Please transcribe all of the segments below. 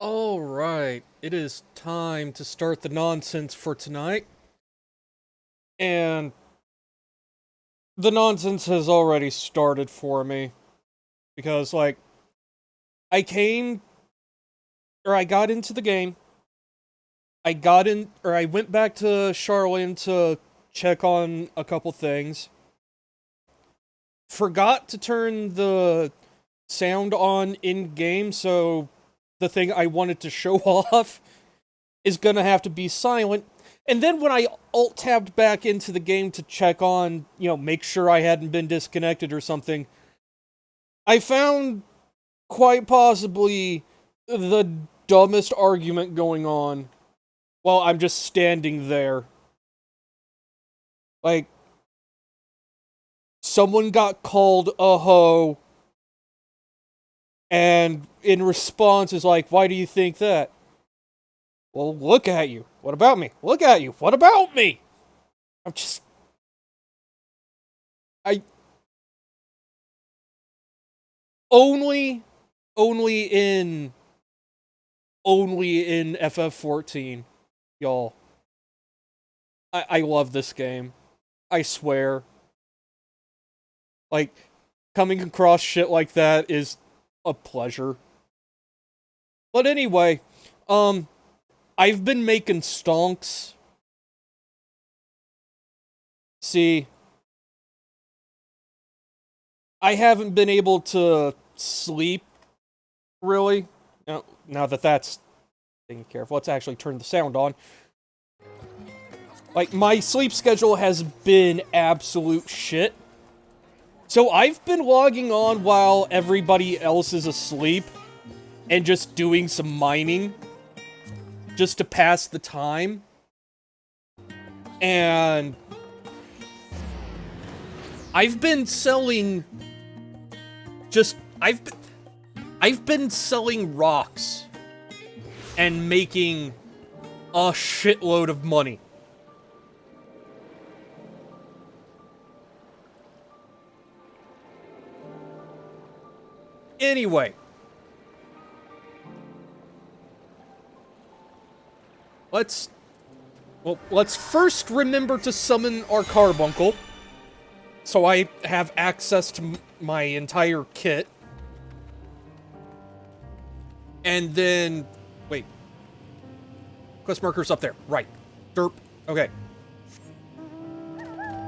Alright, it is time to start the nonsense for tonight. And the nonsense has already started for me. Because, I came, or I got into the game. I went back to Charlotte to check on a couple things. Forgot to turn the sound on in game, so the thing I wanted to show off is gonna have to be silent. And then when I alt-tabbed back into the game to check on, make sure I hadn't been disconnected or something, I found quite possibly the dumbest argument going on while I'm just standing there. Like, someone got called a hoe, and in response is like, why do you think that? Well, look at you. What about me? Look at you. What about me? I'm just... I... Only in FF14, y'all. I love this game. I swear. Like, coming across shit like that is a pleasure. But anyway, I've been making stonks. See, I haven't been able to sleep, really. Now that that's taken care of, let's actually turn the sound on. Like, my sleep schedule has been absolute shit. So I've been logging on while everybody else is asleep and just doing some mining just to pass the time. And I've been selling I've been selling rocks and making a shitload of money. Anyway, let's first remember to summon our carbuncle, so I have access to my entire kit. And then, wait, quest marker's up there, right, derp, okay.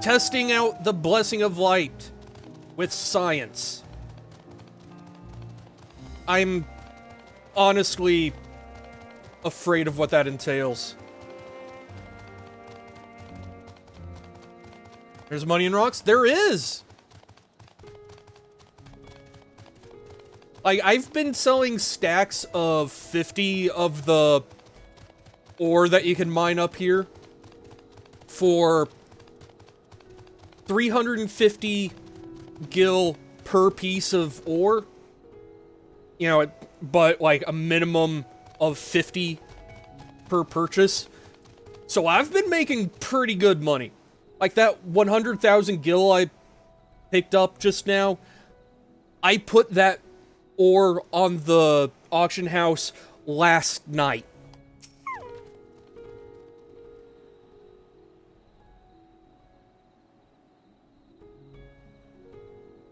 Testing out the Blessing of Light with science. I'm honestly afraid of what that entails. There's money in rocks? There is! Like, I've been selling stacks of 50 of the ore that you can mine up here for 350 gil per piece of ore. But like a minimum of 50 per purchase. So I've been making pretty good money. Like that 100,000 gil I picked up just now, I put that ore on the auction house last night.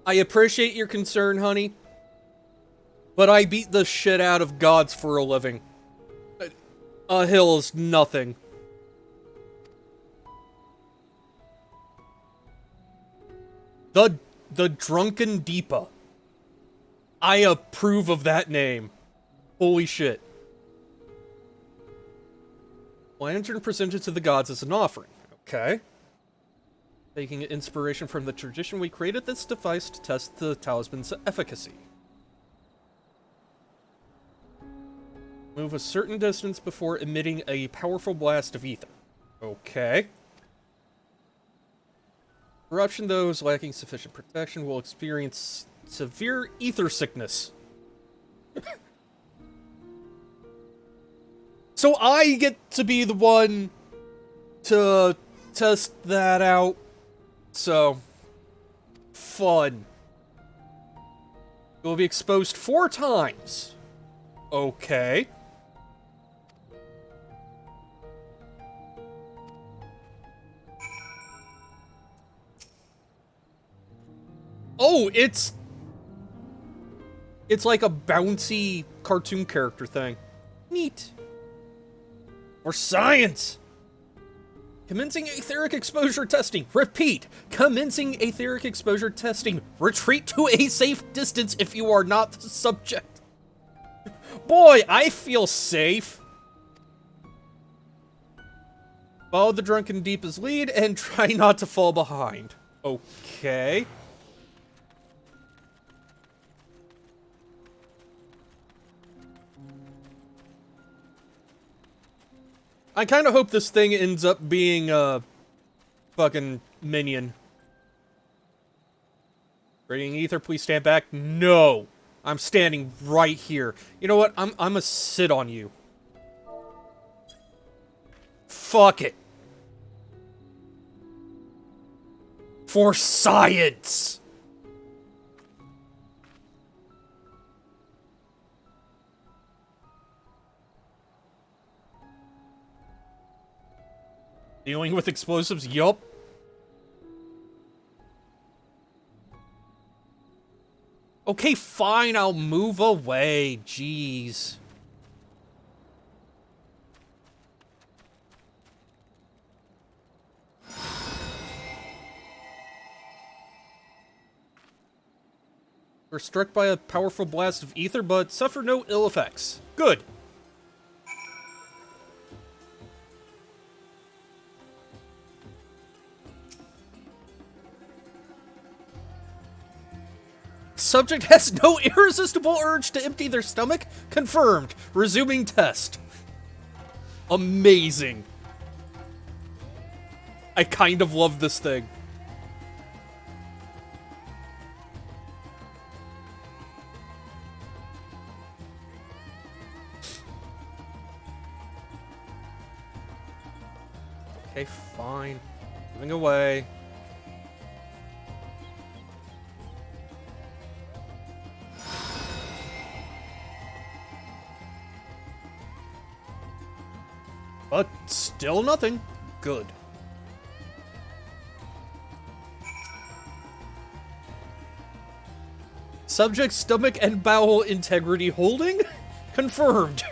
I appreciate your concern, honey. But I beat the shit out of gods for a living. A hill is nothing. The Drunken Deepa. I approve of that name. Holy shit. Lantern presented to the gods as an offering. Okay. Taking inspiration from the tradition, we created this device to test the talisman's efficacy. Move a certain distance before emitting a powerful blast of ether. Okay. Corruption, those lacking sufficient protection will experience severe ether sickness. So I get to be the one to test that out. So, fun. You'll be exposed 4 times. Okay. Oh, it's like a bouncy cartoon character thing. Neat. Or science. Commencing etheric exposure testing. Repeat. Commencing etheric exposure testing. Retreat to a safe distance if you are not the subject. Boy, I feel safe. Follow the Drunken Deepa's lead and try not to fall behind. Okay. I kind of hope this thing ends up being a fucking minion. Radiating ether, please stand back. No! I'm standing right here. You know what? I'm gonna sit on you. Fuck it. For science! Dealing with explosives? Yup. Okay, fine, I'll move away. Jeez. We're struck by a powerful blast of ether, but suffer no ill effects. Good. Subject has no irresistible urge to empty their stomach. Confirmed. Resuming test. Amazing. I kind of love this thing. Okay, fine. Moving away. But still nothing. Good. Subject stomach and bowel integrity holding? Confirmed.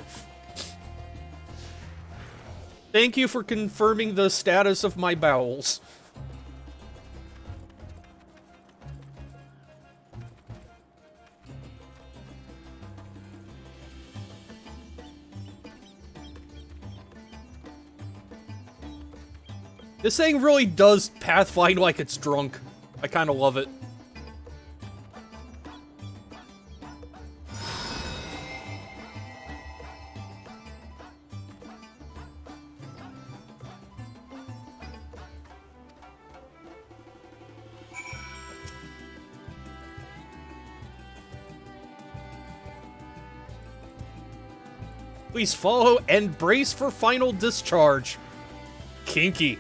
Thank you for confirming the status of my bowels. This thing really does pathfind like it's drunk. I kind of love it. Please follow and brace for final discharge. Kinky.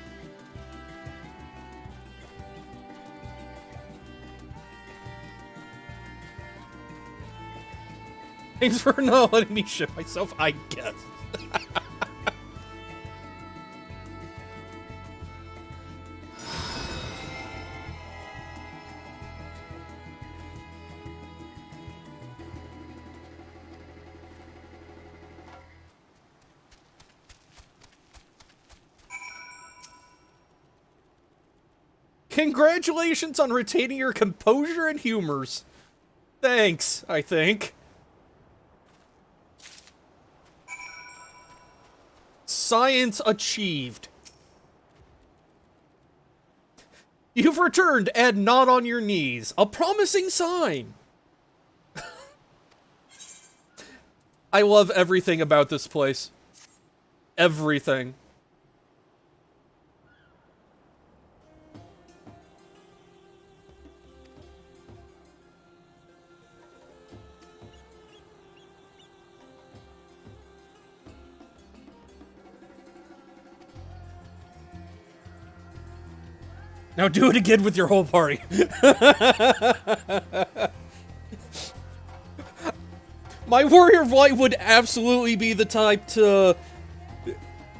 Thanks for not letting me shit myself, I guess. Congratulations on retaining your composure and humors. Thanks, I think. Science achieved. You've returned and not on your knees. A promising sign. I love everything about this place. Everything. Now do it again with your whole party. My warrior of light would absolutely be the type to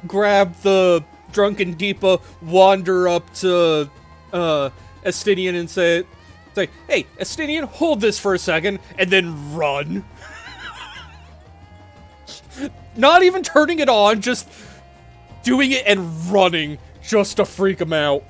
grab the Drunken Deepa, wander up to Estinian and say, Say, hey, Estinian, hold this for a second, and then run. Not even turning it on, just doing it and running, just to freak him out.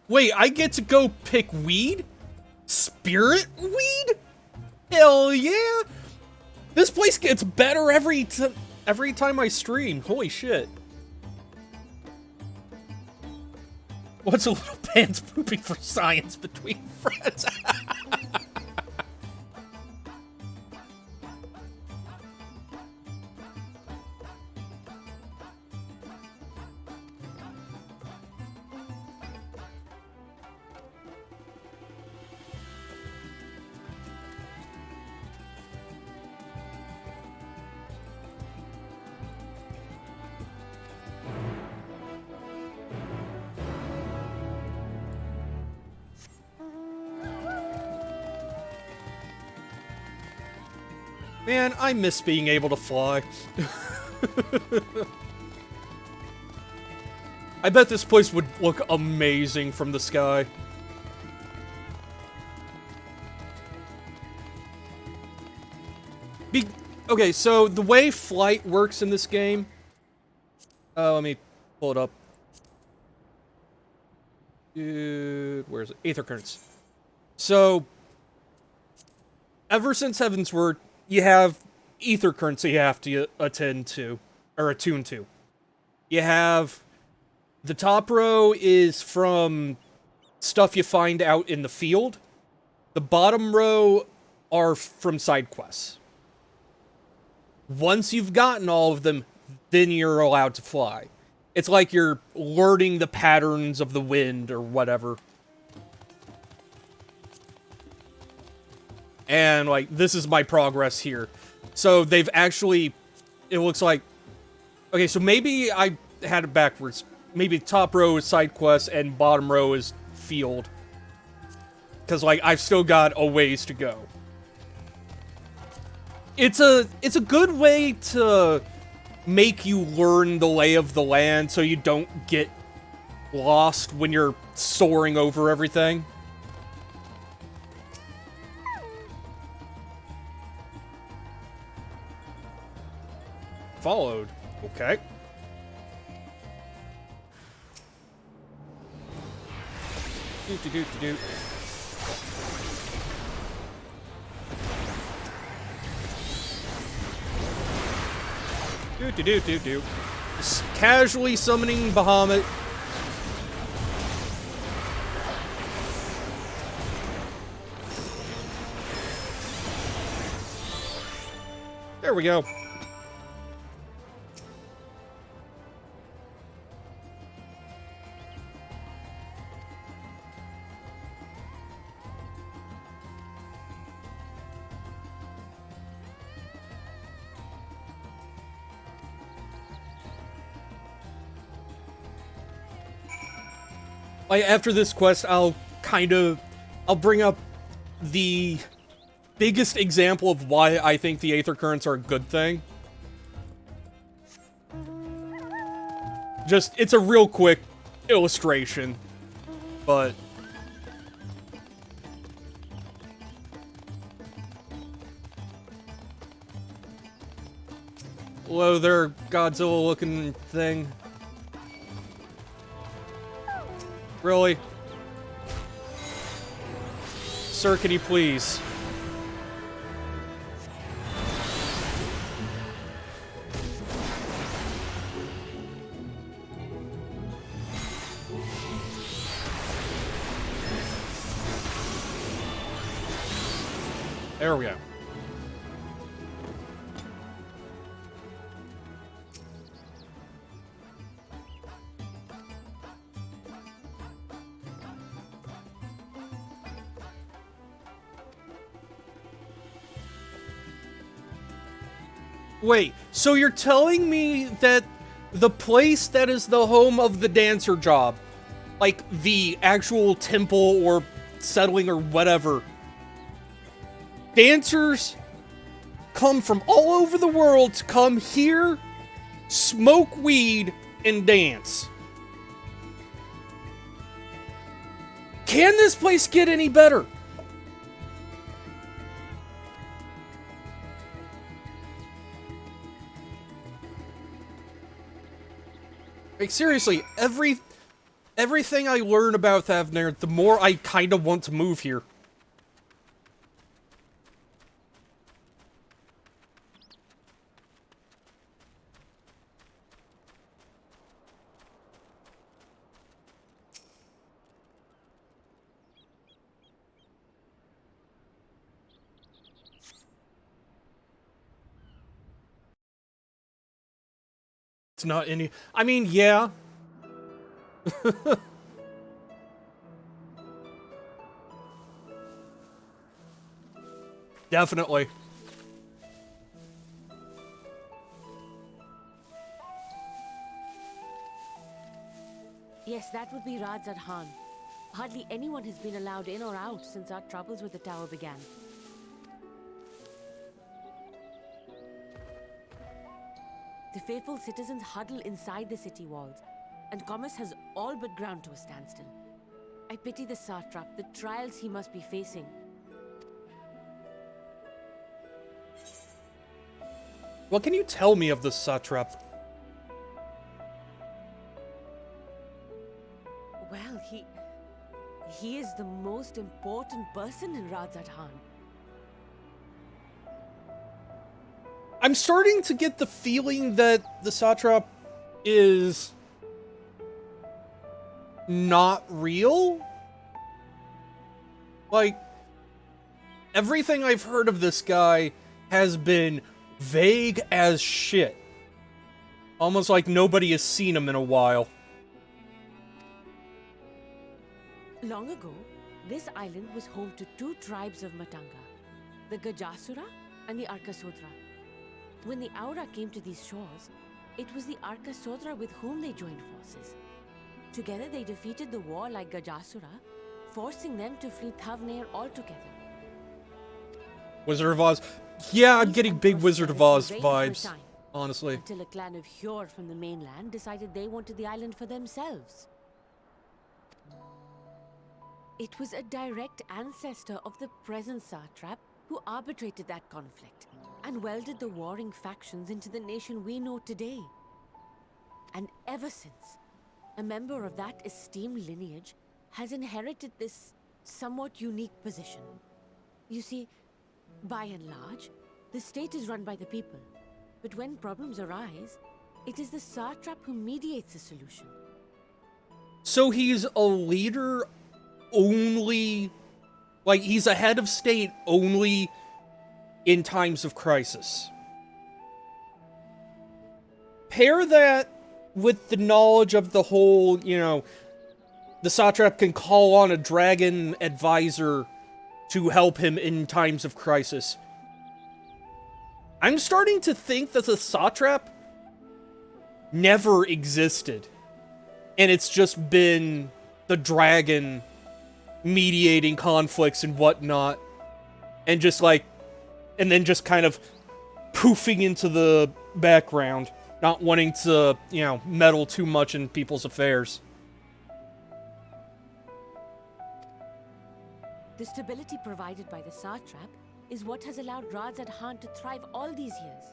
Wait, I get to go pick weed? Spirit weed? Hell yeah! This place gets better every time I stream. Holy shit. What's a little pants pooping for science between friends? Man, I miss being able to fly. I bet this place would look amazing from the sky. Okay, so the way flight works in this game... let me pull it up. Dude, where is it? Aether Currents. So, ever since Heavensward, you have Ether Currents that you have to attend to, or attune to. You have... The top row is from stuff you find out in the field. The bottom row are from side quests. Once you've gotten all of them, then you're allowed to fly. It's like you're learning the patterns of the wind or whatever. And, like, this is my progress here. So they've actually... It looks like... Okay, so maybe I had it backwards. Maybe top row is side quest and bottom row is field. Because, like, I've still got a ways to go. It's a good way to make you learn the lay of the land so you don't get lost when you're soaring over everything. Followed. Okay. Do. Do. Just casually summoning Bahamut. There we go. Like, after this quest, I'll bring up the biggest example of why I think the Aether Currents are a good thing. Just, it's a real quick illustration, but... Hello there, Godzilla-looking thing. Really? Sir, can you please? There we go. Wait, so you're telling me that the place that is the home of the dancer job, like the actual temple or settling or whatever, dancers come from all over the world to come here, smoke weed, and dance. Can this place get any better? Like, seriously, everything I learn about Thavnair, the more I kind of want to move here. It's not any... I mean, yeah. Definitely. Yes, that would be Radzad Khan. Hardly anyone has been allowed in or out since our troubles with the tower began. The faithful citizens huddle inside the city walls, and commerce has all but ground to a standstill. I pity the satrap, the trials he must be facing. What can you tell me of this satrap? Well, he is the most important person in Radzad Khan. I'm starting to get the feeling that the satrap is not real. Like, everything I've heard of this guy has been vague as shit. Almost like nobody has seen him in a while. Long ago, this island was home to two tribes of Matanga, the Gajasura and the Arkasodra. When the Aura came to these shores, it was the Arkasodra with whom they joined forces. Together they defeated the warlike Gajasura, forcing them to flee Thavnair altogether. Wizard of Oz. Yeah, I'm getting big Wizard of Oz vibes, honestly. Until a clan of Hjor from the mainland decided they wanted the island for themselves. It was a direct ancestor of the present satrap who arbitrated that conflict and welded the warring factions into the nation we know today. And ever since, a member of that esteemed lineage has inherited this somewhat unique position. You see, by and large, the state is run by the people. But when problems arise, it is the satrap who mediates a solution. So he's a leader only... Like, he's a head of state only in times of crisis. Pair that with the knowledge of the whole, you know, the satrap can call on a dragon advisor to help him in times of crisis. I'm starting to think that the satrap never existed. And it's just been the dragon mediating conflicts and whatnot. And just like, and then just kind of poofing into the background, not wanting to, you know, meddle too much in people's affairs. The stability provided by the satrap is what has allowed Radzad Khan to thrive all these years.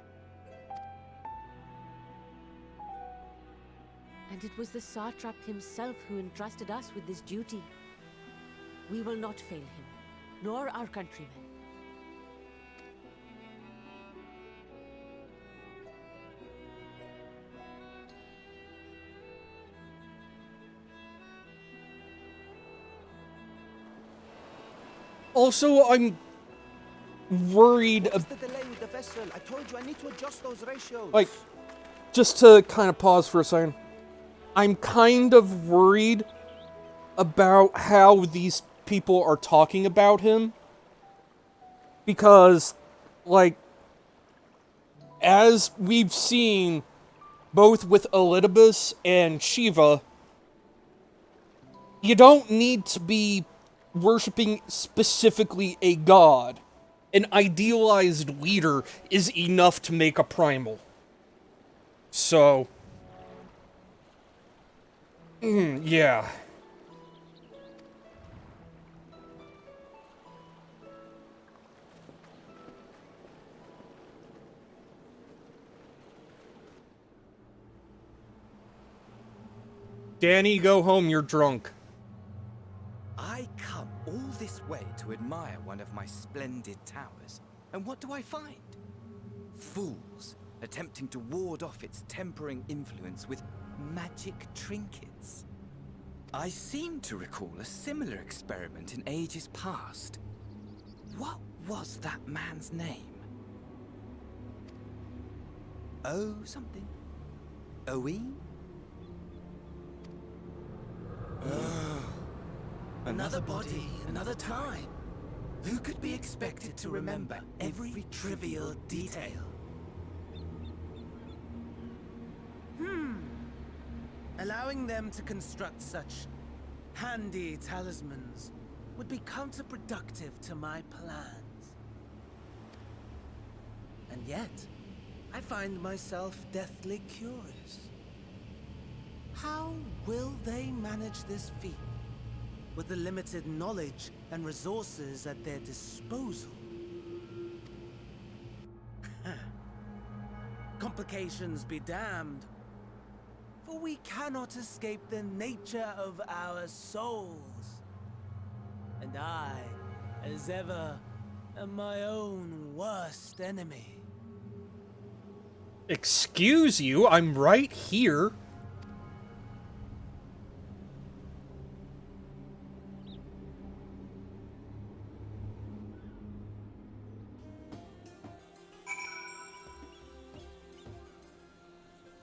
And it was the satrap himself who entrusted us with this duty. We will not fail him, nor our countrymen. Also, I'm worried. What's the delay with the vessel? I told you I need to adjust those ratios. Like, just to kind of pause for a second. I'm kind of worried about how these people are talking about him. Because, like, as we've seen both with Elidibus and Shiva, you don't need to be worshipping specifically a god. An idealized leader is enough to make a primal. So, yeah. Danny, go home, you're drunk. I come all this way to admire one of my splendid towers, and what do I find? Fools attempting to ward off its tempering influence with magic trinkets. I seem to recall a similar experiment in ages past. What was that man's name? Oh something? Owe? Another body, another time. Who could be expected to remember every trivial detail? Allowing them to construct such handy talismans would be counterproductive to my plans. And yet, I find myself deathly curious. How will they manage this feat with the limited knowledge and resources at their disposal? Complications be damned, for we cannot escape the nature of our souls. And I, as ever, am my own worst enemy. Excuse you, I'm right here.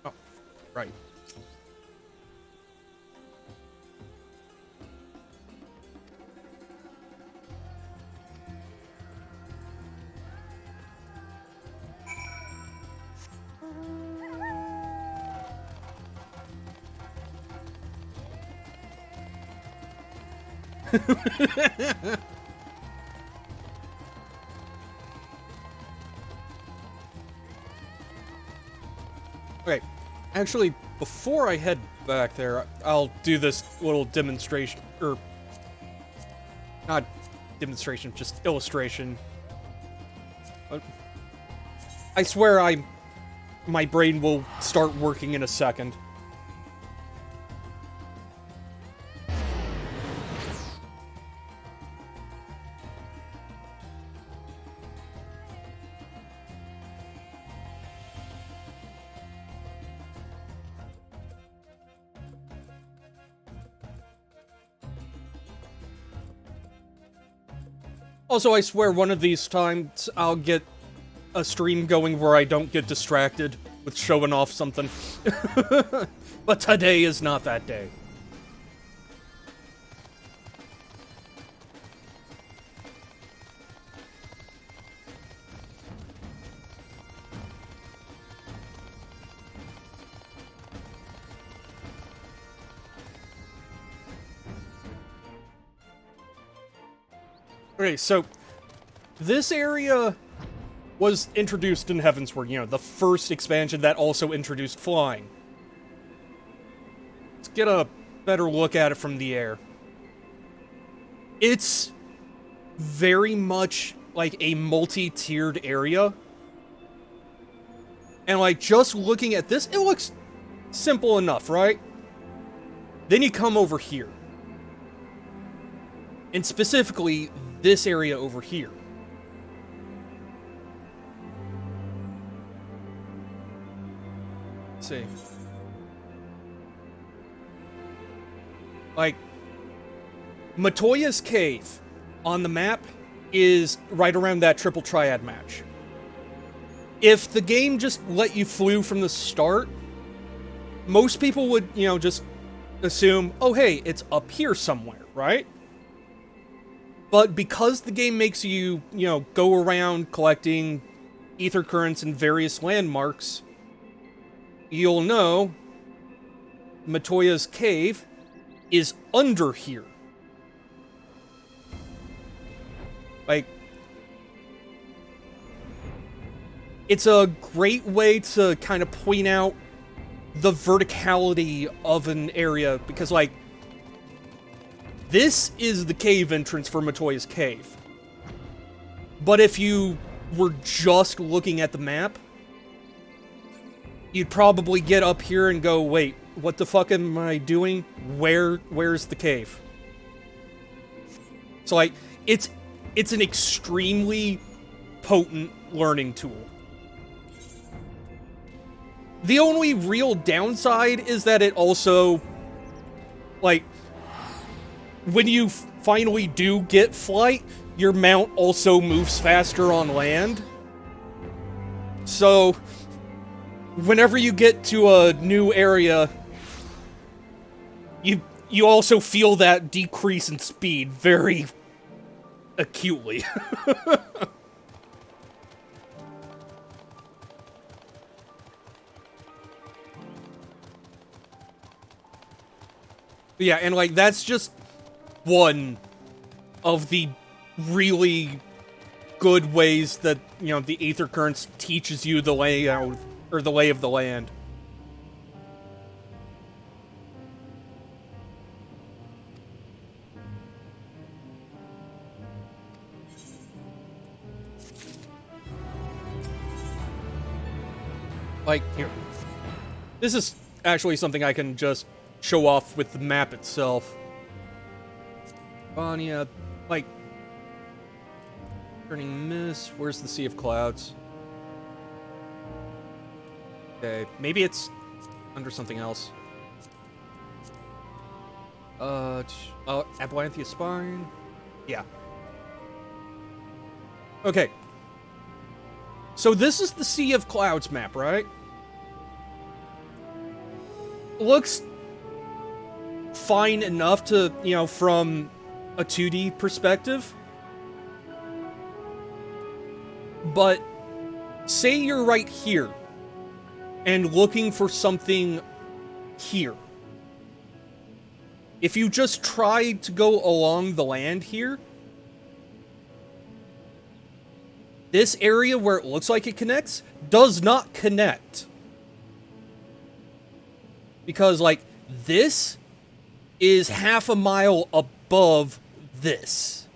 Oh, right. Okay, actually, before I head back there, I'll do this little demonstration, or not demonstration, just illustration. I swear my brain will start working in a second. Also, I swear one of these times I'll get a stream going where I don't get distracted with showing off something. But today is not that day. Okay, so this area was introduced in Heavensward, you know, the first expansion that also introduced flying. Let's get a better look at it from the air. It's very much like a multi-tiered area. And like, just looking at this, it looks simple enough, right? Then you come over here. And specifically, this area over here. Let's see. Like, Matoya's Cave on the map is right around that triple triad match. If the game just let you flew from the start, most people would, you know, just assume, oh hey, it's up here somewhere, right? But because the game makes you, you know, go around collecting ether currents and various landmarks, you'll know Matoya's cave is under here. Like, it's a great way to kind of point out the verticality of an area, because, like, this is the cave entrance for Matoya's cave. But if you were just looking at the map, you'd probably get up here and go, wait, what the fuck am I doing? Where's the cave? So, like, it's an extremely potent learning tool. The only real downside is that it also, like, when you finally do get flight, your mount also moves faster on land. So, whenever you get to a new area, you also feel that decrease in speed very acutely. Yeah, and, like, that's just one of the really good ways that, you know, the Aether Currents teaches you the layout, or the lay of the land. Like, here. This is actually something I can just show off with the map itself. Vanya, like, turning mist. Where's the Sea of Clouds? Okay, maybe it's under something else. Ablanthia Spine. Yeah. Okay. So this is the Sea of Clouds map, right? Looks fine enough to, you know, from a 2D perspective. But say you're right here and looking for something here. If you just try to go along the land here, this area where it looks like it connects does not connect. Because, like, this is half a mile above this.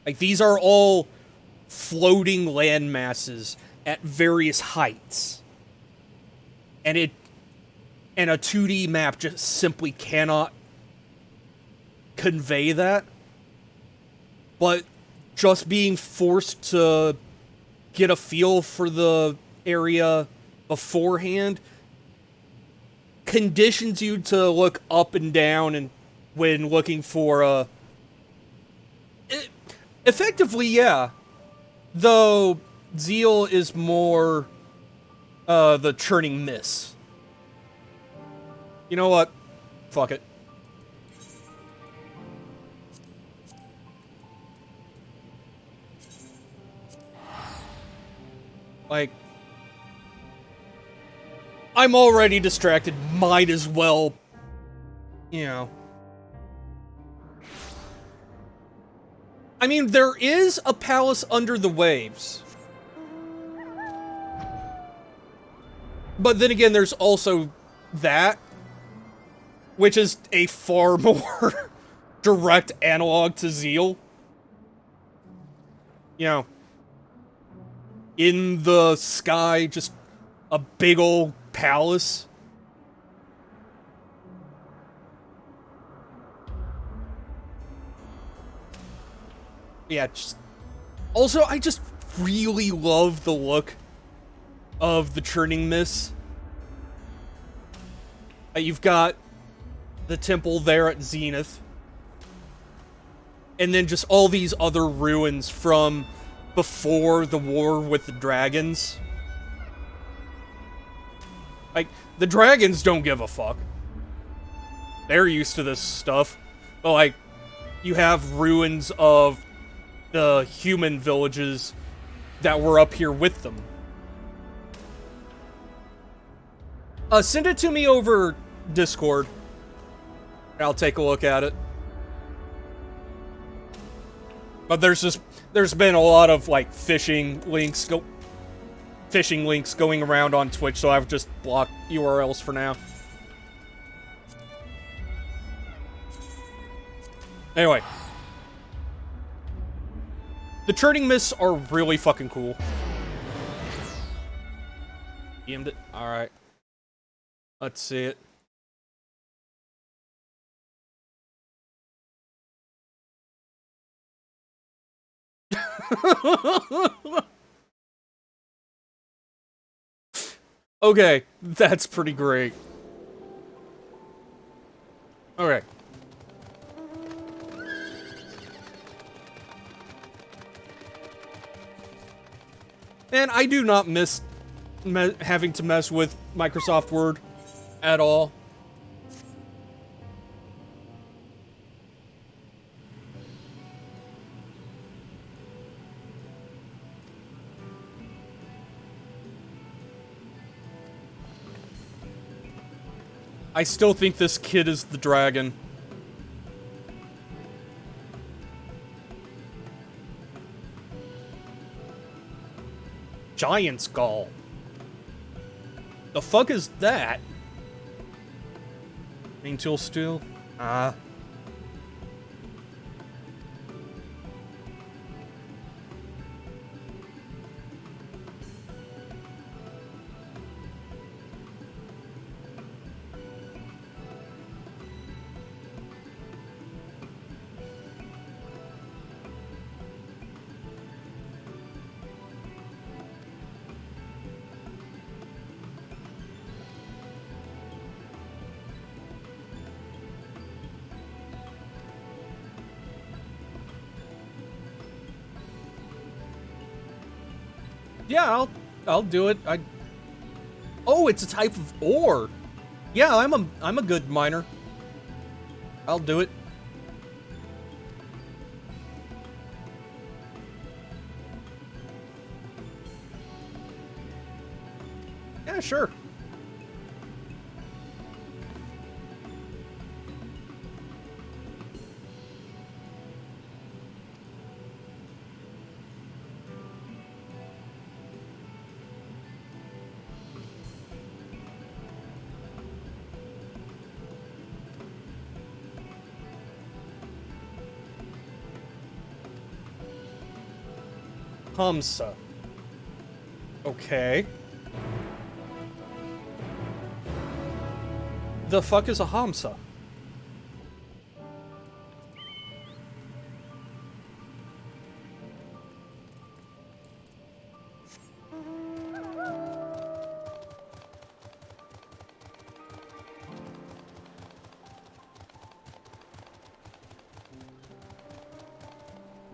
Like, these are all floating land masses at various heights. And a 2D map just simply cannot convey that. But just being forced to get a feel for the area beforehand conditions you to look up and down and when looking for effectively, yeah. Though Zeal is more the churning mist. You know what? Fuck it. Like, I'm already distracted, might as well, you know. I mean, there is a palace under the waves. But then again, there's also that, which is a far more direct analog to Zeal. You know, in the sky, just a big old palace. Yeah, just... Also, I just really love the look of the churning mist. You've got the temple there at Zenith. And then just all these other ruins from before the war with the dragons. Like, the dragons don't give a fuck. They're used to this stuff. But, like, you have ruins of the human villages that were up here with them. Send it to me over Discord. I'll take a look at it. But there's been a lot of like phishing links going around on Twitch, so I've just blocked URLs for now. Anyway. The turning mists are really fucking cool. Aimed it. Alright. Let's see it. Okay, that's pretty great. Okay. And I do not miss having to mess with Microsoft Word at all. I still think this kid is the dragon. Giant skull. The fuck is that? Main tool steel? Yeah, I'll do it. Oh, it's a type of ore. Yeah, I'm a good miner. I'll do it. Yeah, sure. Hamsa. Okay. The fuck is a Hamsa?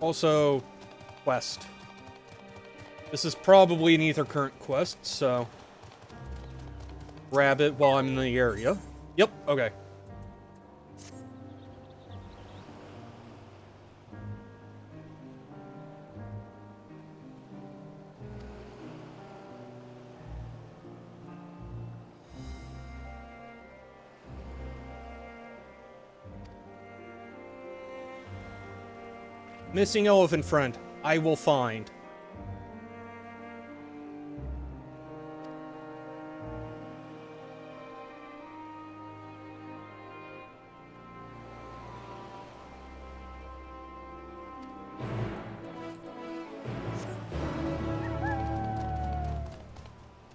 Also, quest. This is probably an Ether Current quest, so grab it while I'm in the area. Yep, okay. Missing elephant friend. I will find.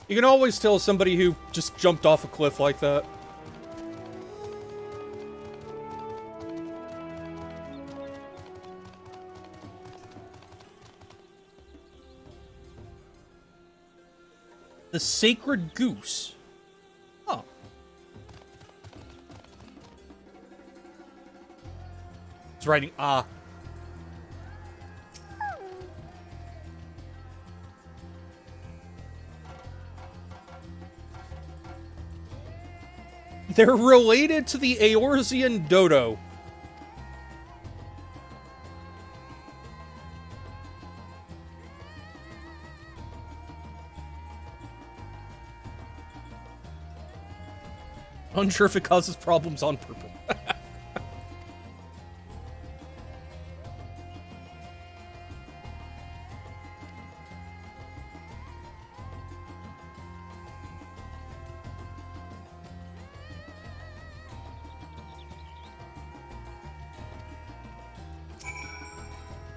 You can always tell somebody who just jumped off a cliff like that. The Sacred Goose. Oh. It's writing, ah. They're related to the Eorzean dodo. Unsure if it causes problems on purpose.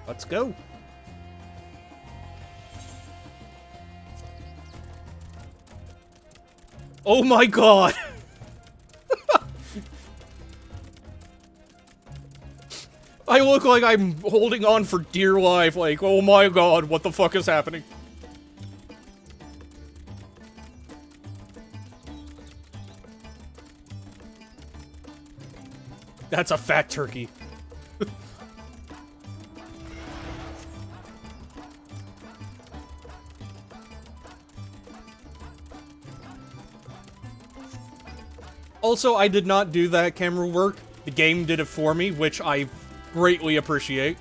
Let's go. Oh my god! I look like I'm holding on for dear life, like, oh my god, what the fuck is happening? That's a fat turkey. Also, I did not do that camera work. The game did it for me, which I greatly appreciate.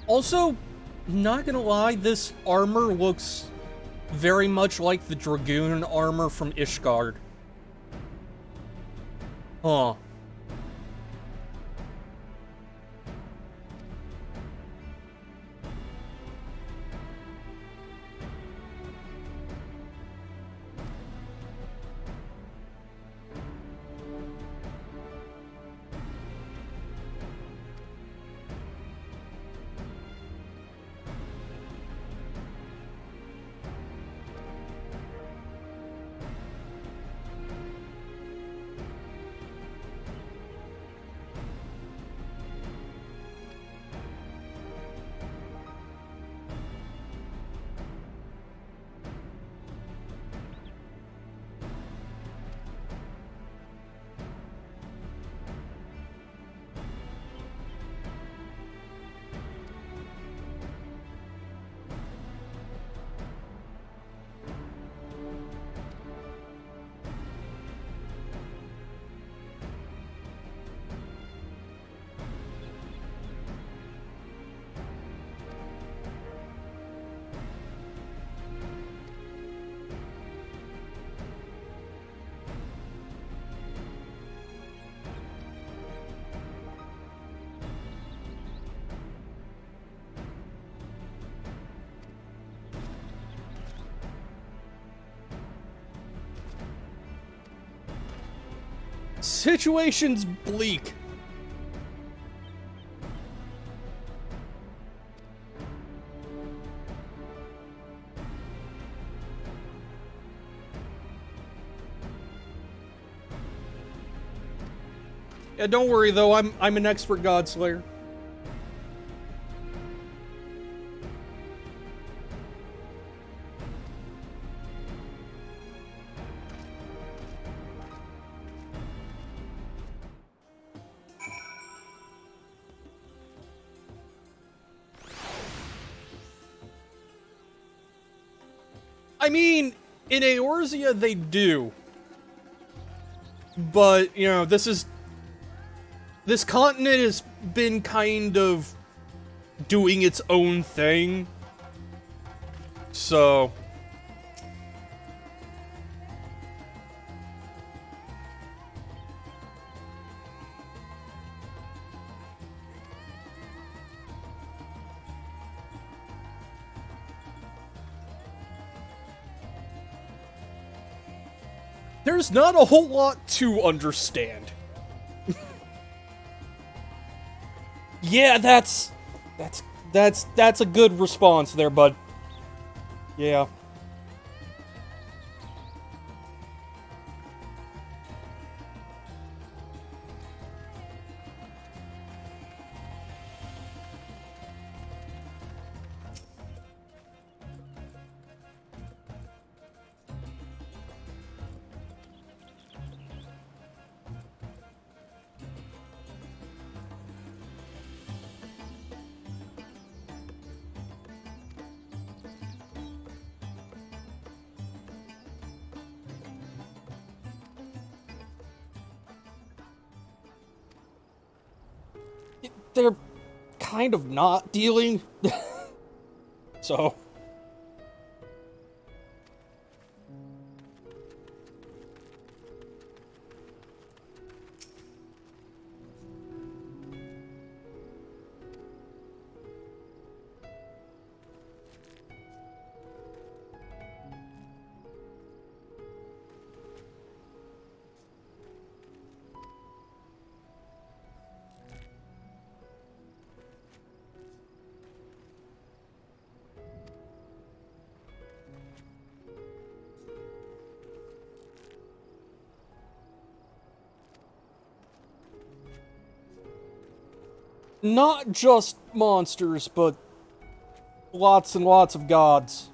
Also, not gonna lie, this armor looks very much like the Dragoon armor from Ishgard. Huh. Situation's bleak. Yeah, don't worry though, I'm an expert Godslayer. I mean, in Eorzea they do. But, you know, this continent has been kind of doing its own thing. So, there's not a whole lot to understand. Yeah, that's a good response there, bud. Yeah. They're kind of not dealing. So, not just monsters, but lots and lots of gods.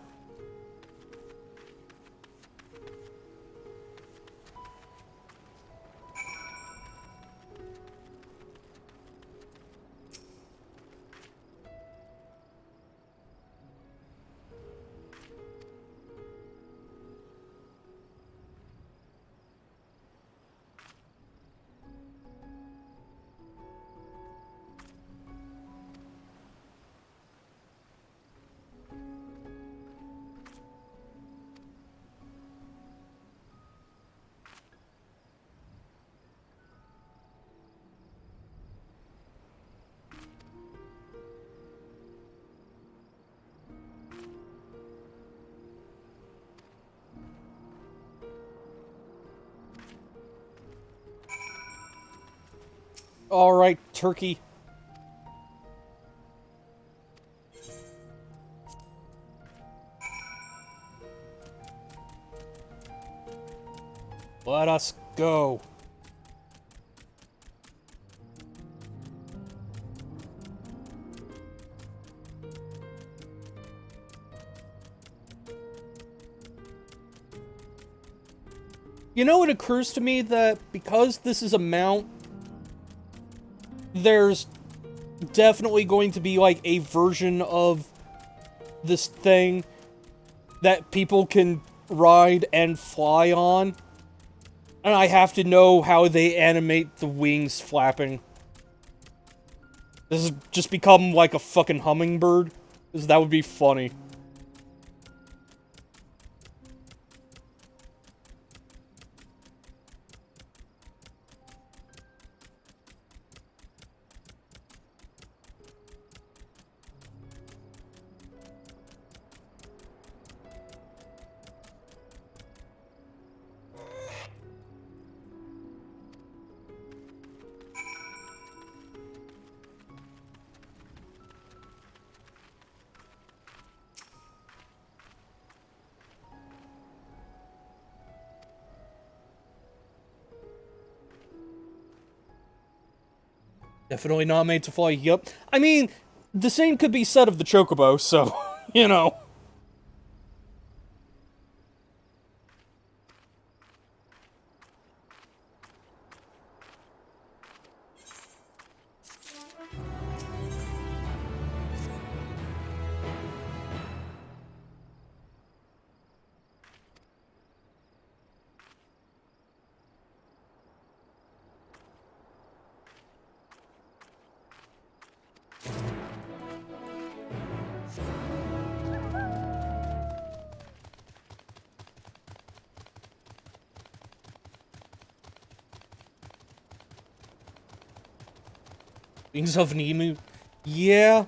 Alright, turkey. Let us go. You know, it occurs to me that because this is a mount, there's definitely going to be, like, a version of this thing that people can ride and fly on. And I have to know how they animate the wings flapping. This has just become like a fucking hummingbird. Because that would be funny. Definitely not made to fly. Yup. I mean, the same could be said of the Chocobo, so, you know. Wings of an emu? Yeah.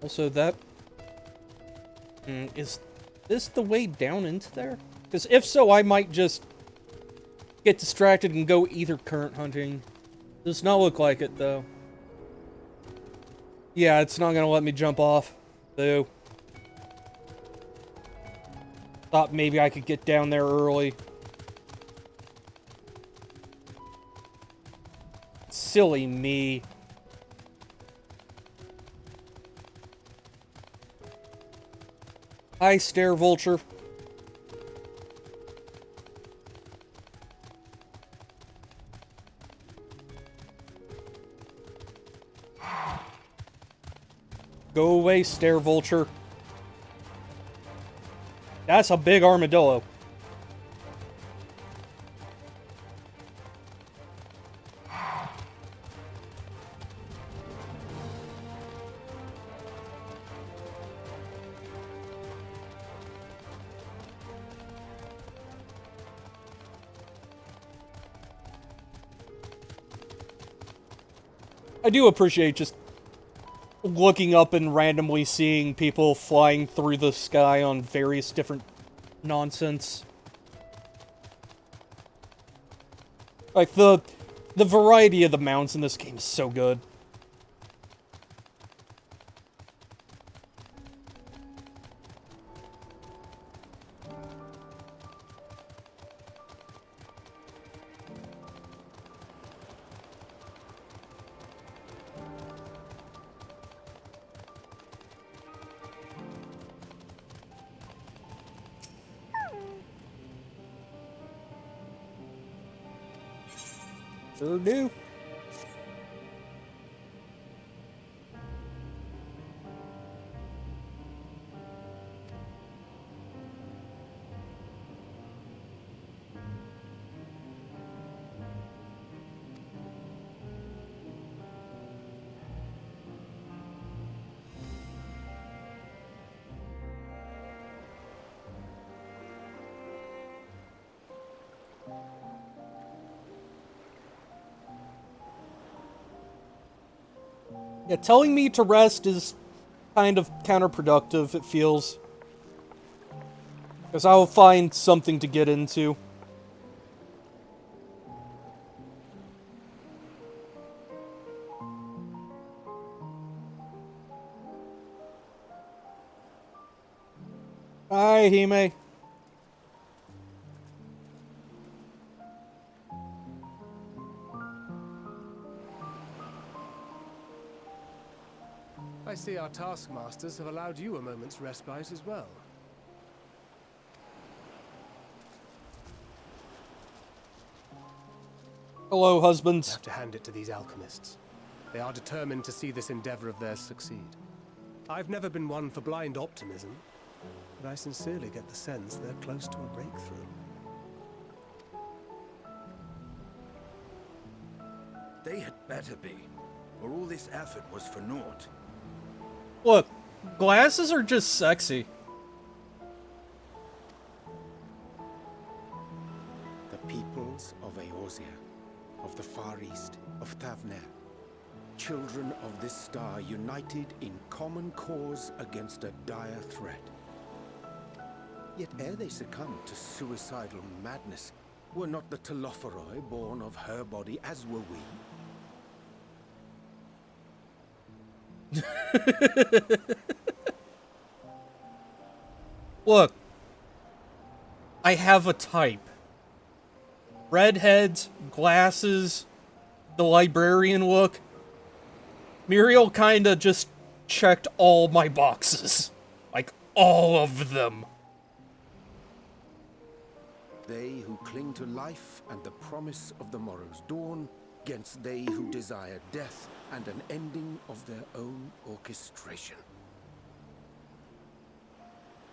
Also, that... is this the way down into there? Because if so, I might just get distracted and go either current hunting. Does not look like it, though. Yeah, it's not gonna let me jump off. Boo. Thought maybe I could get down there early. Silly me. Hi, Stare Vulture. Go away, Stare Vulture. That's a big armadillo. I do appreciate just looking up and randomly seeing people flying through the sky on various different nonsense. Like, the variety of the mounts in this game is so good. Sure do. Yeah, telling me to rest is kind of counterproductive, it feels. Because I'll find something to get into. Hi, Hime. I see our taskmasters have allowed you a moment's respite as well. Hello, I husbands. have to hand it to these alchemists. They are determined to see this endeavor of theirs succeed. I've never been one for blind optimism, but I sincerely get the sense they're close to a breakthrough. They had better be, or all this effort was for naught. Look, glasses are just sexy. The peoples of Eorzea, of the Far East, of Thavner, children of this star united in common cause against a dire threat. Yet ere they succumbed to suicidal madness, were not the Telophoroi born of her body as were we? Look, I have a type. Redheads, glasses, the librarian look. Muriel kinda just checked all my boxes. Like, all of them. They who cling to life and the promise of the morrow's dawn, against they who desire death and an ending of their own orchestration.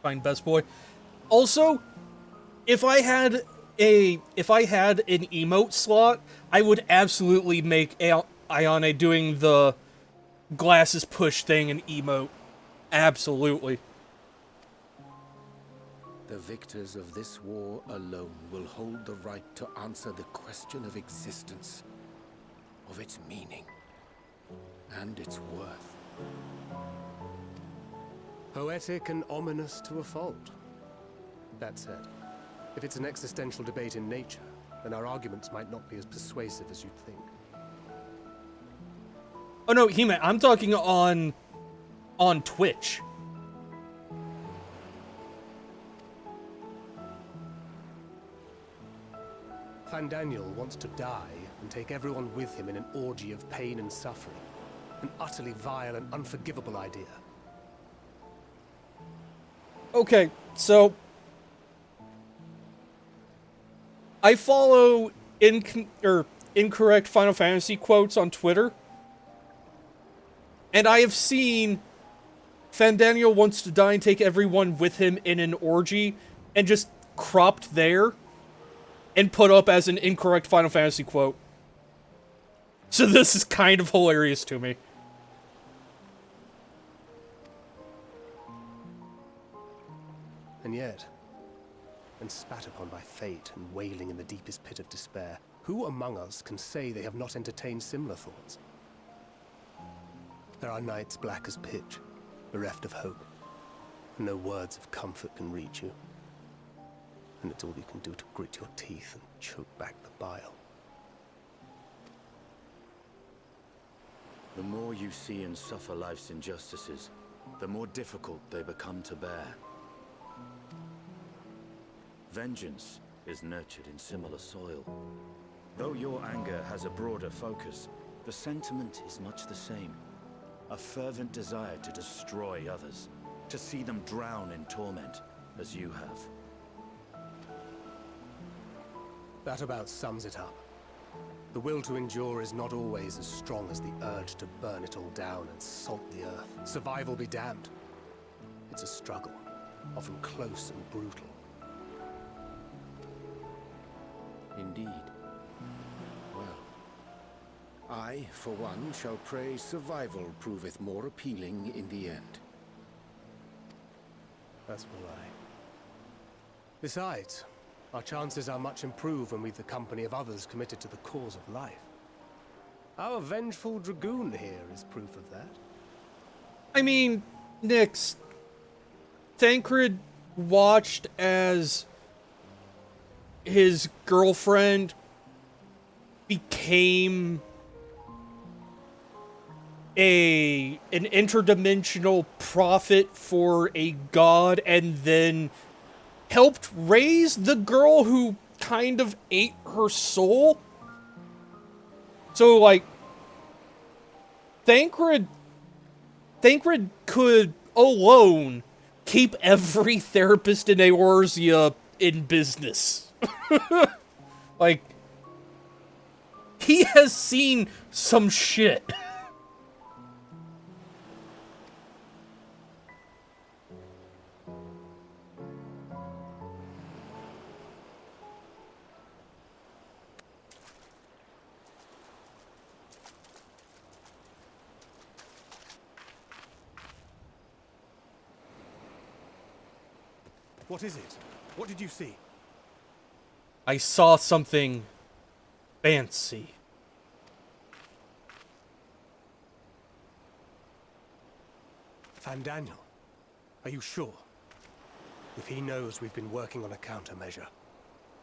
Fine, best boy. Also, if I had an emote slot, I would absolutely make Ayane doing the glasses push thing an emote. Absolutely. The victors of this war alone will hold the right to answer the question of existence, of its meaning, and its worth. Poetic and ominous to a fault. That said, if it's an existential debate in nature, then our arguments might not be as persuasive as you'd think. Oh no, He-Man, I'm talking on Twitch. Fandaniel wants to die and take everyone with him in an orgy of pain and suffering. An utterly vile and unforgivable idea. Okay, so I follow incorrect Final Fantasy quotes on Twitter, and I have seen Fandaniel wants to die and take everyone with him in an orgy, and just cropped there and put up as an incorrect Final Fantasy quote. So this is kind of hilarious to me. And yet, when spat upon by fate and wailing in the deepest pit of despair, who among us can say they have not entertained similar thoughts? There are nights black as pitch, bereft of hope, and no words of comfort can reach you. And it's all you can do to grit your teeth and choke back the bile. The more you see and suffer life's injustices, the more difficult they become to bear. Vengeance is nurtured in similar soil. Though your anger has a broader focus, the sentiment is much the same. A fervent desire to destroy others, to see them drown in torment, as you have. That about sums it up. The will to endure is not always as strong as the urge to burn it all down and salt the earth. Survival be damned. It's a struggle, often close and brutal. Indeed. Well, I, for one, shall pray survival proveth more appealing in the end. As will I. Besides, our chances are much improved when we've the company of others committed to the cause of life. Our vengeful dragoon here is proof of that. I mean, Nyx, Thancred watched as his girlfriend became an interdimensional prophet for a god, and then helped raise the girl who kind of ate her soul. So, like, Thancred could alone keep every therapist in Eorzea in business. Like, he has seen some shit. What is it? What did you see? I saw something fancy. Fandaniel, are you sure? If he knows we've been working on a countermeasure.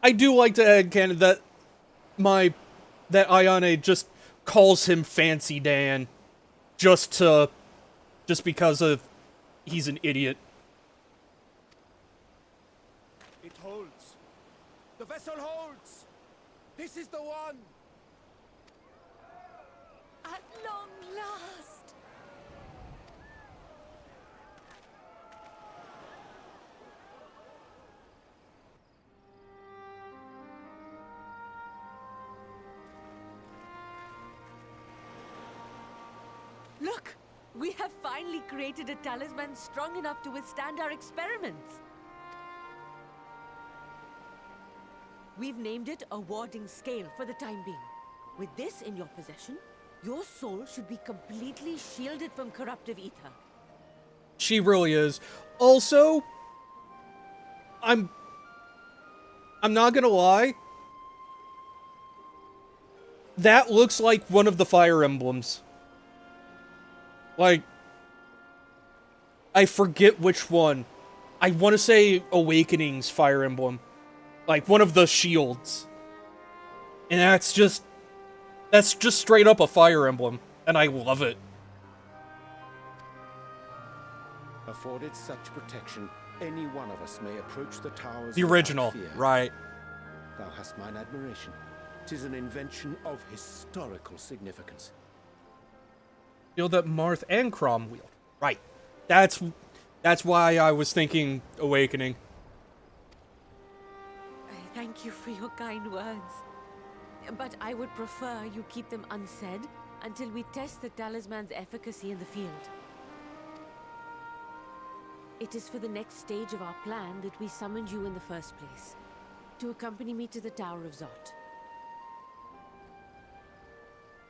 I do like to add, canon, that Ayane just calls him Fancy Dan just because of he's an idiot. It holds. The vessel holds. This is the one. At long last! Look! We have finally created a talisman strong enough to withstand our experiments. We've named it a warding scale for the time being. With this in your possession, your soul should be completely shielded from corruptive ether. She really is. Also, I'm not gonna lie. That looks like one of the Fire Emblems. Like, I forget which one. I want to say Awakening's Fire Emblem. Like, one of the shields. And that's just straight up a Fire Emblem. And I love it. Afforded such protection, any one of us may approach the towers The without original, fear. right. Thou hast mine admiration. 'Tis an invention of historical significance. Shield that Marth and Crom wield. Right. That's why I was thinking Awakening. I thank you for your kind words. But I would prefer you keep them unsaid until we test the talisman's efficacy in the field. It is for the next stage of our plan that we summoned you in the first place. To accompany me to the Tower of Zot.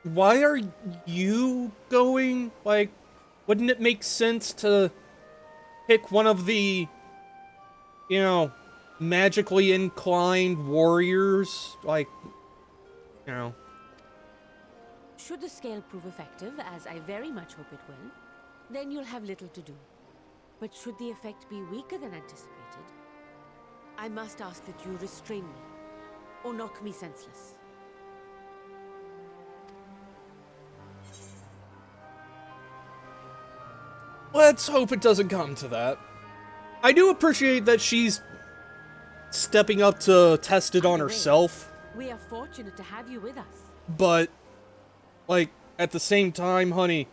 Why are you going? Like, wouldn't it make sense to pick one of the, you know, magically inclined warriors? Like, you know. Should the scale prove effective, as I very much hope it will, then you'll have little to do. But should the effect be weaker than anticipated, I must ask that you restrain me, or knock me senseless. Let's hope it doesn't come to that. I do appreciate that she's stepping up to test it on Either way, herself, we are fortunate to have you with us. but, like, at the same time, honey,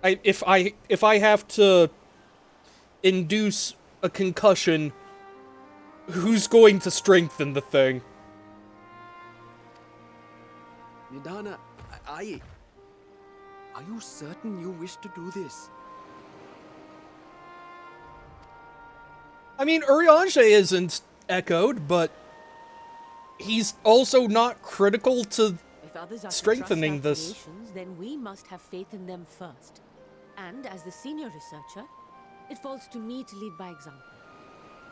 if I have to induce a concussion, who's going to strengthen the thing? Nidana, are you certain you wish to do this? I mean, Urianger isn't echoed, but he's also not critical to If others are strengthening to trust our this. creations, then we must have faith in them first. And as the senior researcher, it falls to me to lead by example.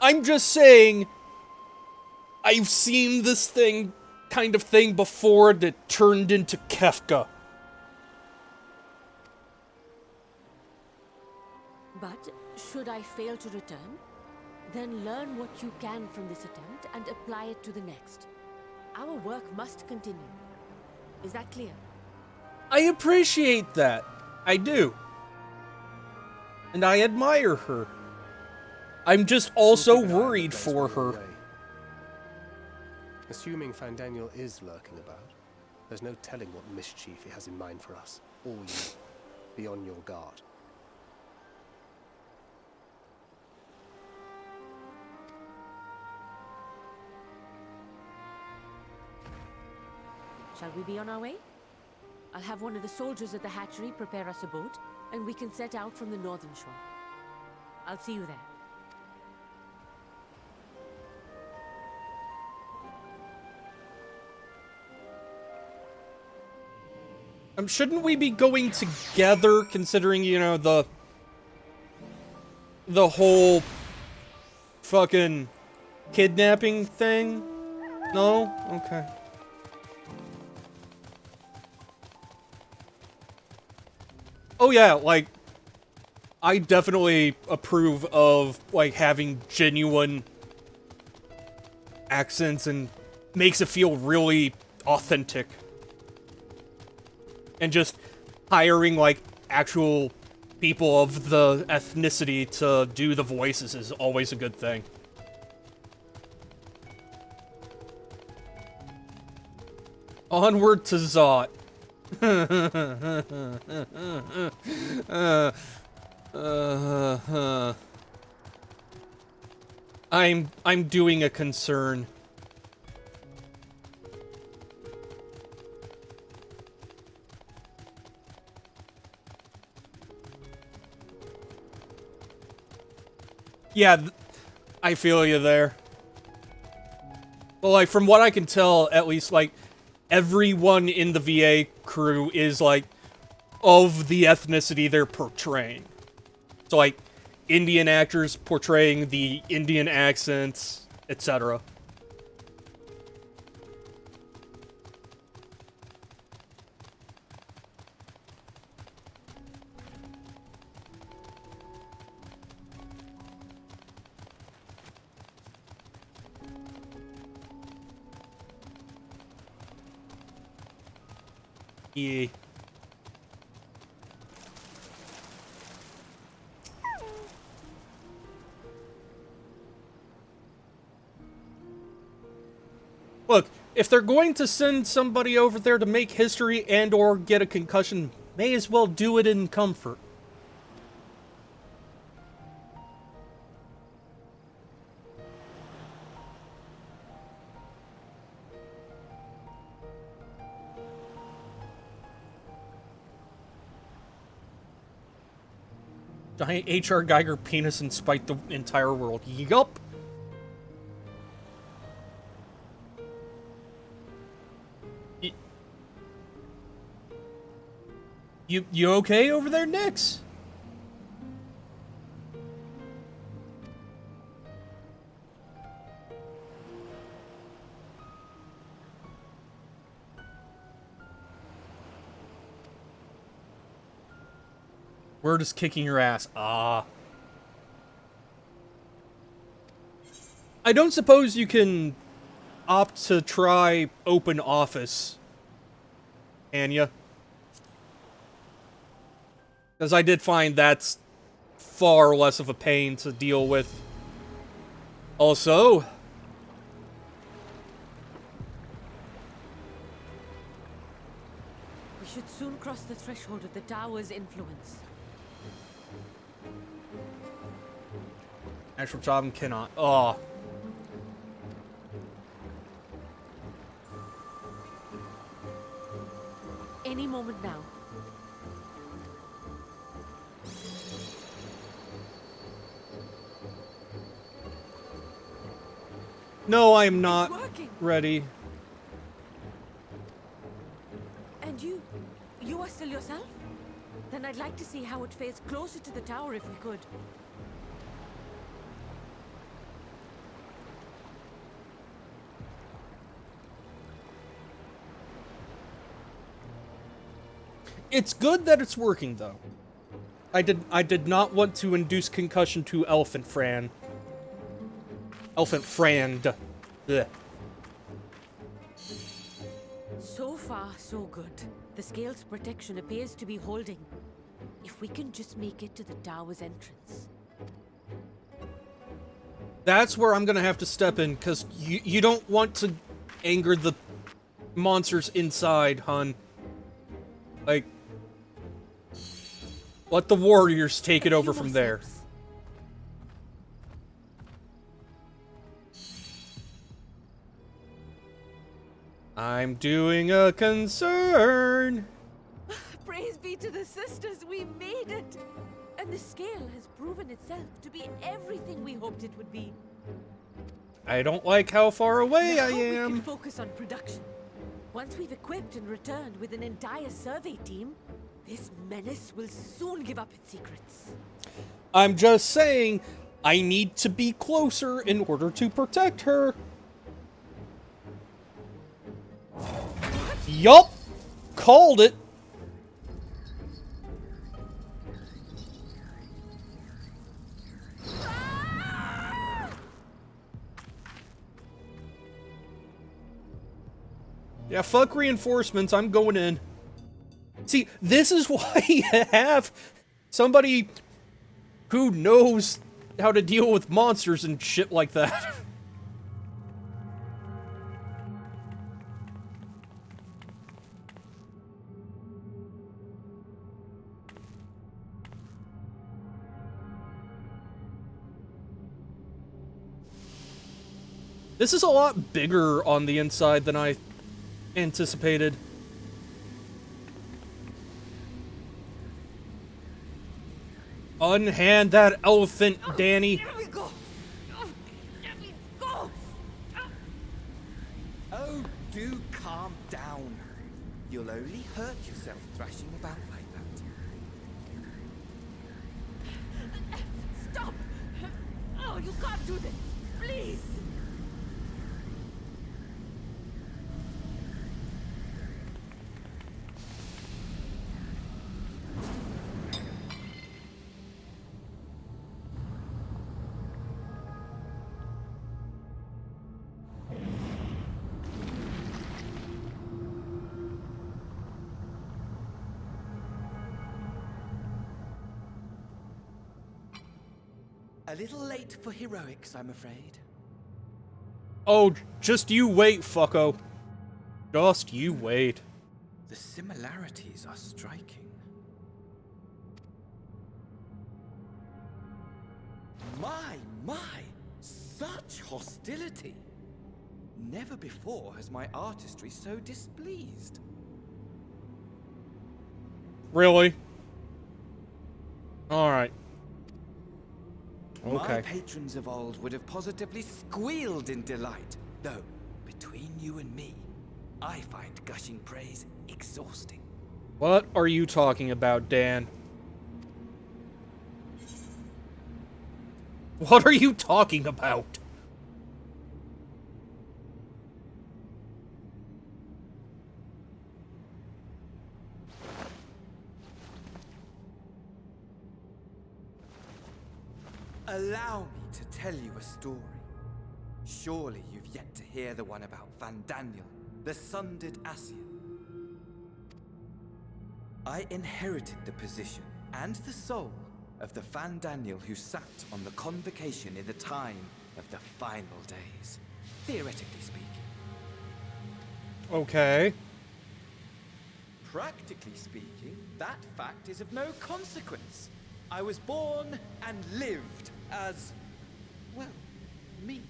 I'm just saying, I've seen this kind of thing before that turned into Kefka. But should I fail to return, then learn what you can from this attempt and apply it to the next. Our work must continue. Is that clear? I appreciate that. I do. And I admire her. I'm just also We'll keep an eye on worried the place for while her. you're away. Assuming Fandaniel is lurking about, there's no telling what mischief he has in mind for us. Or you. Be on your guard. Shall we be on our way? I'll have one of the soldiers at the hatchery prepare us a boat, and we can set out from the northern shore. I'll see you there. Shouldn't we be going together, considering, you know, the whole fucking kidnapping thing? No? Okay. Oh yeah, like, I definitely approve of, like, having genuine accents and makes it feel really authentic. And just hiring, like, actual people of the ethnicity to do the voices is always a good thing. Onward to Zot. I'm doing a concern. Yeah, I feel you there. Well, like, from what I can tell, at least, like, everyone in the VA crew is, like, of the ethnicity they're portraying. So, like, Indian actors portraying the Indian accents, etc. Yeah. Look, if they're going to send somebody over there to make history and or get a concussion, may as well do it in comfort. Giant H.R. Geiger penis and spite the entire world. Yup. You okay over there, Nix? We're just kicking your ass. Ah. I don't suppose you can opt to try open office, can ya? Because I did find that's far less of a pain to deal with. Also, We should soon cross the threshold of the tower's influence. actual job cannot. Oh. Any moment now. No, I'm not It's working. ready. And you are still yourself? Then I'd like to see how it fares closer to the tower if we could. It's good that it's working, though. I did not want to induce concussion to Elephant Fran. Elephant Frand. Ugh. So far, so good. The scale's protection appears to be holding. If we can just make it to the tower's entrance. That's where I'm gonna have to step in, because you don't want to anger the monsters inside, hun. Like, let the warriors take it over from there. I'm doing a concern. Praise be to the sisters, we made it! And the scale has proven itself to be everything we hoped it would be. I don't like how far away I Now we am. can focus on production. Once we've equipped and returned with an entire survey team, this menace will soon give up its secrets. I'm just saying, I need to be closer in order to protect her. Yup! Called it! Yeah, fuck reinforcements, I'm going in. See, this is why you have somebody who knows how to deal with monsters and shit like that. This is a lot bigger on the inside than I anticipated. Unhand that elephant, Danny. There we go! There we go! Oh, do calm down. You'll only hurt yourself thrashing about like that. Stop! can't do this. Please. A little late for heroics, I'm afraid. Oh, just you wait, fucko. Just you wait. The similarities are striking. My! Such hostility! Never before has my artistry so displeased. Really? Alright. Okay. My patrons of old would have positively squealed in delight, though, between you and me, I find gushing praise exhausting. What are you talking about, Dan? What are you talking about? Allow me to tell you a story. Surely you've yet to hear the one about Van Daniel, the sundered Ascian. I inherited the position and the soul of the Van Daniel who sat on the convocation in the time of the final days, theoretically speaking. Okay. Practically speaking, that fact is of no consequence. I was born and lived as, well, me.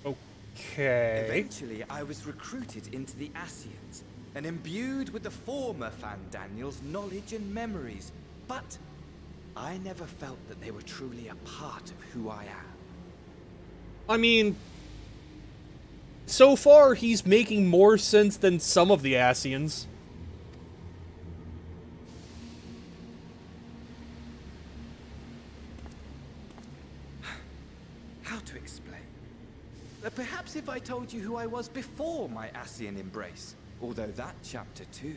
Okay. Eventually, I was recruited into the Ascians and imbued with the former Van Daniel's knowledge and memories, but I never felt that they were truly a part of who I am. I mean, so far he's making more sense than some of the Ascians. How to explain? Perhaps if I told you who I was before my Ascian embrace, although that chapter too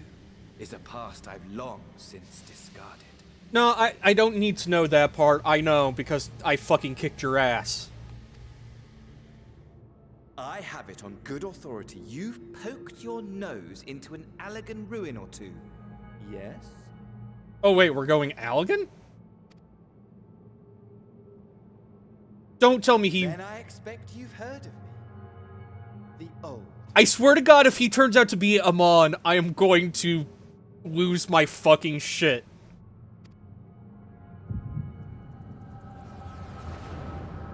is a past I've long since discarded. No, I don't need to know that part. I know, because I fucking kicked your ass. I have it on good authority you've poked your nose into an Allegan ruin or two. Yes? Oh wait, we're going Allegan? Don't tell me he... Then I expect you've heard of me. The old. I swear to God, if he turns out to be Amon, I am going to lose my fucking shit.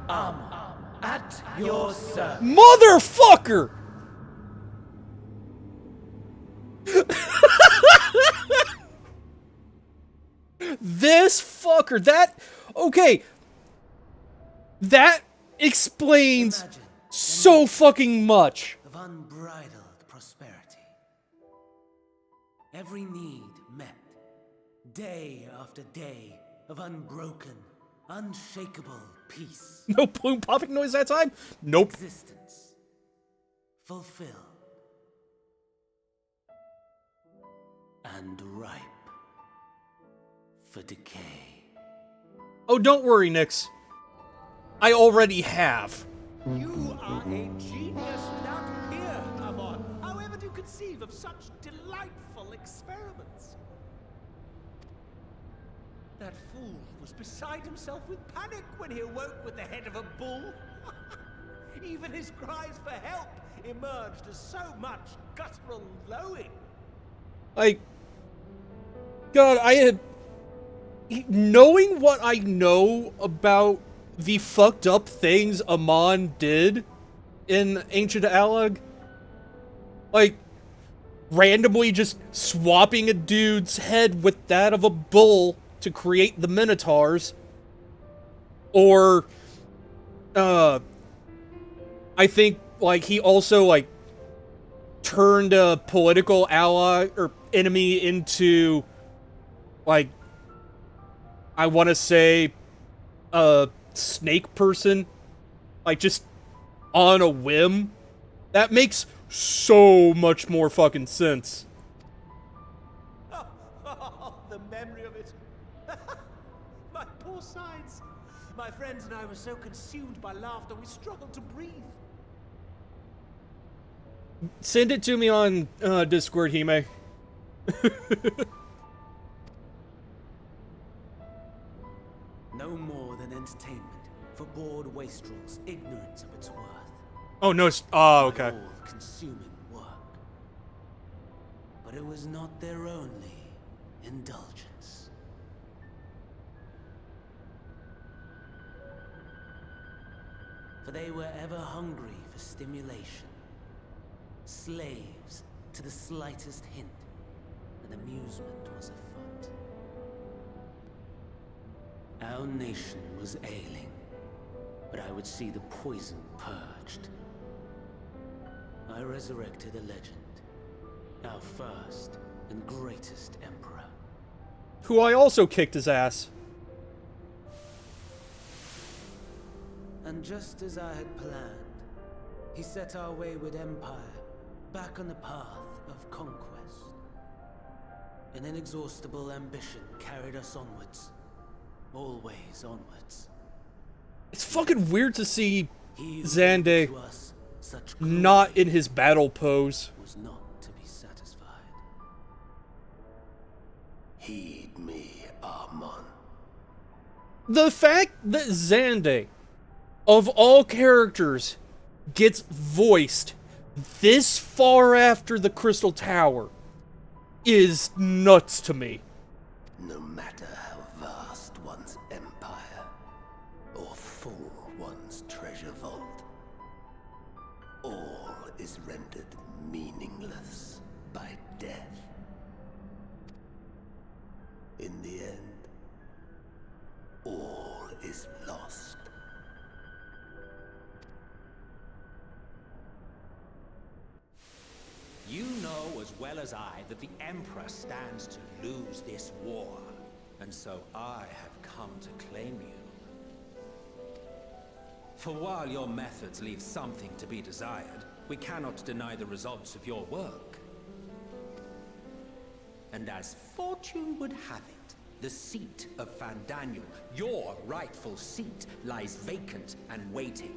At your service. Motherfucker! This fucker, that... Okay. That explains Imagine so fucking much. of unbridled prosperity. Every need met. Day after day of unbroken, unshakable peace. No plume popping noise that time? Nope. Existence fulfilled and ripe for decay. Oh, don't worry, Nix. I already have. You are a genius without peer, Amon. However do you conceive of such delightful experiments? That fool was beside himself with panic when he awoke with the head of a bull. Even his cries for help emerged as so much guttural lowing. Like, God, I had... Knowing what I know about the fucked up things Amon did in Ancient Allag, like, randomly just swapping a dude's head with that of a bull to create the Minotaurs, or, I think, like, he also, like, turned a political ally, or enemy into, like, I want to say, a snake person, like just on a whim, that makes so much more fucking sense. The memory of it. My poor sides. My friends and I were so consumed by laughter we struggled to breathe. Send it to me on Discord, Hime. No more than entertainment for bored wastrels ignorant of its worth. Oh no! Oh, An okay. all-consuming work. But it was not their only indulgence. For they were ever hungry for stimulation, slaves to the slightest hint that amusement was afoot. Our nation was ailing, but I would see the poison purged. I resurrected a legend, our first and greatest emperor. Who I also kicked his ass. And just as I had planned, he set our wayward empire back on the path of conquest. An inexhaustible ambition carried us onwards, always onwards. It's fucking weird to see He who Xande gave to us such not glory in his battle pose. was not to be satisfied. Heed me, Armon. The fact that Xande, of all characters, gets voiced this far after the Crystal Tower is nuts to me. No matter how vast one's empire, or full one's treasure vault, all is rendered meaningless by death. In the end, all is lost. You know as well as I that the Emperor stands to lose this war. And so I have come to claim you. For while your methods leave something to be desired, we cannot deny the results of your work. And as fortune would have it, the seat of Fandaniel, your rightful seat, lies vacant and waiting.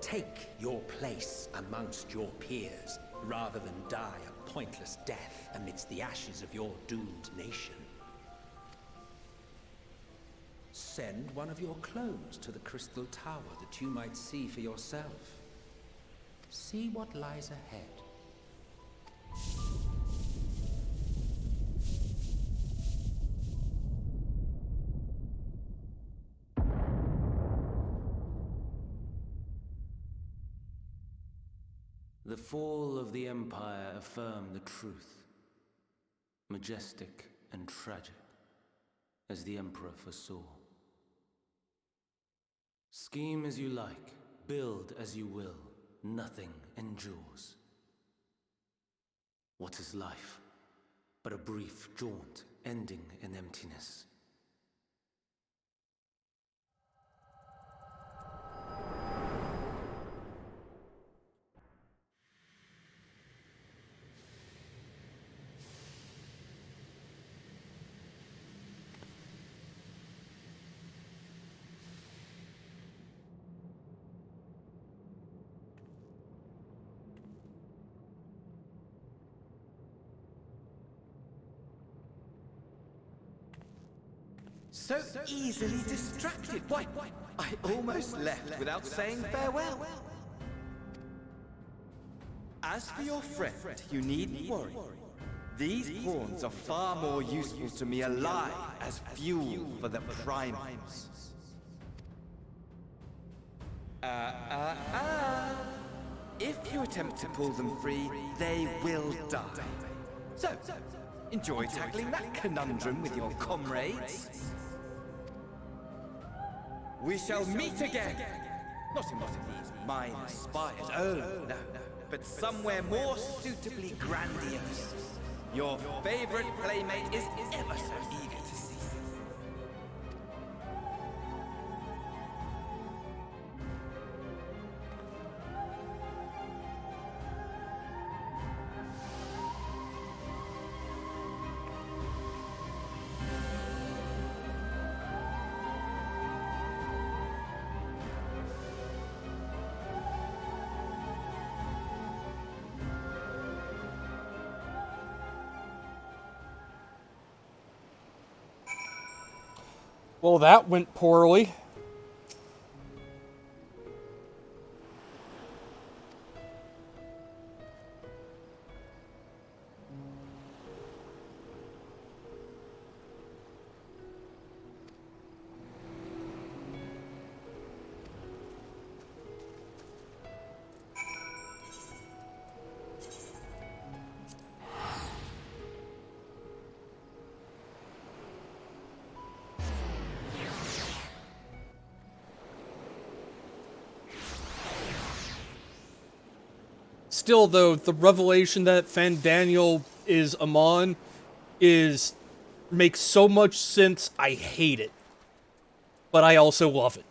Take your place amongst your peers, rather than die a pointless death amidst the ashes of your doomed nation. Send one of your clones to the Crystal Tower that you might see for yourself. See what lies ahead. The fall of the Empire affirmed the truth. Majestic and tragic, as the Emperor foresaw. Scheme as you like, build as you will, nothing endures. What is life but a brief jaunt ending in emptiness? So easily distracted. Why, I almost left without saying farewell. As for your friend, you needn't worry. These pawns are far more useful to me alive as fuel for the primals. If you attempt to pull them free, they will die. So, enjoy tackling that conundrum with your comrades. We shall meet again! Not in one of these minor spires, oh no, but somewhere more suitably grandiose. Your favorite playmate is ever so eager to see. Well, that went poorly. Still, though, the revelation that Fandaniel is Amon makes so much sense. I hate it, but I also love it.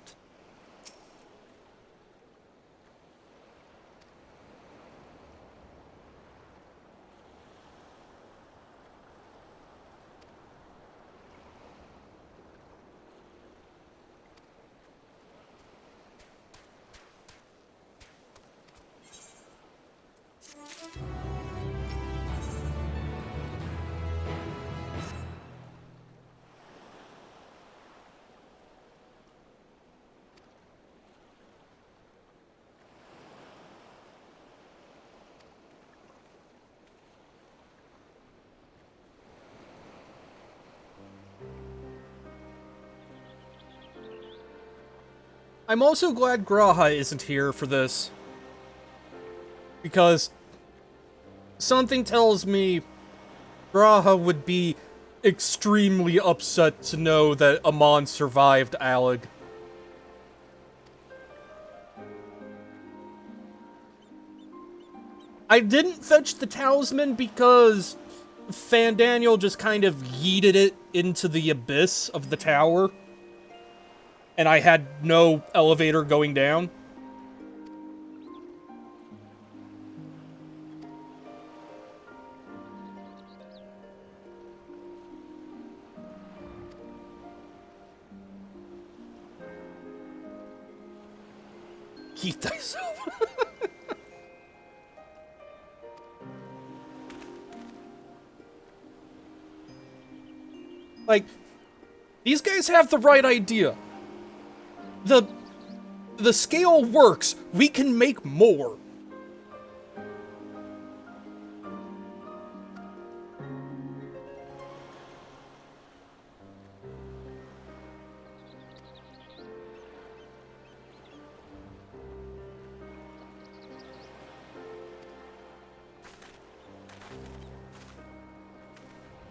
I'm also glad Graha isn't here for this, because something tells me Graha would be extremely upset to know that Amon survived Alig. I didn't fetch the talisman because Fandaniel just kind of yeeted it into the abyss of the tower, and I had no elevator going down. Yeet thyself. Like, these guys have the right idea. The scale works. We can make more.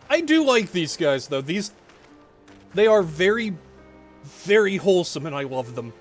I do like these guys, though. They are very, very wholesome, and I love them.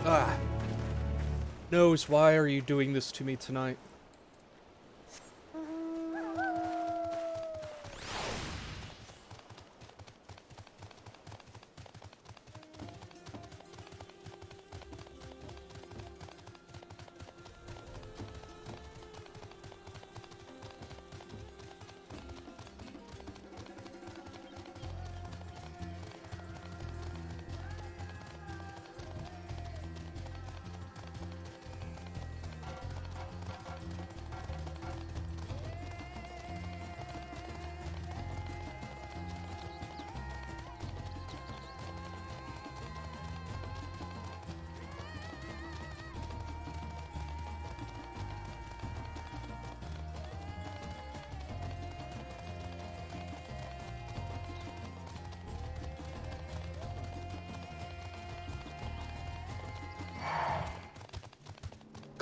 Ah. Knows, why are you doing this to me tonight?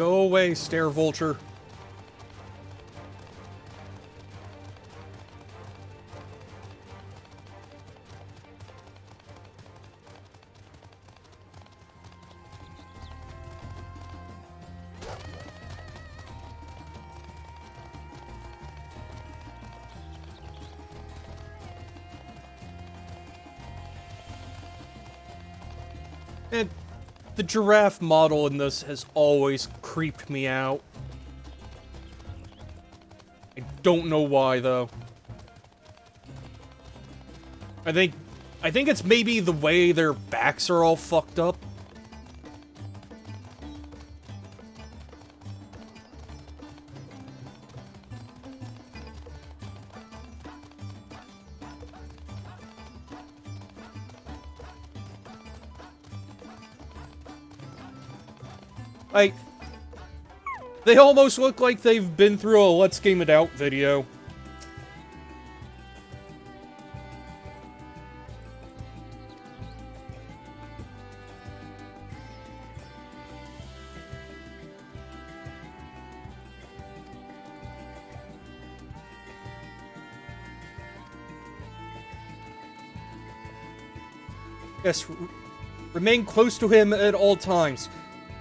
Go away, stare vulture. And the giraffe model in this has always creeped me out. I don't know why, though. I think it's maybe the way their backs are all fucked up. Like, they almost look like they've been through a Let's Game It Out video. Yes, remain close to him at all times.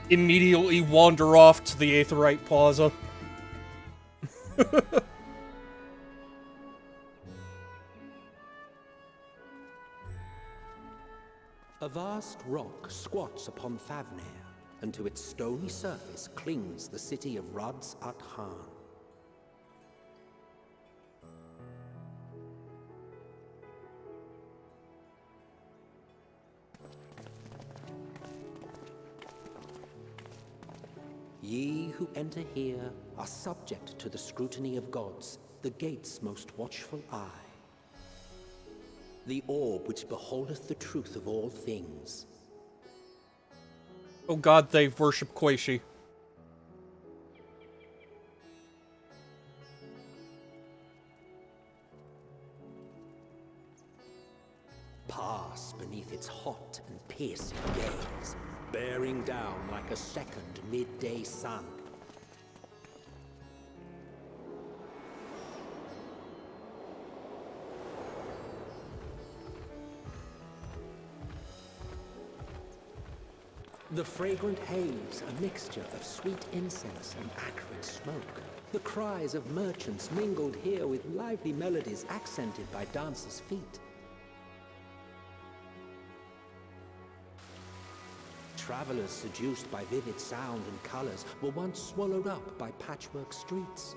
Immediately wander off to the Aetheryte Plaza. A vast rock squats upon Thavnair, and to its stony surface clings the city of Rods at Han. Ye who enter here are subject to the scrutiny of gods, the gate's most watchful eye. The orb which beholdeth the truth of all things. Oh god, they worship Quaishi. Pass beneath its hot and piercing gaze, bearing down like a second midday sun. The fragrant haze, a mixture of sweet incense and acrid smoke. The cries of merchants mingled here with lively melodies accented by dancers' feet. Travelers seduced by vivid sound and colors were once swallowed up by patchwork streets.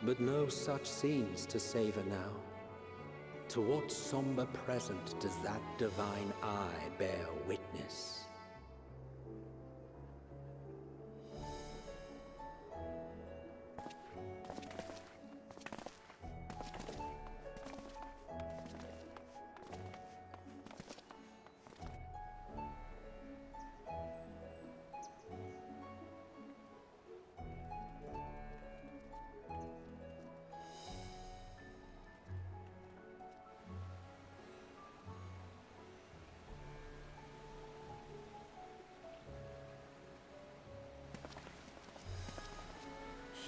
But no such scenes to savor now. To what somber present does that divine eye bear witness?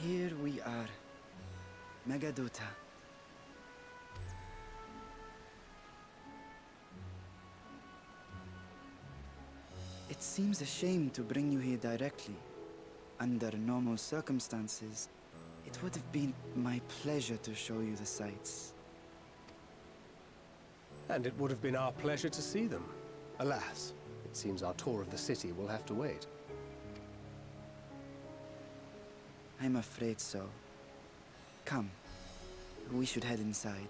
Here we are, Megadota. It seems a shame to bring you here directly. Under normal circumstances, it would have been my pleasure to show you the sights. And it would have been our pleasure to see them. Alas, it seems our tour of the city will have to wait. I'm afraid so. Come, we should head inside.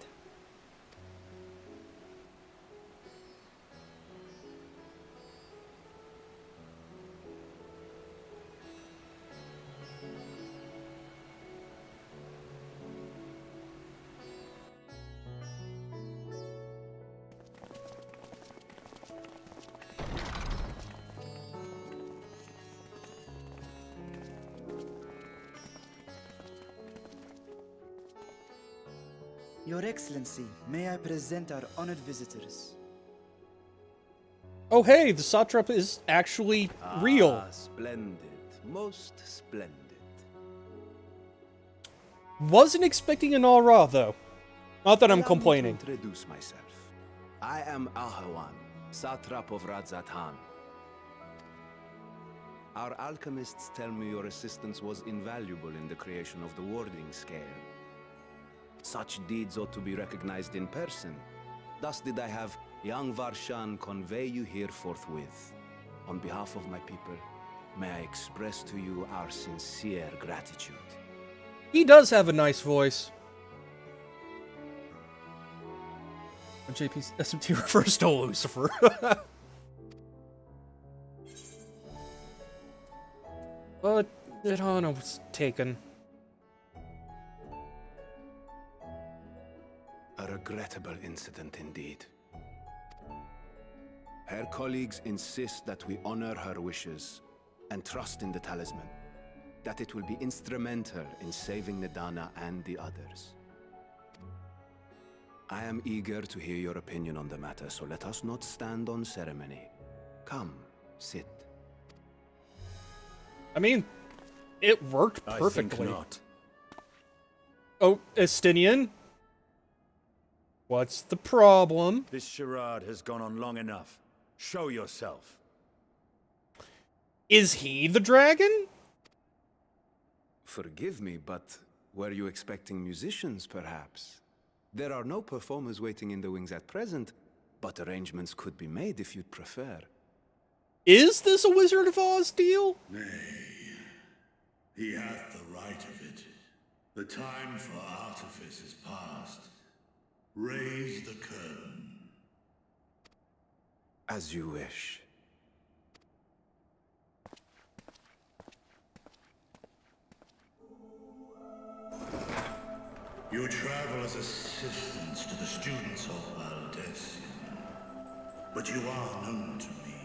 Your Excellency, may I present our honored visitors? Oh hey, the satrap is actually real. Splendid. Most splendid. Wasn't expecting an aura though. Not that I'm Allow me to complaining. introduce myself. I am Ahawan, satrap of Radzatan. Our alchemists tell me your assistance was invaluable in the creation of the warding scale. Such deeds ought to be recognized in person. Thus did I have young Varshan convey you here forthwith. On behalf of my people, may I express to you our sincere gratitude. He does have a nice voice. When JP's SMT refers to Lucifer. But Nidhana was taken. A regrettable incident indeed. Her colleagues insist that we honor her wishes and trust in the talisman, that it will be instrumental in saving Nidana and the others. I am eager to hear your opinion on the matter, so let us not stand on ceremony. Come, sit. I mean, it worked perfectly. I think not. Oh, Estinian? What's the problem? This charade has gone on long enough. Show yourself. Is he the dragon? Forgive me, but were you expecting musicians, perhaps? There are no performers waiting in the wings at present, but arrangements could be made if you'd prefer. Is this a Wizard of Oz deal? Nay, he hath the right of it. The time for artifice is past. Raise the curtain. As you wish. You travel as assistants to the students of Valdesian, but you are known to me.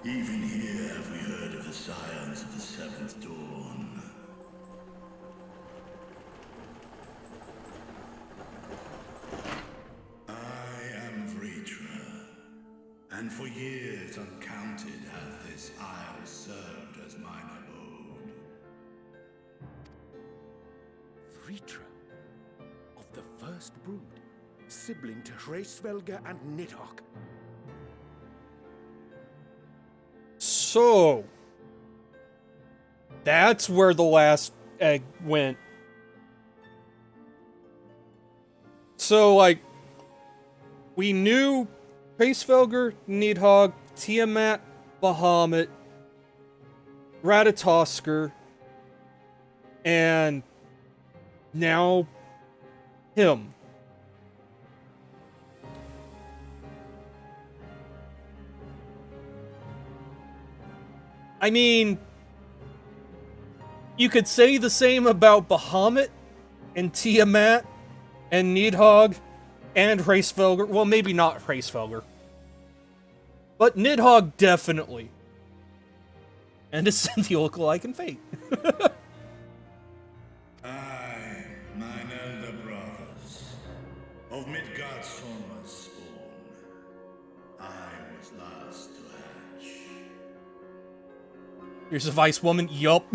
Even here have we heard of the scions of the Seventh Dawn. I am Vritra, and for years uncounted hath this isle served as mine abode. Vritra, of the first brood, sibling to Hraesvelga and Nidhogg. So, that's where the last egg went. So, like, we knew Hraesvelgar, Nidhogg, Tiamat, Bahamut, Ratatoskr, and now him. I mean, you could say the same about Bahamut and Tiamat and Nidhogg and Hraesvelgar. Well, maybe not Hraesvelgar. But Nidhogg definitely. And a Cynthia lookalike in Fate. I, mine elder brothers, of Midgardsormr's spawn, I was last to hatch. Here's a Ice Woman. Yup.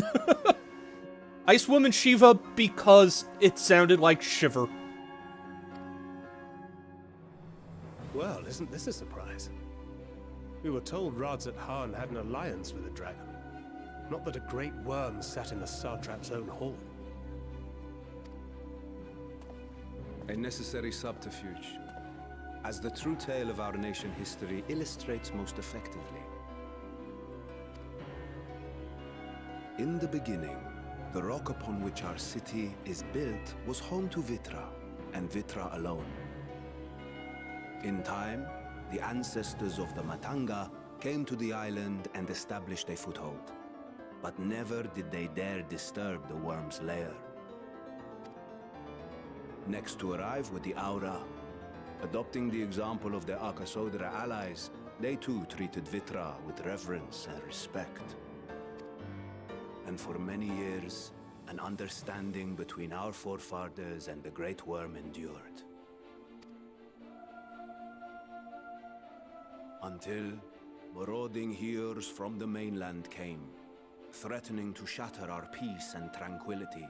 Ice Woman Shiva because it sounded like Shiver. Well, isn't this a surprise? We were told Radzatan had an alliance with the dragon. Not that a great worm sat in the satrap's own hall. A necessary subterfuge, as the true tale of our nation history illustrates most effectively. In the beginning, the rock upon which our city is built was home to Vitra, and Vitra alone. In time, the ancestors of the Matanga came to the island and established a foothold. But never did they dare disturb the worm's lair. Next to arrive were the Aura. Adopting the example of their Akasodra allies, they too treated Vitra with reverence and respect. And for many years, an understanding between our forefathers and the Great Worm endured. Until marauding heroes from the mainland came, threatening to shatter our peace and tranquility.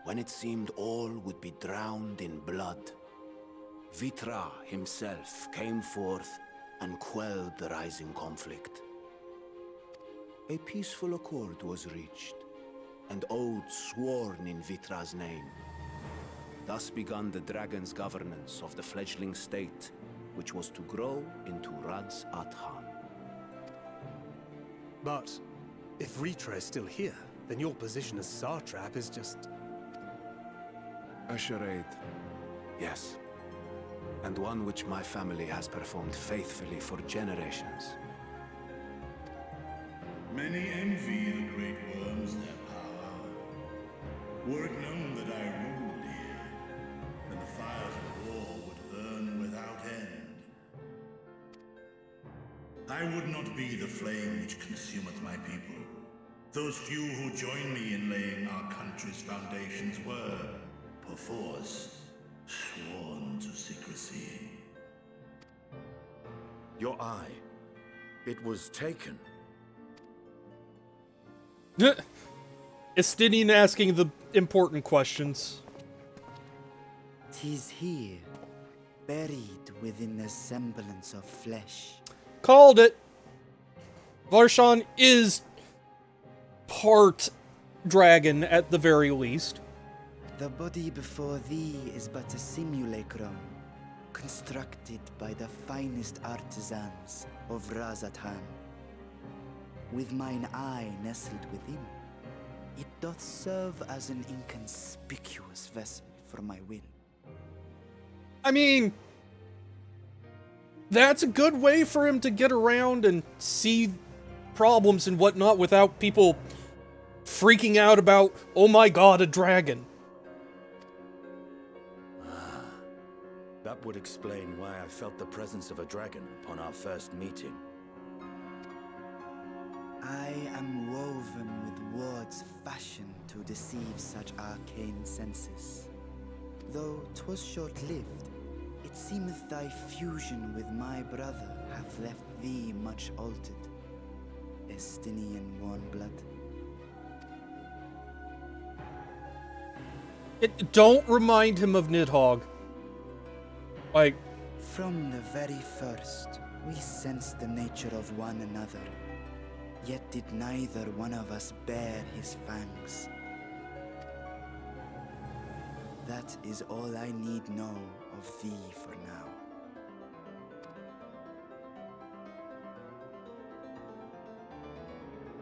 When it seemed all would be drowned in blood, Vitra himself came forth and quelled the rising conflict. A peaceful accord was reached, and oaths sworn in Vitra's name. Thus began the dragon's governance of the fledgling state, which was to grow into Radz Athan. But if Ritra is still here, then your position as Satrap is just... a charade, yes. And one which my family has performed faithfully for generations. Many envy the great worms their power. Were it known that I ruled here, then the fires of war would burn without end. I would not be the flame which consumeth my people. Those few who join me in laying our country's foundations were, perforce, sworn to secrecy. Your eye. It was taken. Estinian asking the important questions. 'Tis here, buried within the semblance of flesh. Called it. Varshan is part dragon at the very least. The body before thee is but a simulacrum, constructed by the finest artisans of Razatan. With mine eye nestled within, it doth serve as an inconspicuous vessel for my will. I mean, that's a good way for him to get around and see problems and whatnot without people freaking out about, oh my god, a dragon. That would explain why I felt the presence of a dragon upon our first meeting. I am woven with words fashioned to deceive such arcane senses. Though 'twas short-lived, it seemeth thy fusion with my brother hath left thee much altered, Estinian warmblood. Don't remind him of Nidhogg. Like, from the very first, we sensed the nature of one another, yet did neither one of us bear his fangs. That is all I need know of thee for now.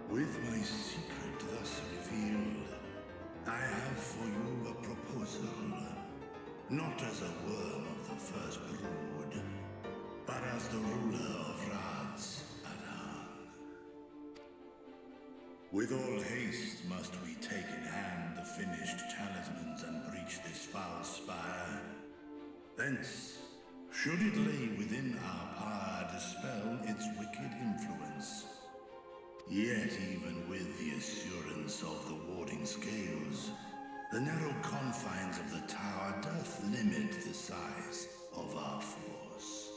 With my secret thus revealed, I have for you a proposal. Not as a worm of the first brood, but as the ruler of Radz Athan. With all haste must we take in hand the finished talismans and breach this foul spire. Thence, should it lay within our power, dispel its wicked influence. Yet even with the assurance of the warding scales, the narrow confines of the tower doth limit the size of our force.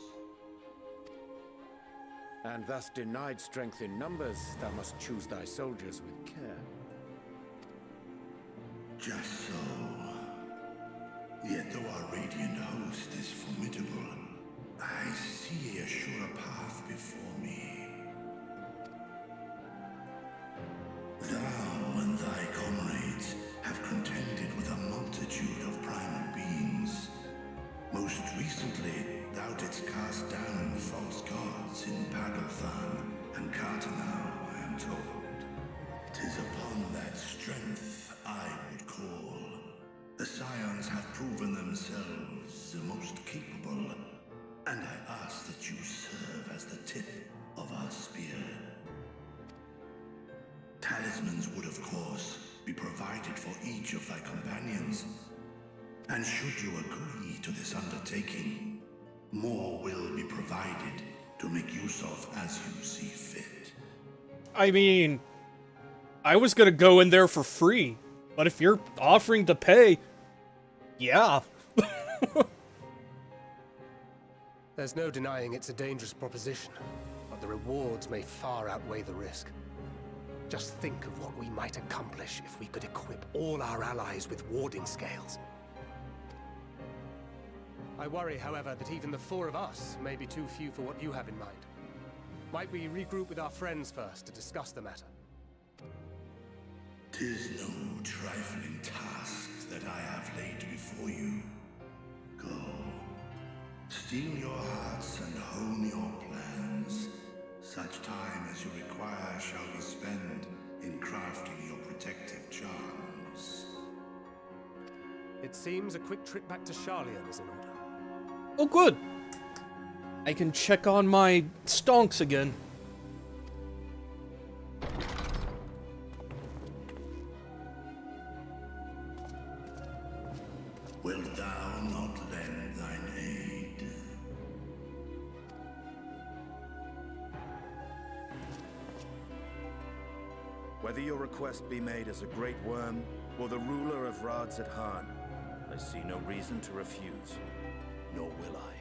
And thus denied strength in numbers, thou must choose thy soldiers with care. Just so. Yet though our radiant host is formidable, I see a surer path before me. Thou and thy comrades have contended with a multitude of primal beings. Most recently, thou didst cast down false gods in Pagalthan and Cartanau, I am told. 'Tis upon that strength I would call. The Scions have proven themselves the most capable, and I ask that you serve as the tip of our spear. Talismans would, of course, be provided for each of thy companions. And should you agree to this undertaking, more will be provided to make use of as you see fit. I mean, I was gonna go in there for free. But if you're offering to pay, yeah. There's no denying it's a dangerous proposition, but the rewards may far outweigh the risk. Just think of what we might accomplish if we could equip all our allies with warding scales. I worry, however, that even the four of us may be too few for what you have in mind. Might we regroup with our friends first to discuss the matter? 'Tis no trifling task that I have laid before you. Go. Steel your hearts and hone your plans. Such time as you require shall be spent in crafting your protective charms. It seems a quick trip back to Charlian is in order. Oh, good. I can check on my stonks again. Wilt thou not lend thine aid? Whether your request be made as a great worm or the ruler of Radzathan, I see no reason to refuse, nor will I.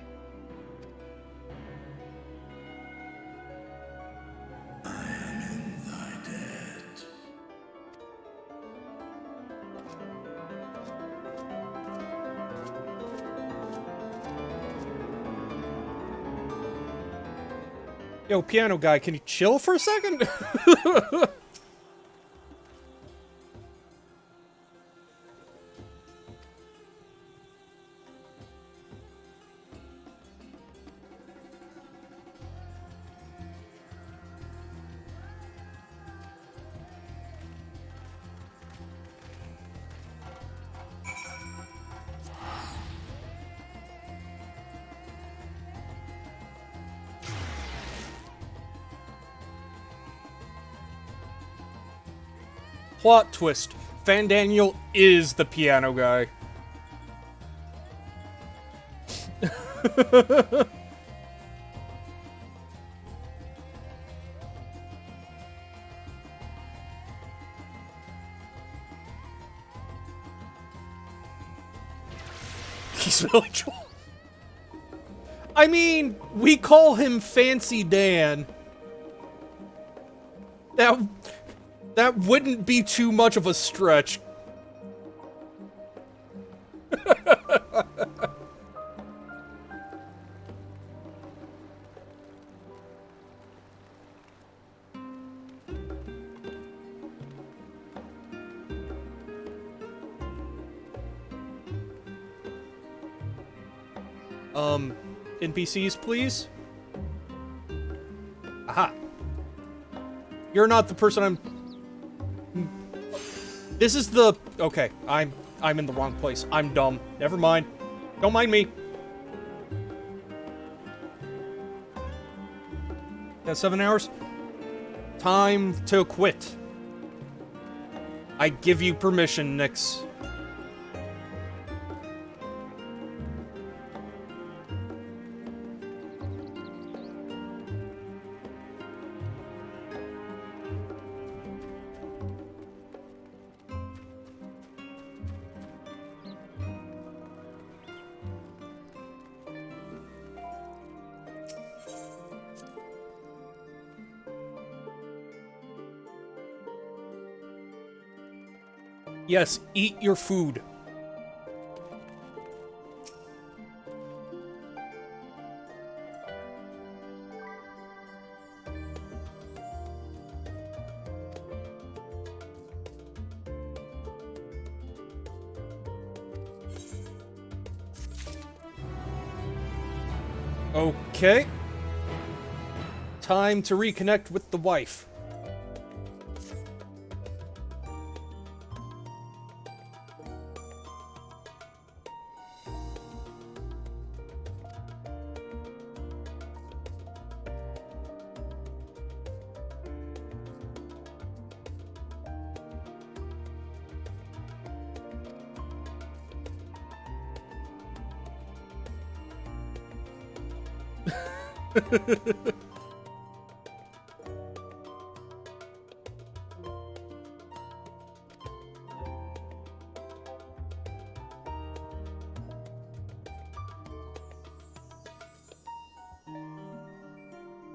I am in thy debt. Yo, piano guy, can you chill for a second? Plot twist. Fandaniel is the piano guy. He's really cool. I mean, we call him Fancy Dan. That wouldn't be too much of a stretch. NPCs, please? Aha. You're not the person I'm... This is the... Okay, I'm in the wrong place. I'm dumb. Never mind. Don't mind me. Got 7 hours? Time to quit. I give you permission, Nyx. Yes, eat your food. Okay. Time to reconnect with the wife.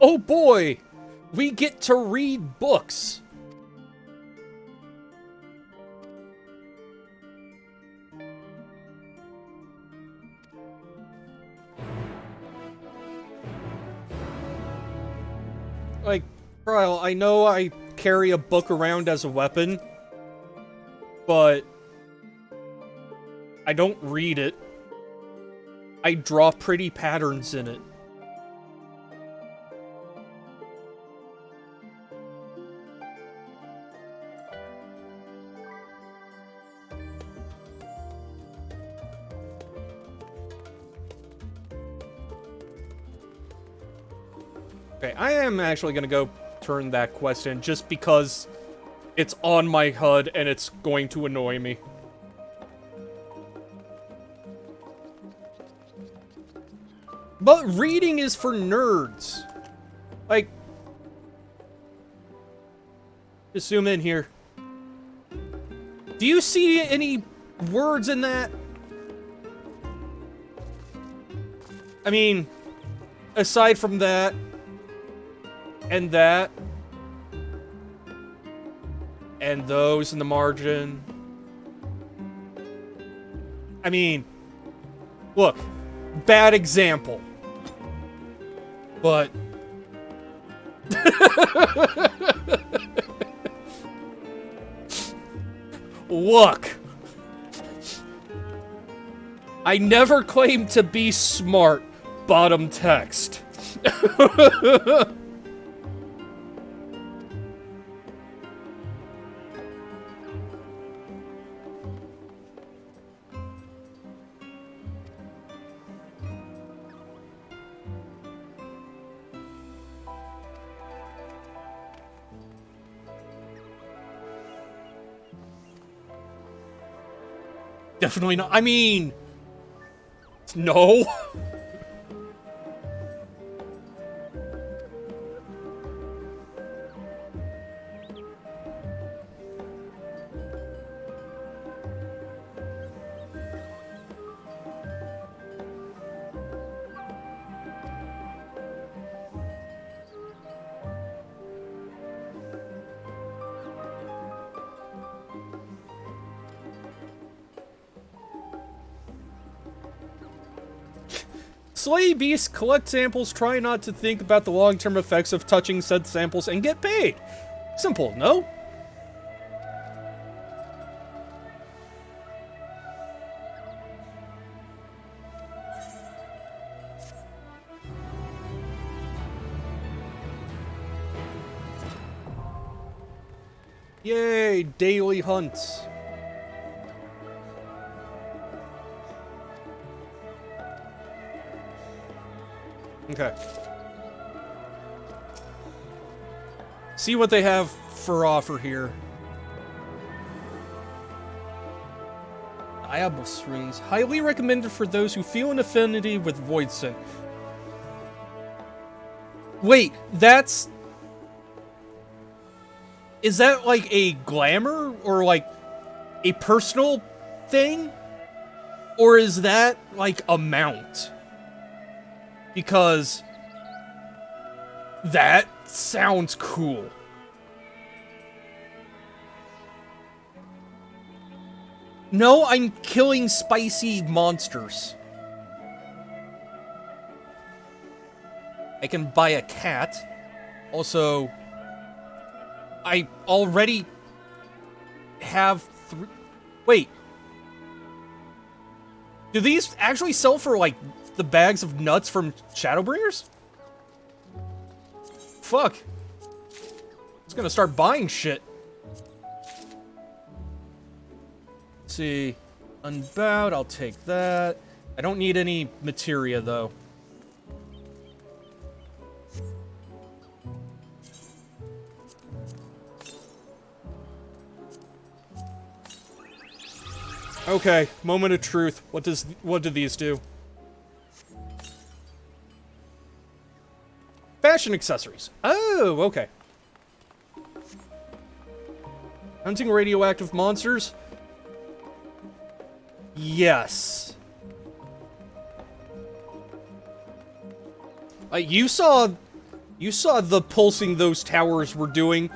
Oh boy! We get to read books! Like, Kyle, I know I carry a book around as a weapon, but I don't read it. I draw pretty patterns in it. Okay, I am actually gonna go turn that quest in just because it's on my HUD and it's going to annoy me. But reading is for nerds. Like, just zoom in here. Do you see any words in that? I mean, aside from that, and that, and those in the margin. I mean, look, bad example. But look, I never claimed to be smart, bottom text. Definitely not. I mean, no. Slay beasts, collect samples, try not to think about the long-term effects of touching said samples, and get paid. Simple, no? Yay, daily hunts. Okay. See what they have for offer here. Diablos rings. Highly recommended for those who feel an affinity with Voidson. Wait, that's... Is that like a glamour or like a personal thing? Or is that like a mount? Because that sounds cool. No, I'm killing spicy monsters. I can buy a cat. Also, I already have three... Wait. Do these actually sell for, like, the bags of nuts from Shadowbringers? Fuck. It's gonna start buying shit. Let's see. Unbowed, I'll take that. I don't need any materia, though. Okay, moment of truth. What do these do? Fashion accessories. Oh, okay. Hunting radioactive monsters? Yes. You saw You saw the pulsing those towers were doing.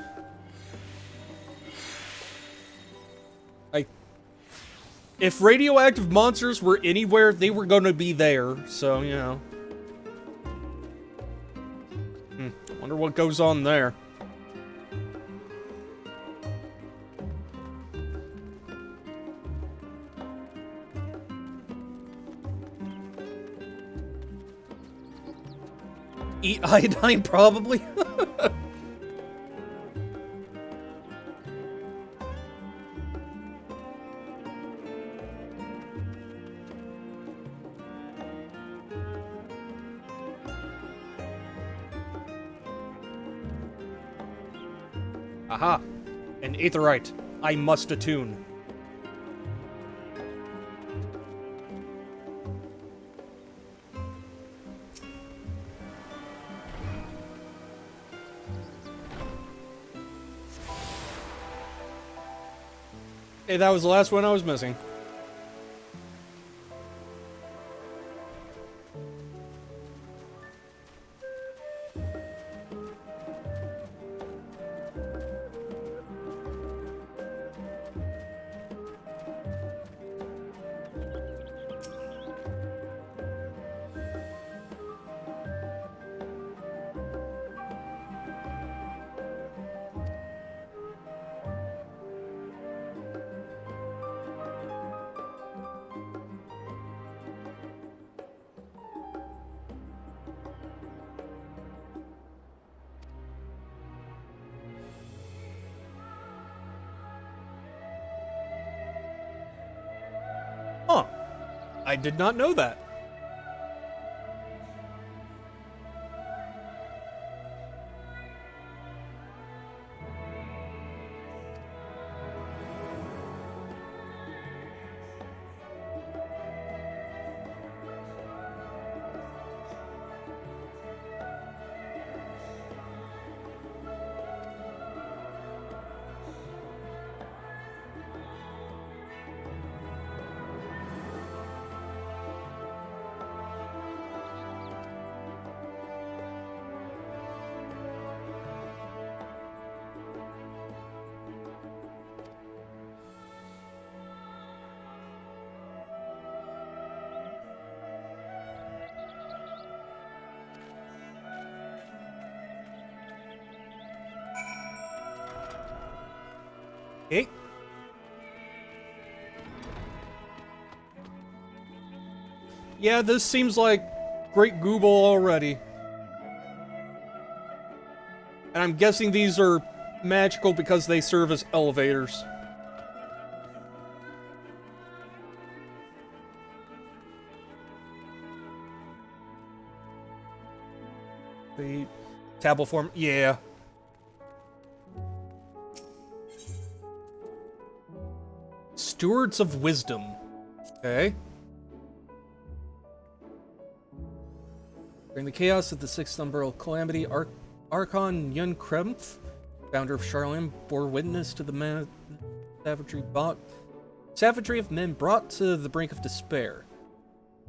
If radioactive monsters were anywhere, they were going to be there. So, you know. Wonder what goes on there. Eat iodine, probably. Aha! An aetherite. I must attune. Hey, that was the last one I was missing. Huh. I did not know that. Okay. Yeah, this seems like great Google already. And I'm guessing these are magical because they serve as elevators. The tablet form, yeah. Stewards of Wisdom. Okay. During the chaos of the Sixth Umbral Calamity, Archon Yun Krempf, founder of Charlem, bore witness to the savagery of men brought to the brink of despair.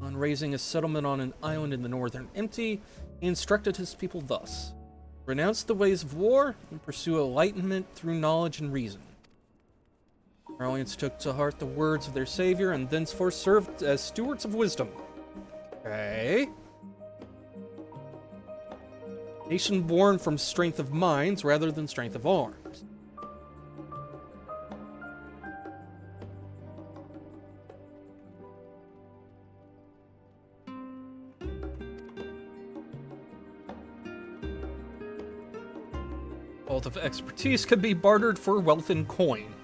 On raising a settlement on an island in the northern Empty, he instructed his people thus: renounce the ways of war and pursue enlightenment through knowledge and reason. Charlians took to heart the words of their savior and thenceforth served as stewards of wisdom. Okay. Nation born from strength of minds rather than strength of arms. Wealth of expertise could be bartered for wealth in coin.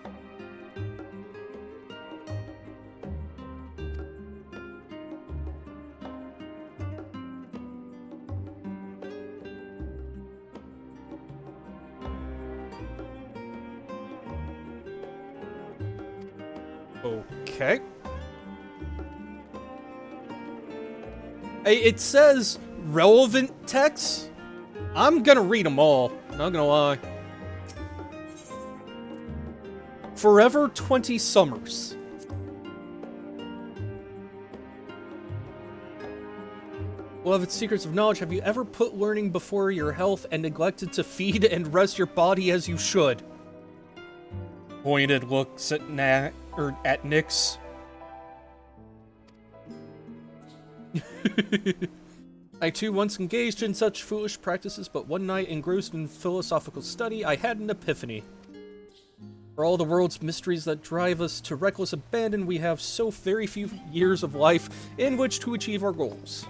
Okay. It says relevant texts. I'm gonna read them all, not gonna lie. Forever 20 Summers. Beloved seekers of knowledge, have you ever put learning before your health and neglected to feed and rest your body as you should? Pointed looks at at Nyx. I too once engaged in such foolish practices, but one night, engrossed in philosophical study, I had an epiphany. For all the world's mysteries that drive us to reckless abandon, we have so very few years of life in which to achieve our goals.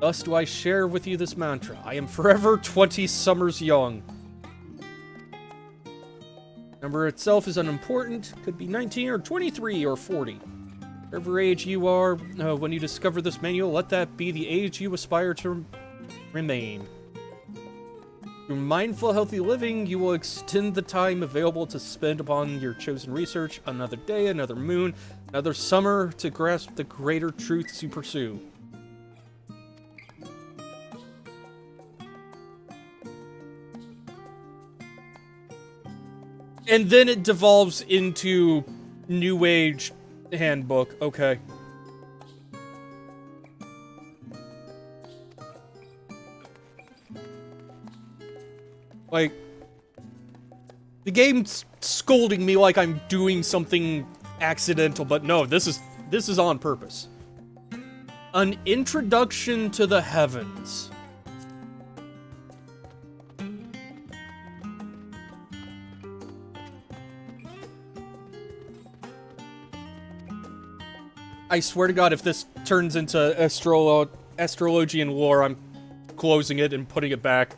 Thus do I share with you this mantra. I am forever 20 summers young. Number itself is unimportant. Could be 19 or 23 or 40. Whatever age you are, when you discover this manual, let that be the age you aspire to remain. Through mindful, healthy living, you will extend the time available to spend upon your chosen research, another day, another moon, another summer, to grasp the greater truths you pursue. And then it devolves into New Age handbook. Okay. Like, the game's scolding me like I'm doing something accidental, but no, this is on purpose. An introduction to the heavens. I swear to God, if this turns into astrology and lore, I'm closing it and putting it back.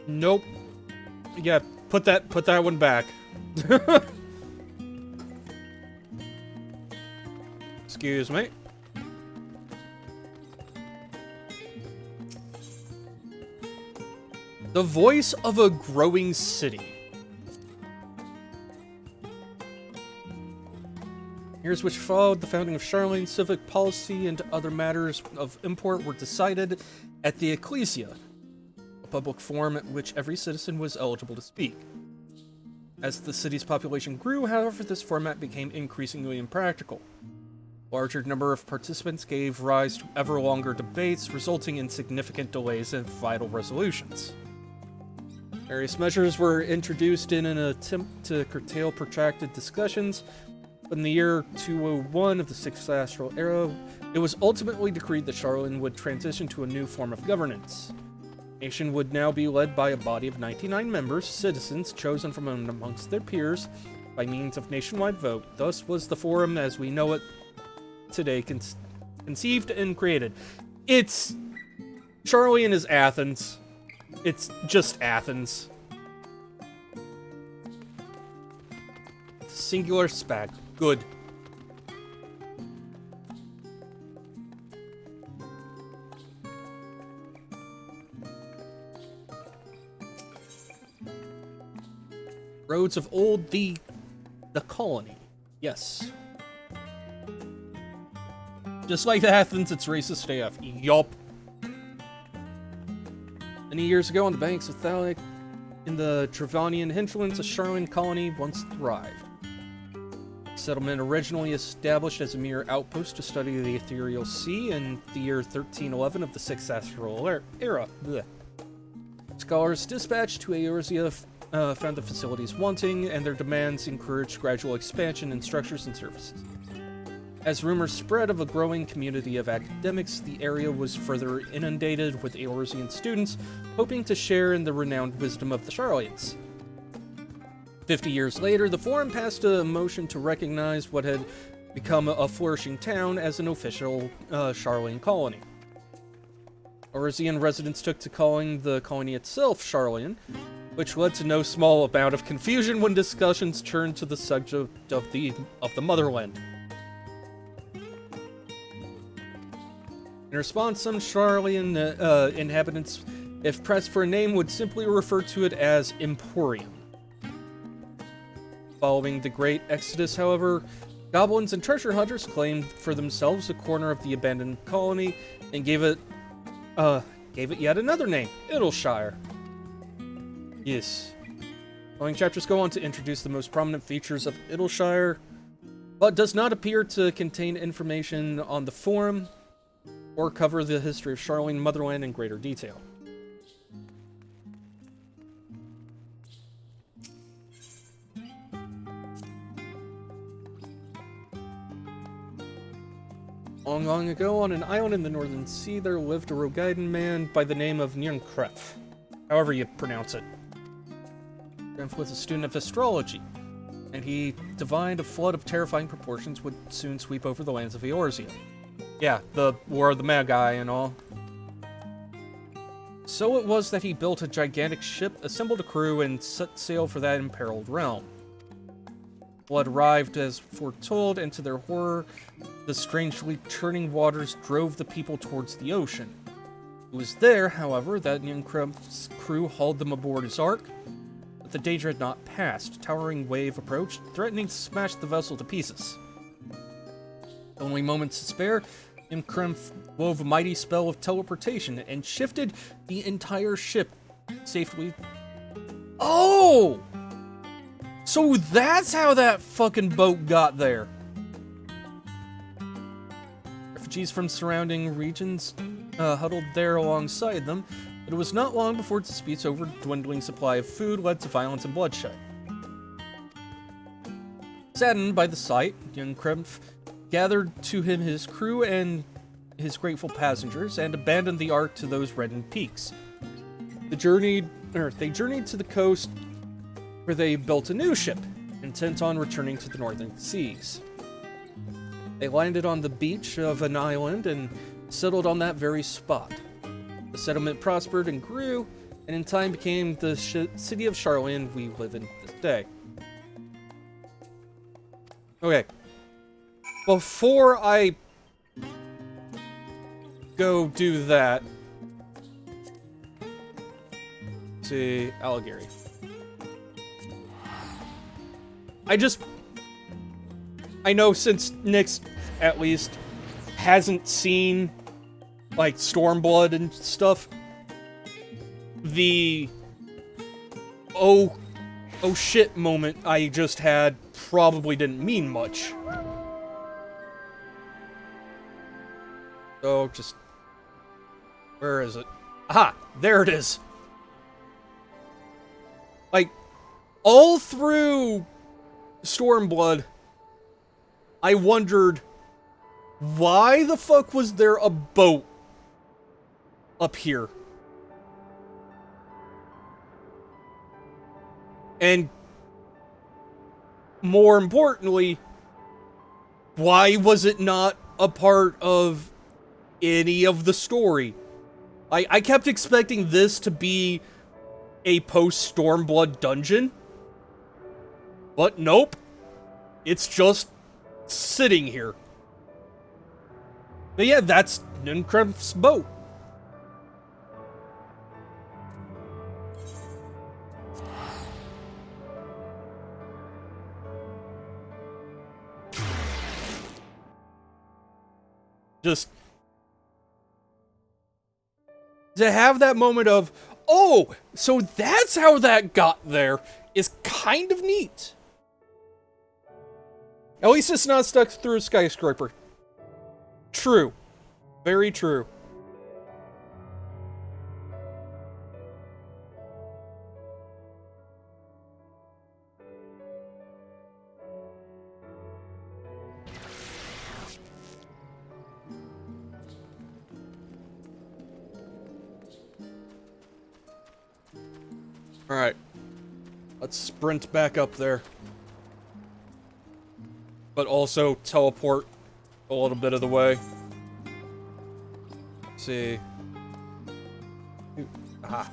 Nope. Yeah, put that one back. Excuse me. The voice of a growing city. Years which followed the founding of Charlene, civic policy and other matters of import were decided at the Ecclesia, a public forum at which every citizen was eligible to speak. As the city's population grew, however, this format became increasingly impractical. A larger number of participants gave rise to ever longer debates, resulting in significant delays in vital resolutions. Various measures were introduced in an attempt to curtail protracted discussions, but in the year 201 of the Sixth Astral Era, it was ultimately decreed that Charlene would transition to a new form of governance. The nation would now be led by a body of 99 members, citizens chosen from amongst their peers by means of nationwide vote. Thus was the forum as we know it today conceived and created. It's Charlene is Athens. It's just Athens. Singular spag. Good. Roads of old, the colony. Yes. Just like Athens, it's racist AF. Yup. Many years ago, on the banks of Thalic, in the Trevanian hinterlands, a Charlene colony once thrived. The settlement originally established as a mere outpost to study the ethereal sea in the year 1311 of the Sixth Astral Era. Blech. Scholars dispatched to Eorzea found the facilities wanting, and their demands encouraged gradual expansion in structures and services. As rumors spread of a growing community of academics, the area was further inundated with Eorzean students, hoping to share in the renowned wisdom of the Charlians. 50 years later, the Forum passed a motion to recognize what had become a flourishing town as an official Charlian colony. Eorzean residents took to calling the colony itself Charlian, which led to no small amount of confusion when discussions turned to the subject of the motherland. In response, some Charlian inhabitants, if pressed for a name, would simply refer to it as Emporium. Following the Great Exodus, however, goblins and treasure hunters claimed for themselves a corner of the abandoned colony and gave it yet another name, Idleshire. Yes. Following chapters go on to introduce the most prominent features of Idleshire, but does not appear to contain information on the forum or cover the history of Charlene Motherland in greater detail. Long, long ago, on an island in the Northern Sea, there lived a Rogaiden man by the name of Nirnkref, however you pronounce it. Nirnkref was a student of astrology, and he divined a flood of terrifying proportions would soon sweep over the lands of Eorzea. Yeah, the War of the Magi and all. So it was that he built a gigantic ship, assembled a crew, and set sail for that imperiled realm. Blood arrived as foretold, and to their horror, the strangely churning waters drove the people towards the ocean. It was there, however, that Nirnkref's crew hauled them aboard his ark, but the danger had not passed. A towering wave approached, threatening to smash the vessel to pieces. Only moments to spare, Nirnkref wove a mighty spell of teleportation and shifted the entire ship safely. Oh! So that's how that fucking boat got there. Refugees from surrounding regions huddled there alongside them, but it was not long before disputes over dwindling supply of food led to violence and bloodshed. Saddened by the sight, Nirnkref gathered to him his crew and his grateful passengers and abandoned the ark to those reddened peaks. They journeyed to the coast, where they built a new ship, intent on returning to the northern seas. They landed on the beach of an island and settled on that very spot. The settlement prospered and grew, and in time became the city of Charlene we live in this day. Okay. Before I go do that, let's see, Alligary. I know since Nyx, at least, hasn't seen, like, Stormblood and stuff, the oh shit moment I just had probably didn't mean much. So, just... where is it? Aha! There it is! Like, all through Stormblood, I wondered, why the fuck was there a boat up here? And more importantly, why was it not a part of any of the story? I kept expecting this to be a post-Stormblood dungeon, but nope. It's just sitting here. But yeah, that's Nirnkref's boat. Just to have that moment of, oh, so that's how that got there, is kind of neat. At least it's not stuck through a skyscraper. True. Very true. Alright. Let's sprint back up there. But also teleport a little bit of the way. Let's see. Ooh. Aha.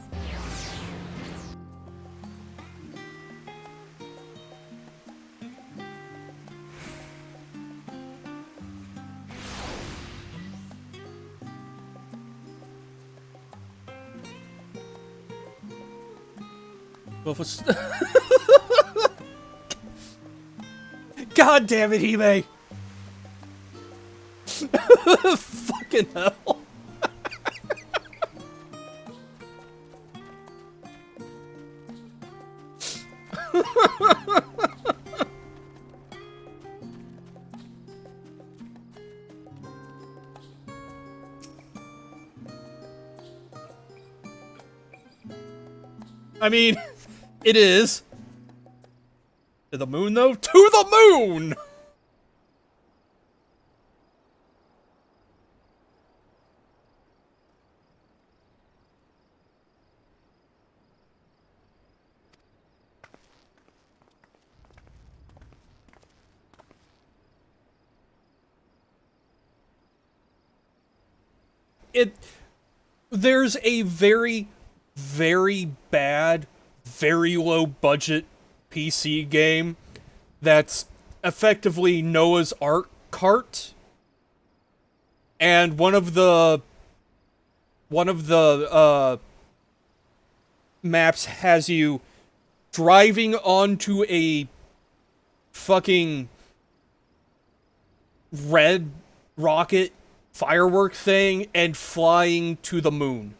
Both was God damn it, Hime! Fucking hell. I mean, it is. To the moon, though? To the moon! There's a very, very bad, very low budget PC game that's effectively Noah's Ark cart, and one of the maps has you driving onto a fucking red rocket firework thing and flying to the moon.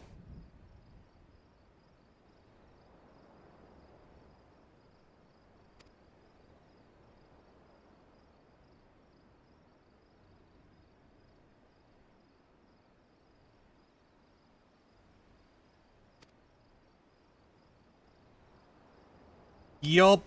Yup.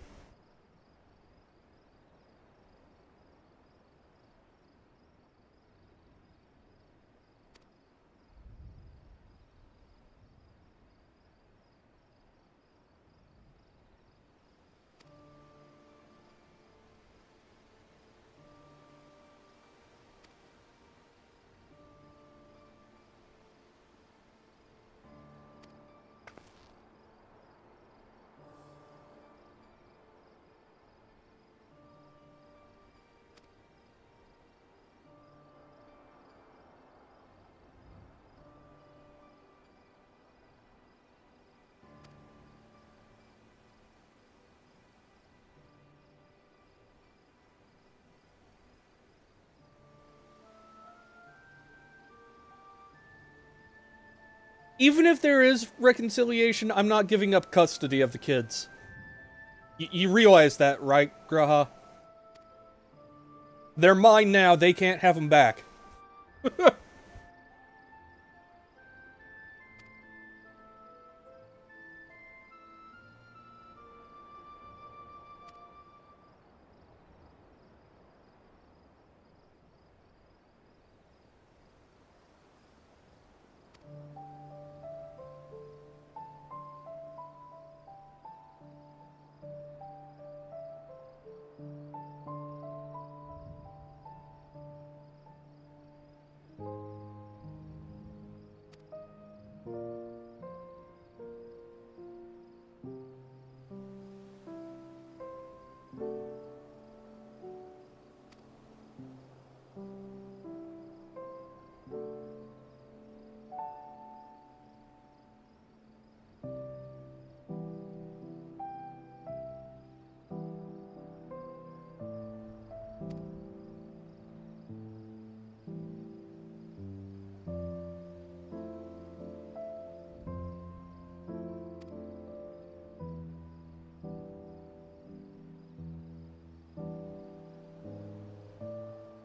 Even if there is reconciliation, I'm not giving up custody of the kids. You realize that, right, Graha? They're mine now, they can't have them back.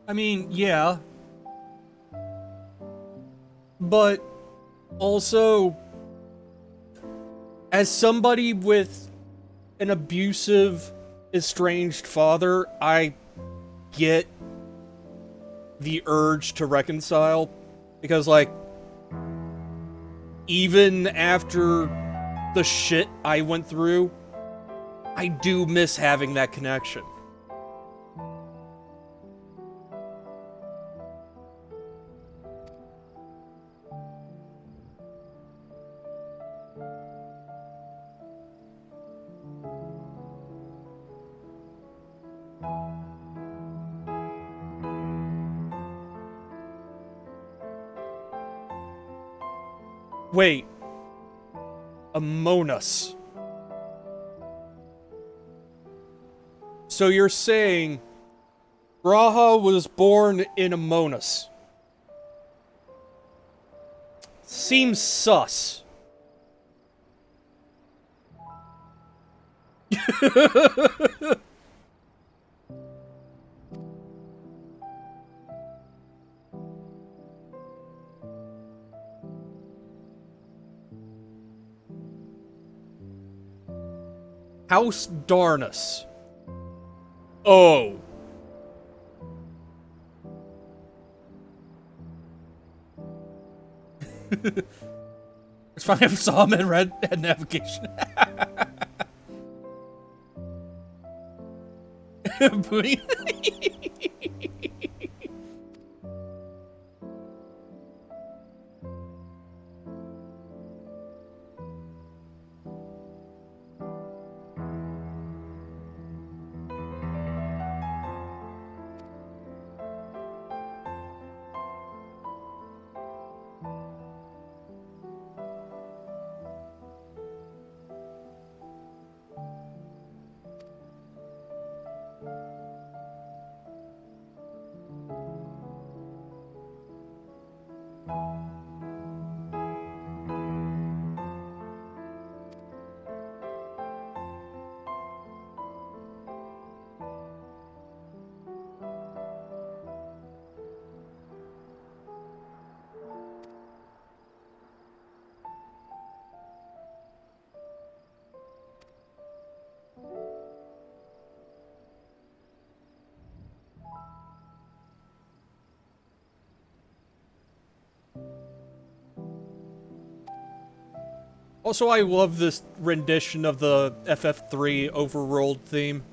I mean, yeah. But also, as somebody with an abusive, estranged father, I get the urge to reconcile. Because, like, even after the shit I went through, I do miss having that connection. Wait. Among Us. So you're saying Graha was born in Amonas. Seems sus. House Darnus. Oh. It's funny I saw him in Red Head Navigation. Booty. Also, I love this rendition of the FF3 overworld theme.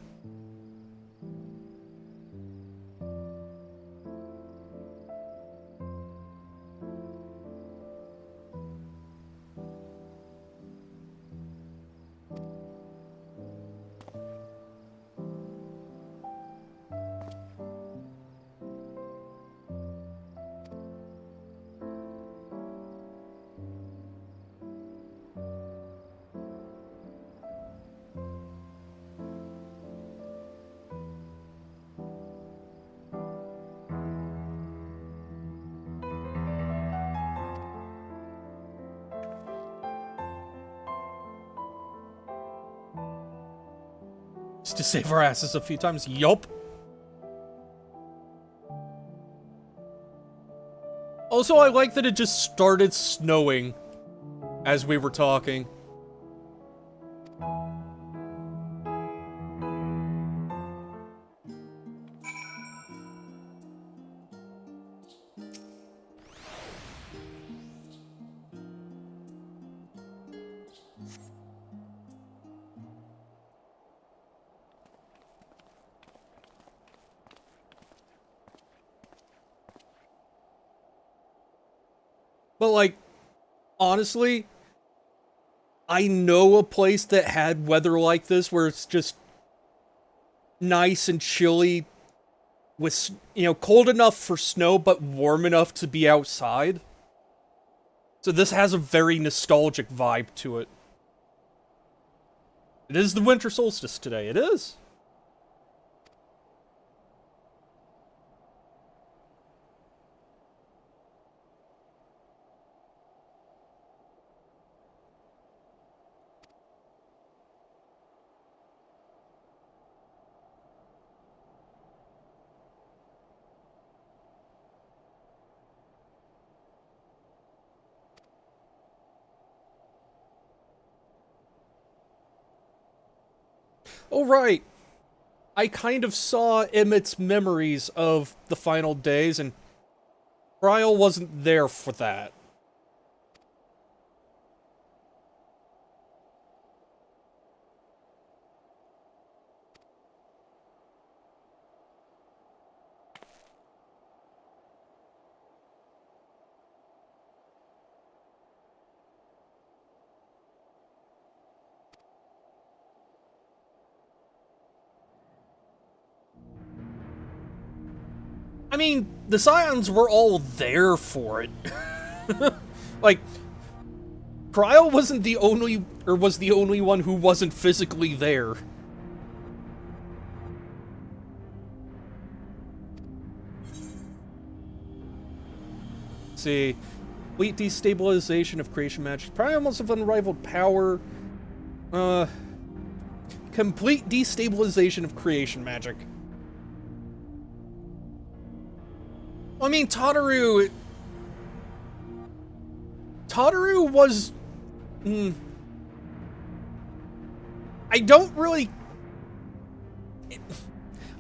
Just to save our asses a few times. Yup. Also, I like that it just started snowing as we were talking. But, like, honestly, I know a place that had weather like this where it's just nice and chilly with, you know, cold enough for snow but warm enough to be outside. So this has a very nostalgic vibe to it. It is the winter solstice today. It is. Oh, right. I kind of saw Emmett's memories of the final days, and Trial wasn't there for that. I mean, the Scions were all there for it. Like, Trial wasn't the only, or was the only one who wasn't physically there. see. Complete destabilization of creation magic. Primal's of unrivaled power. Complete destabilization of creation magic. I mean, Tataru was... I don't really...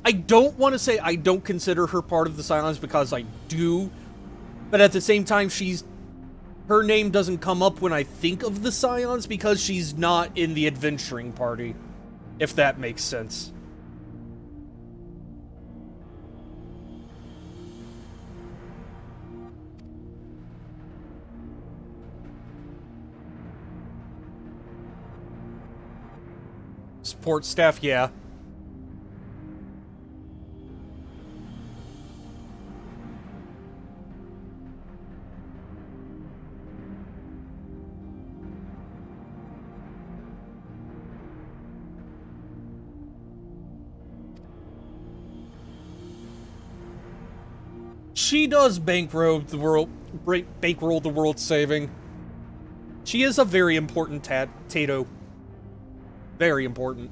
I don't want to say I don't consider her part of the Silence, because I do. But at the same time, her name doesn't come up when I think of the Scions, because she's not in the adventuring party. If that makes sense. Support staff, yeah. She does bankroll the world saving. She is a very important Tato. Very important.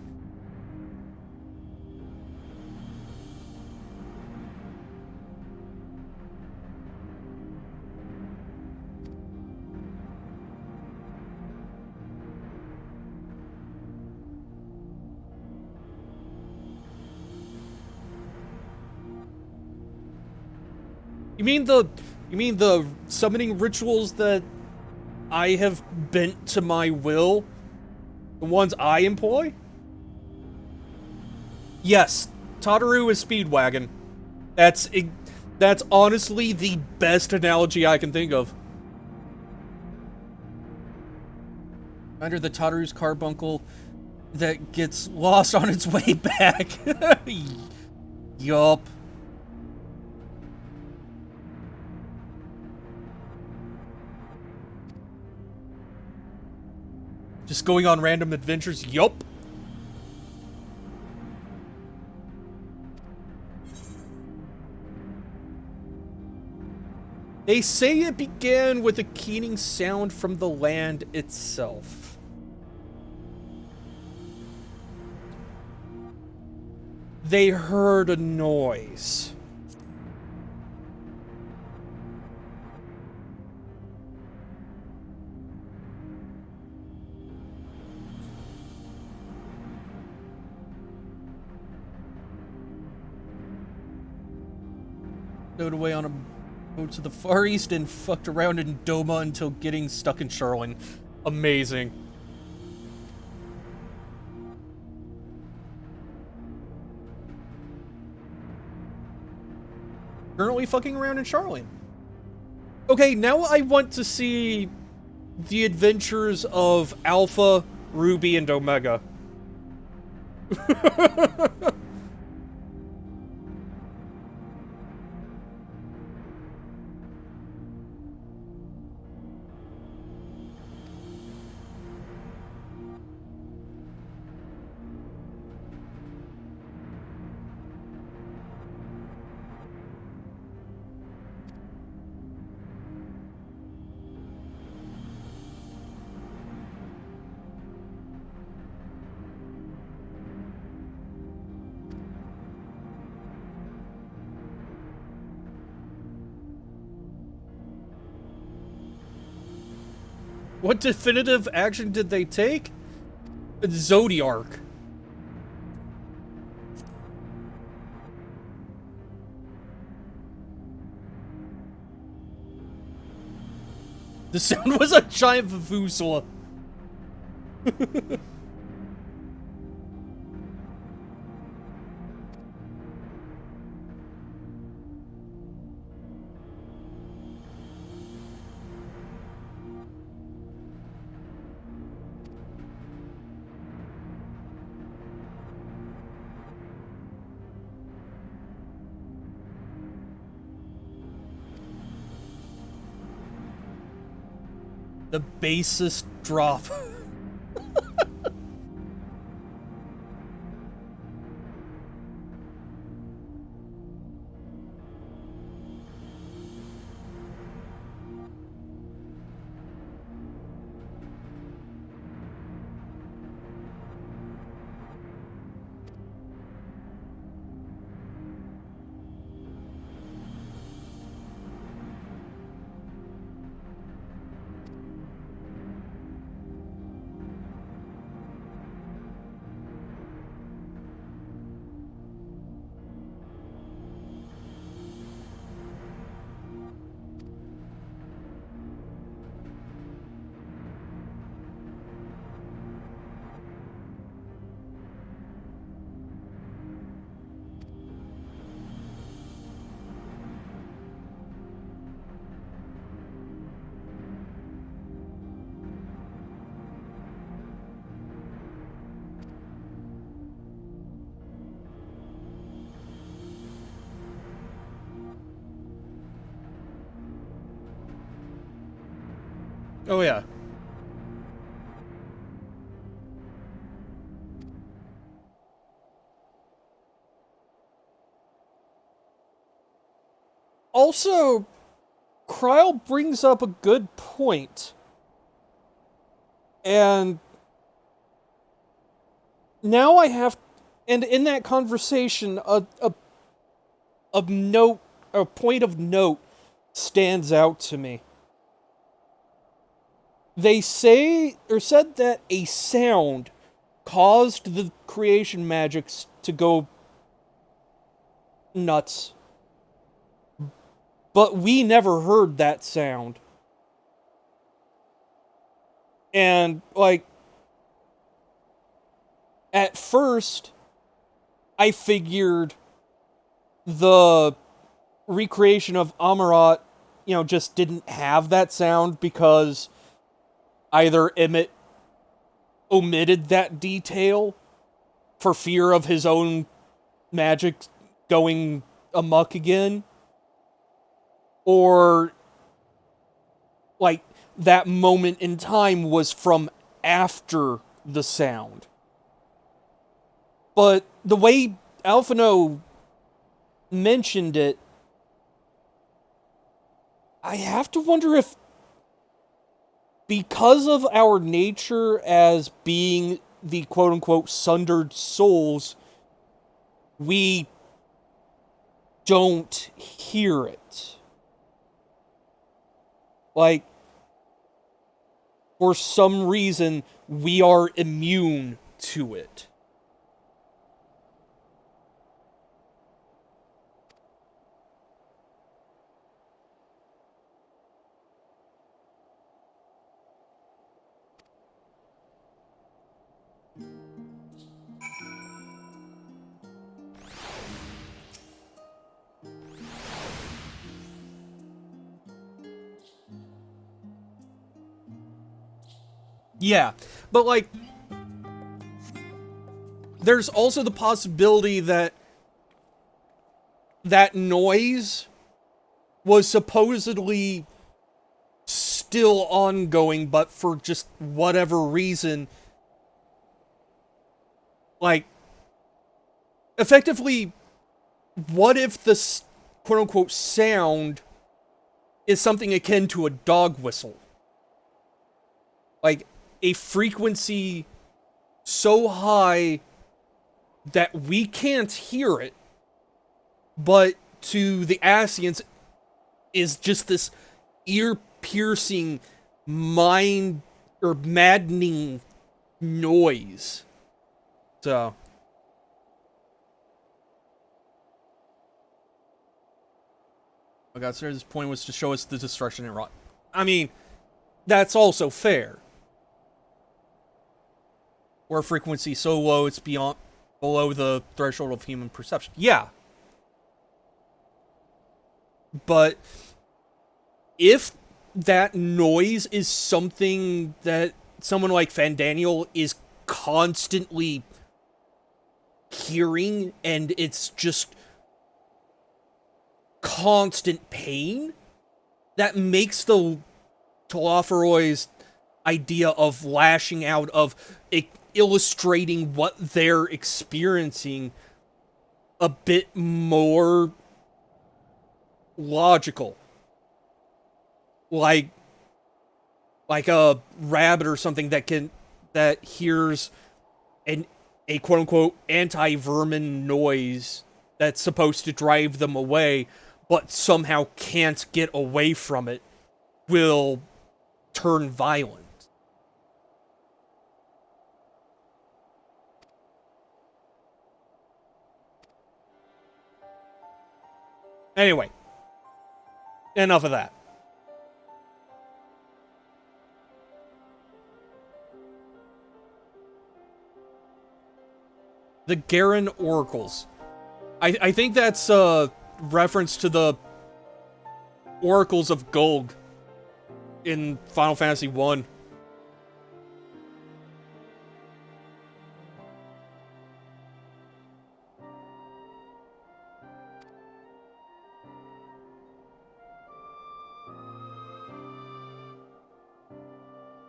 You mean the summoning rituals that I have bent to my will? The ones I employ? Yes, Tataru is Speedwagon. That's honestly the best analogy I can think of. Under the Tataru's carbuncle that gets lost on its way back. Yup. Just going on random adventures? Yup. They say it began with a keening sound from the land itself. They heard a noise. Stowed away on a boat to the Far East and fucked around in Doma until getting stuck in Charlene. Amazing. Currently fucking around in Charlene. Okay, now I want to see the adventures of Alpha, Ruby, and Omega. What definitive action did they take? Zodiark. The sound was a giant vuvuzela. The basest drop. Oh, yeah. Also, Kryle brings up a good point. And now I have, and in that conversation, a point of note stands out to me. They say, or said that a sound caused the creation magics to go nuts. But we never heard that sound. And, like, at first, I figured the recreation of Amarat, just didn't have that sound because either Emmett omitted that detail for fear of his own magic going amok again, or, like, that moment in time was from after the sound. But the way Alphino mentioned it, I have to wonder if, because of our nature as being the quote-unquote sundered souls, we don't hear it. Like, for some reason, we are immune to it. Yeah, but, like, there's also the possibility that that noise was supposedly still ongoing, but for just whatever reason, like, effectively, what if the quote-unquote sound is something akin to a dog whistle? Like, a frequency so high that we can't hear it, but to the Asians is just this ear-piercing, mind or maddening noise. So, I got this point was to show us the destruction and rot. I mean, that's also fair. Or frequency so low it's below the threshold of human perception. Yeah. But if that noise is something that someone like Fandaniel is constantly hearing, and it's just constant pain, that makes the Telophoroid's idea of lashing out, of illustrating what they're experiencing, a bit more logical. Like a rabbit or something that hears a quote unquote anti-vermin noise that's supposed to drive them away, but somehow can't get away from it, will turn violent. Anyway, enough of that. The Garen Oracles. I think that's a reference to the Oracles of Gulg in Final Fantasy 1.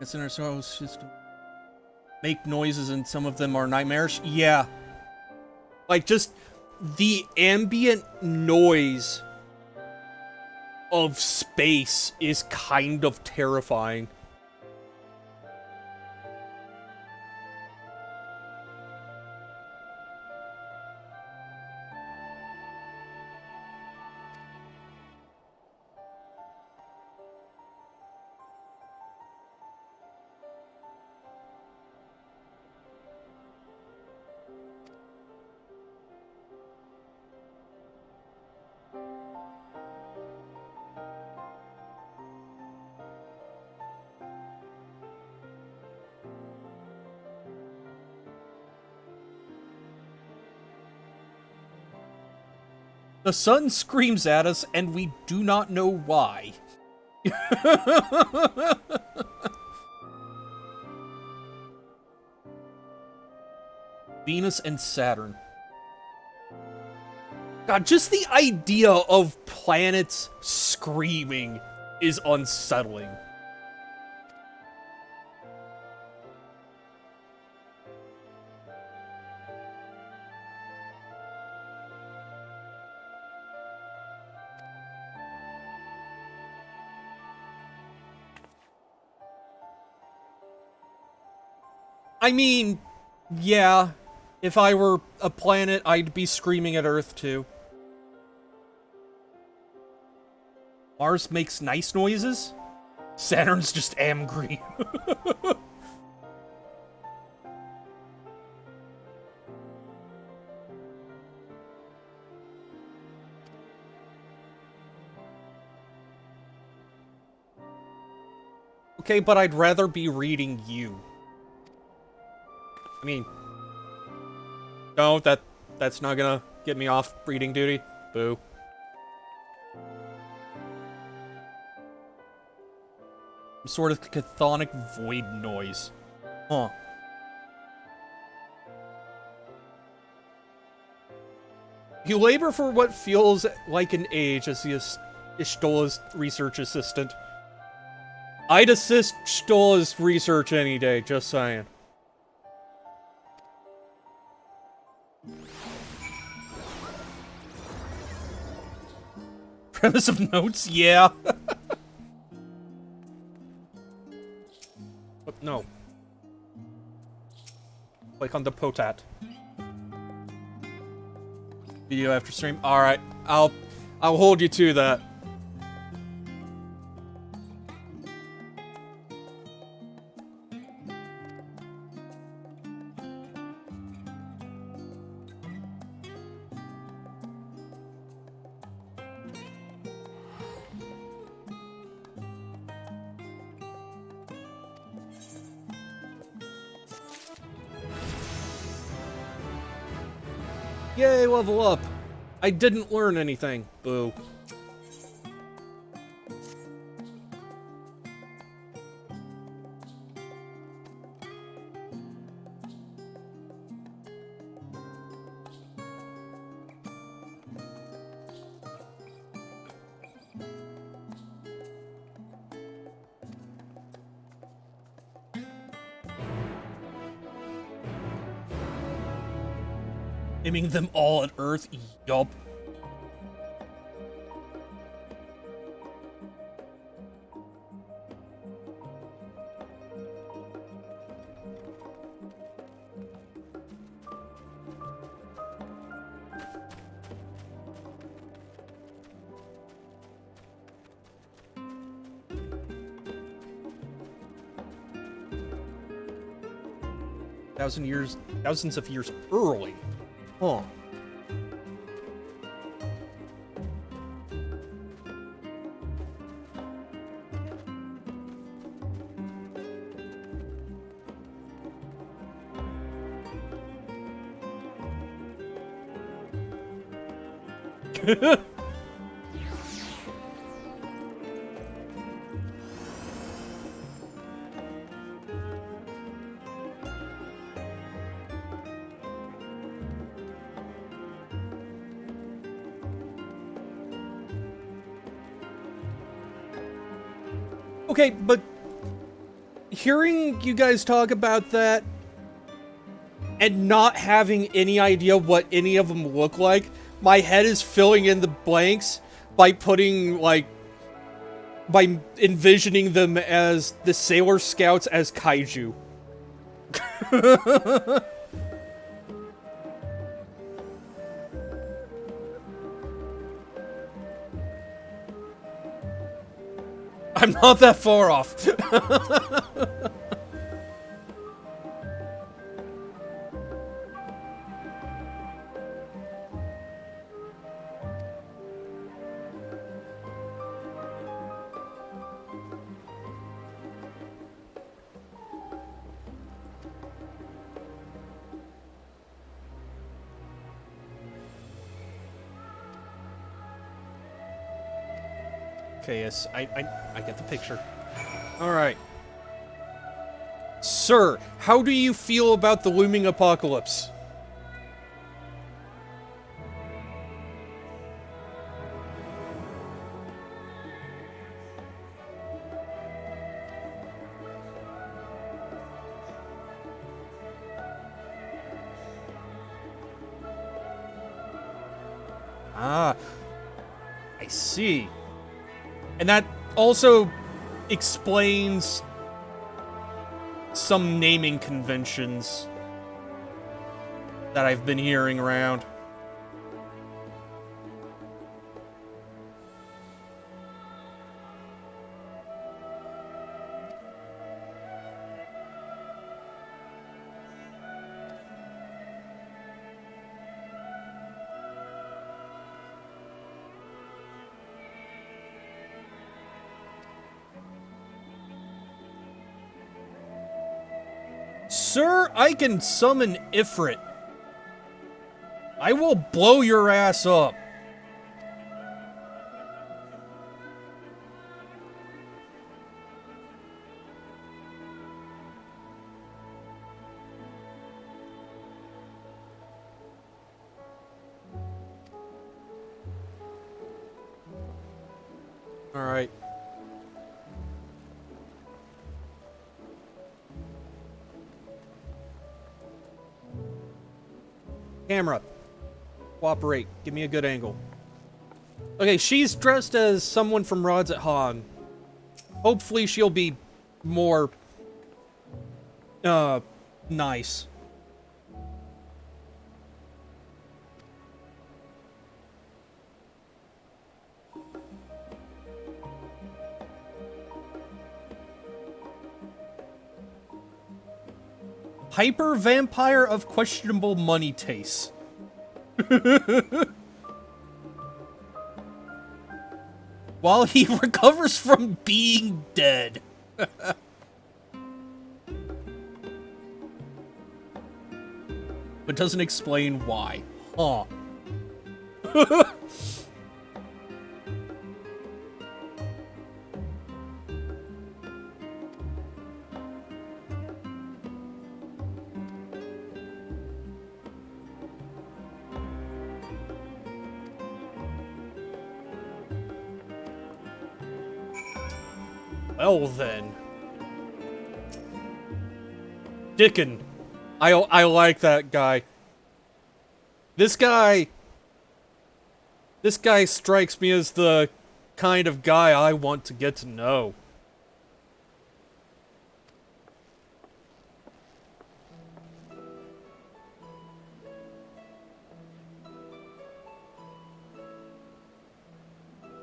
It's in our solar system. Make noises and some of them are nightmarish. Yeah. Like, just the ambient noise of space is kind of terrifying. The sun screams at us, and we do not know why. Venus and Saturn. God, just the idea of planets screaming is unsettling. I mean, yeah, if I were a planet, I'd be screaming at Earth too. Mars makes nice noises? Saturn's just angry. Okay, but I'd rather be reading you. I mean, no, that's not gonna get me off reading duty. Boo. Some sort of chthonic void noise. Huh. You labor for what feels like an age as the Ishtola's research assistant. I'd assist Ishtola's research any day, just saying. Premise of notes? Yeah. But no. Click on the potat. Video after stream. Alright. I'll hold you to that. Yay, level up. I didn't learn anything. Boo. Aiming them all at Earth? Yup. Thousands of years early. Huh. Okay, but hearing you guys talk about that and not having any idea what any of them look like, my head is filling in the blanks by putting, like, by envisioning them as the Sailor Scouts as kaiju. I'm not that far off. Okay, yes, I get the picture. Alright. Sir, how do you feel about the looming apocalypse? Ah, I see. And that also explains some naming conventions that I've been hearing around. Sir, I can summon Ifrit. I will blow your ass up. All right. Camera. Cooperate. Give me a good angle. Okay, she's dressed as someone from Rods at Hog. Hopefully she'll be more, nice. Hyper vampire of questionable money taste. While he recovers from being dead. But doesn't explain why. Huh. Well then. Dickon. I like that guy. This guy strikes me as the kind of guy I want to get to know.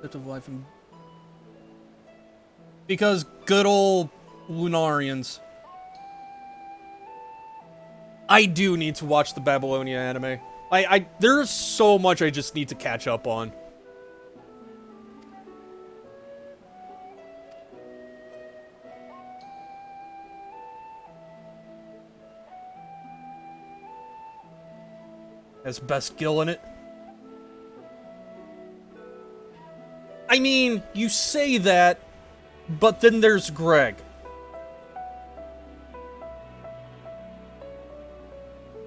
Bit of life and because good old Lunarians. I do need to watch the Babylonia anime. There's so much I just need to catch up on. Has best Gil in it. I mean, you say that, but then there's Greg.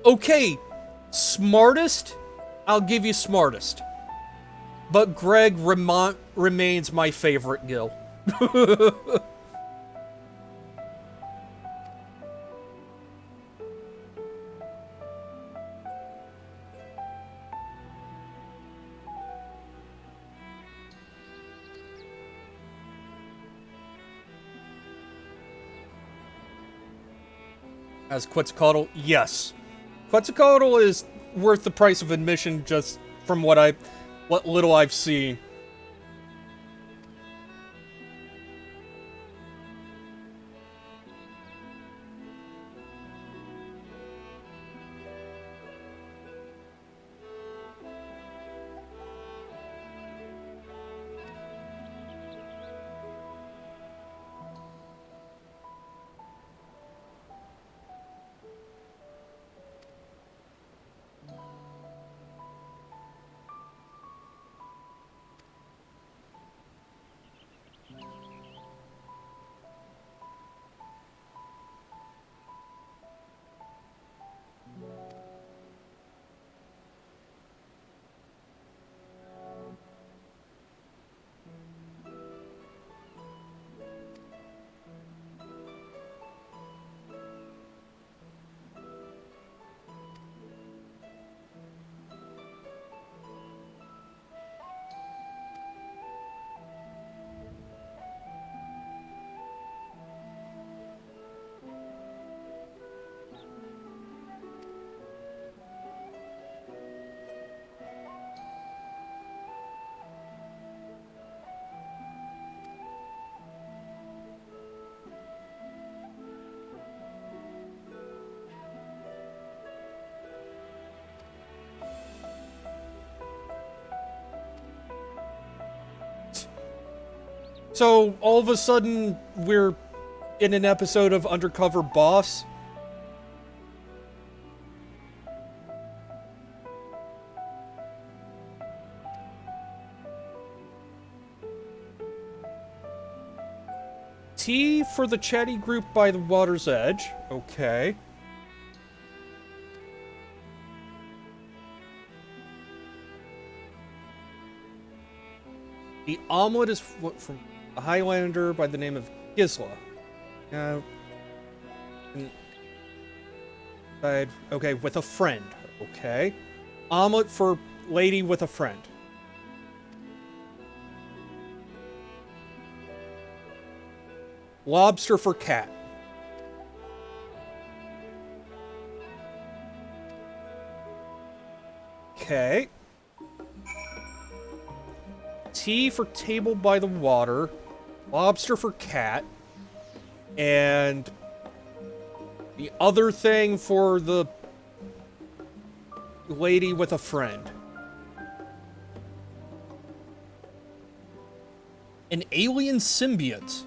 Okay, smartest, I'll give you smartest. But Greg remains my favorite Gil. As Quetzalcoatl, yes. Quetzalcoatl is worth the price of admission just from what little I've seen. So, all of a sudden, we're in an episode of Undercover Boss. T for the chatty group by the water's edge. Okay. The omelet is from a Highlander by the name of Gisla. Okay, with a friend. Okay. Omelet for lady with a friend. Lobster for cat. Okay. Tea for table by the water. Lobster for cat. And the other thing for the lady with a friend. An alien symbiote.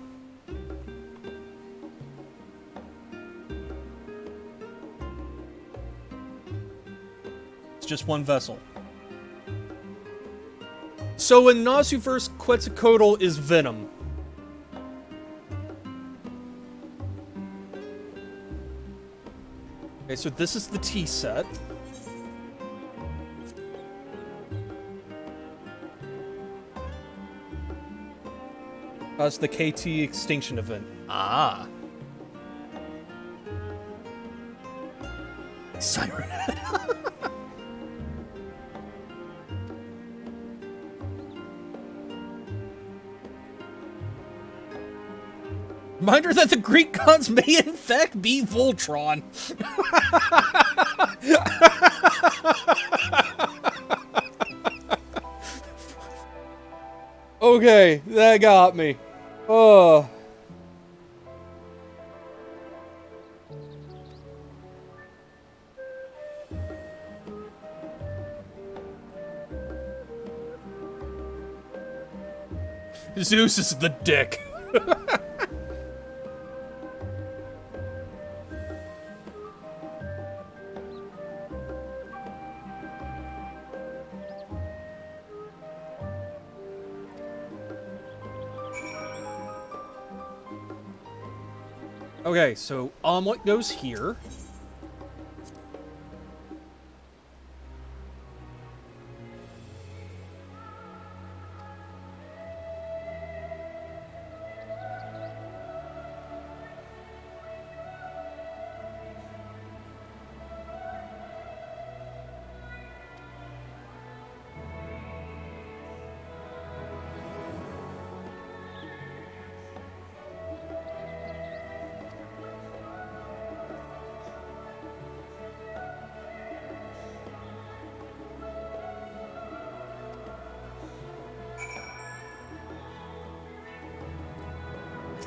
It's just one vessel. So in Nasuverse, Quetzalcoatl is Venom. Okay, so this is the T set. That's the KT extinction event. Ah. Siren Head. Reminder that the Greek gods may in fact be Voltron. Okay, that got me. Oh. Zeus is the dick. Okay, so omelet goes here.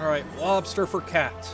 Alright, lobster for cat.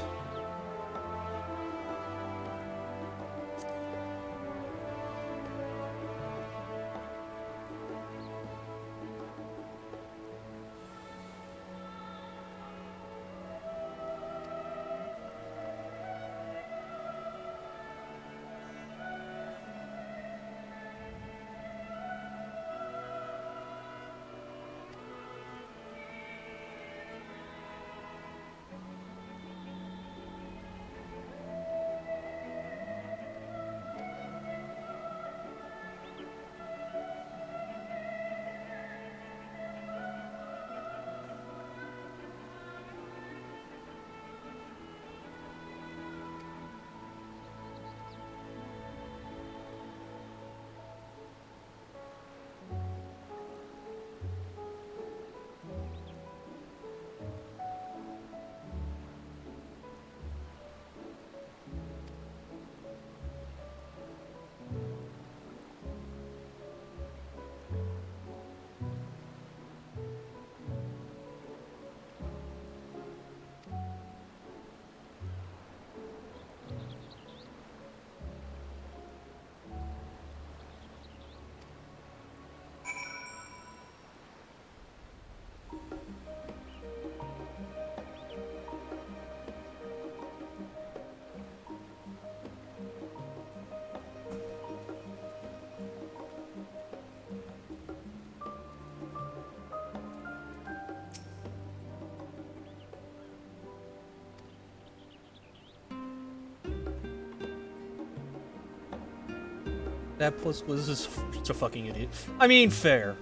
That puss was just a fucking idiot. I mean, fair.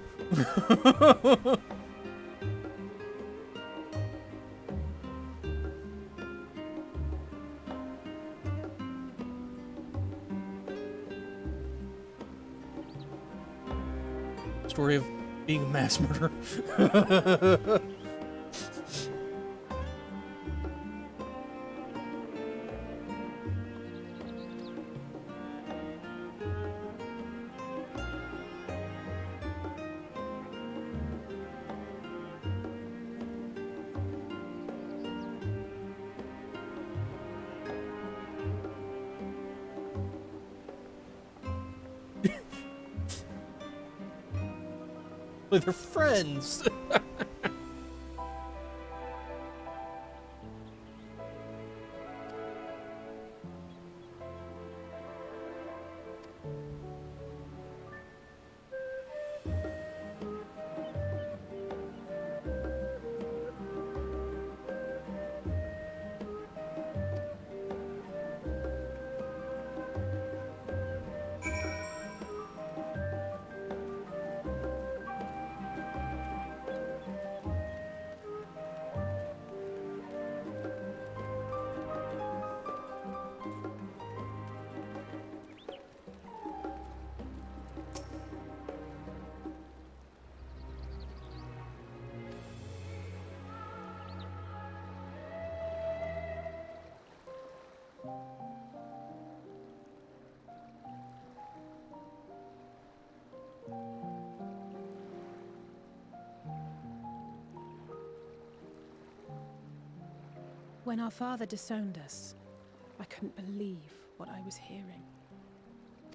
Story of being a mass murderer. With her friends. When our father disowned us, I couldn't believe what I was hearing.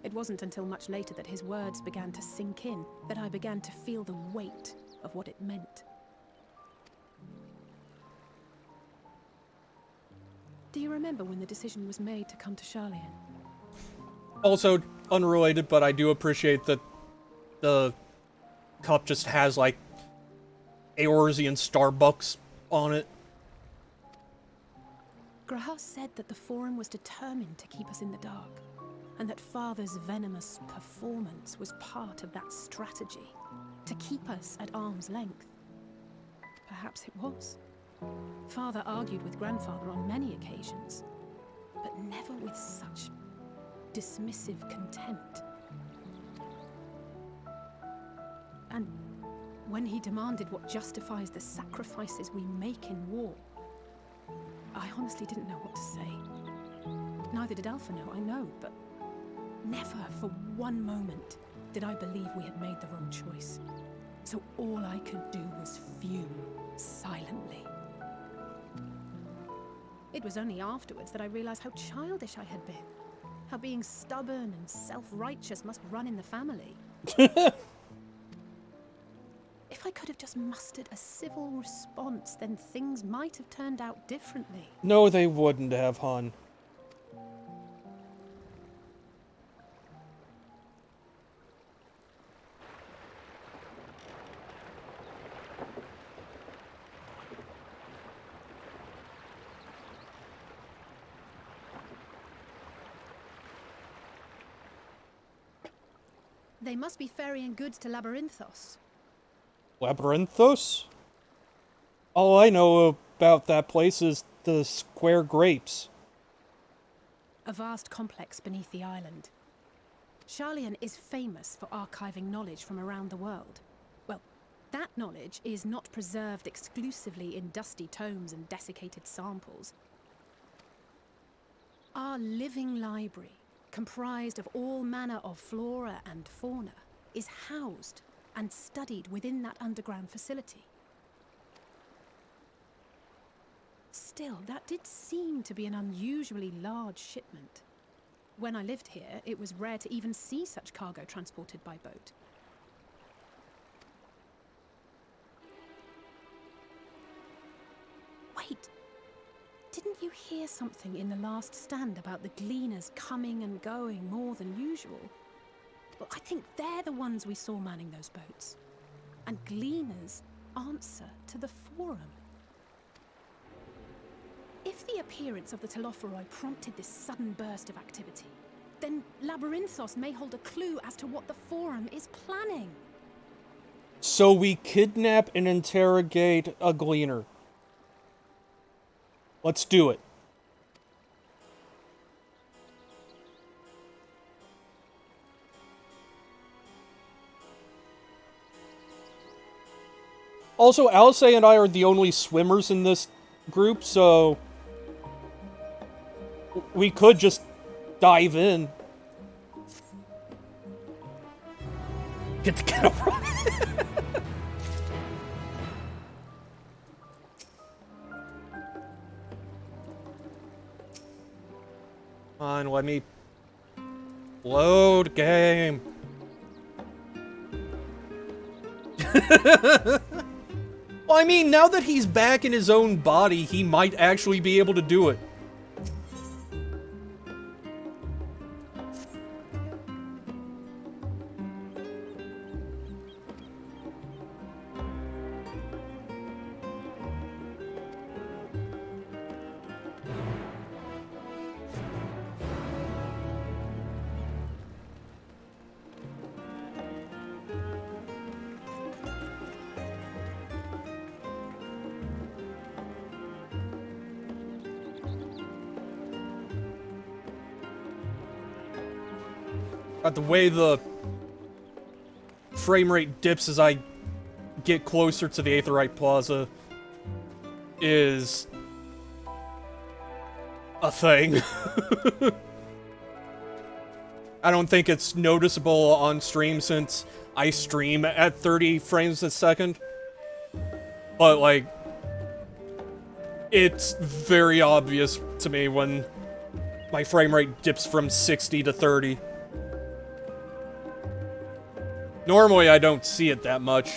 It wasn't until much later that his words began to sink in, that I began to feel the weight of what it meant. Do you remember when the decision was made to come to Charlian? Also, unrelated, but I do appreciate that the cup just has, like, Eorzean Starbucks on it. Grahas said that the Forum was determined to keep us in the dark, and that Father's venomous performance was part of that strategy, to keep us at arm's length. Perhaps it was. Father argued with Grandfather on many occasions, but never with such dismissive contempt. And when he demanded what justifies the sacrifices we make in war, I honestly didn't know what to say. Neither did Alpha know, I know, but never for one moment did I believe we had made the wrong choice. So all I could do was fume silently. It was only afterwards that I realized how childish I had been. How being stubborn and self-righteous must run in the family. If I could have just mustered a civil response, then things might have turned out differently. No, they wouldn't have, hon. They must be ferrying goods to Labyrinthos. Labyrinthos? All I know about that place is the square grapes. A vast complex beneath the island. Sharlayan is famous for archiving knowledge from around the world. Well, that knowledge is not preserved exclusively in dusty tomes and desiccated samples. Our living library, comprised of all manner of flora and fauna, is housed and studied within that underground facility. Still, that did seem to be an unusually large shipment. When I lived here, it was rare to even see such cargo transported by boat. Wait! Didn't you hear something in the last stand about the gleaners coming and going more than usual? Well, I think they're the ones we saw manning those boats. And gleaners answer to the Forum. If the appearance of the Telophoroi prompted this sudden burst of activity, then Labyrinthos may hold a clue as to what the Forum is planning. So we kidnap and interrogate a gleaner. Let's do it. Also, Alice and I are the only swimmers in this group, so we could just dive in. Get the kettle running. Come on, let me load game. Well, I mean, now that he's back in his own body, he might actually be able to do it. The way the frame rate dips as I get closer to the Aetheryte Plaza is a thing. I don't think it's noticeable on stream since I stream at 30 frames a second. But, like, it's very obvious to me when my frame rate dips from 60 to 30. Normally, I don't see it that much.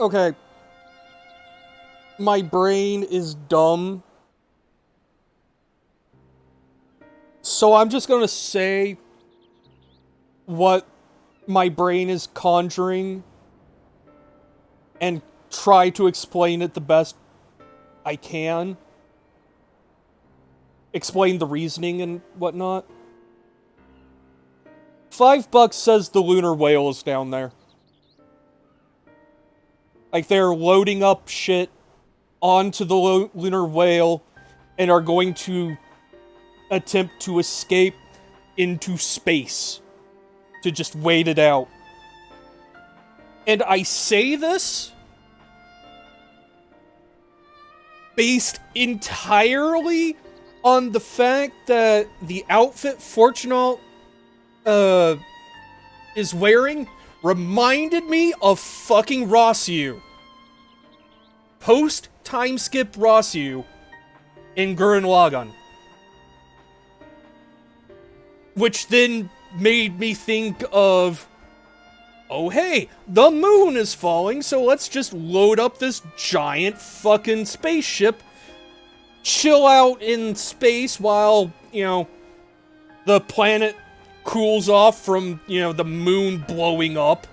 Okay. My brain is dumb. So I'm just gonna say what my brain is conjuring and try to explain it the best I can. Explain the reasoning and whatnot. $5 says the lunar whale is down there. Like, they're loading up shit onto the lunar whale and are going to attempt to escape into space to just wait it out. And I say this based entirely on the fact that the outfit Fortunaut is wearing reminded me of fucking Rossiu. Post-time skip Rossiu in Gurren Lagann. Which then made me think of, oh hey, the moon is falling, so let's just load up this giant fucking spaceship, chill out in space while, you know, the planet cools off from, you know, the moon blowing up.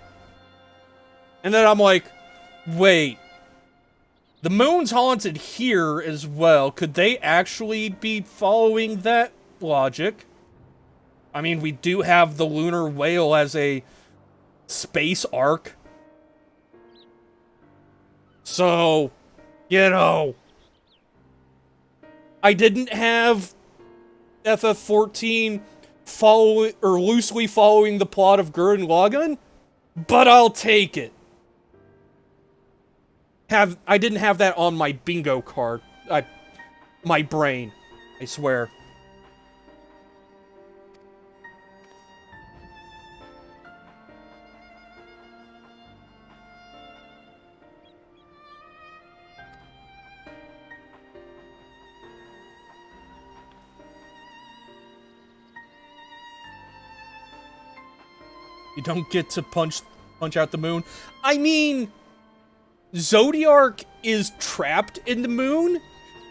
And then I'm like, wait, the moon's haunted here as well. Could they actually be following that logic? I mean, we do have the lunar whale as a space arc. So, you know, I didn't have FF14 follow or loosely following the plot of Gurren Lagann, but I'll take it. I didn't have that on my bingo card. My brain, I swear. You don't get to punch out the moon. I mean, Zodiark is trapped in the moon,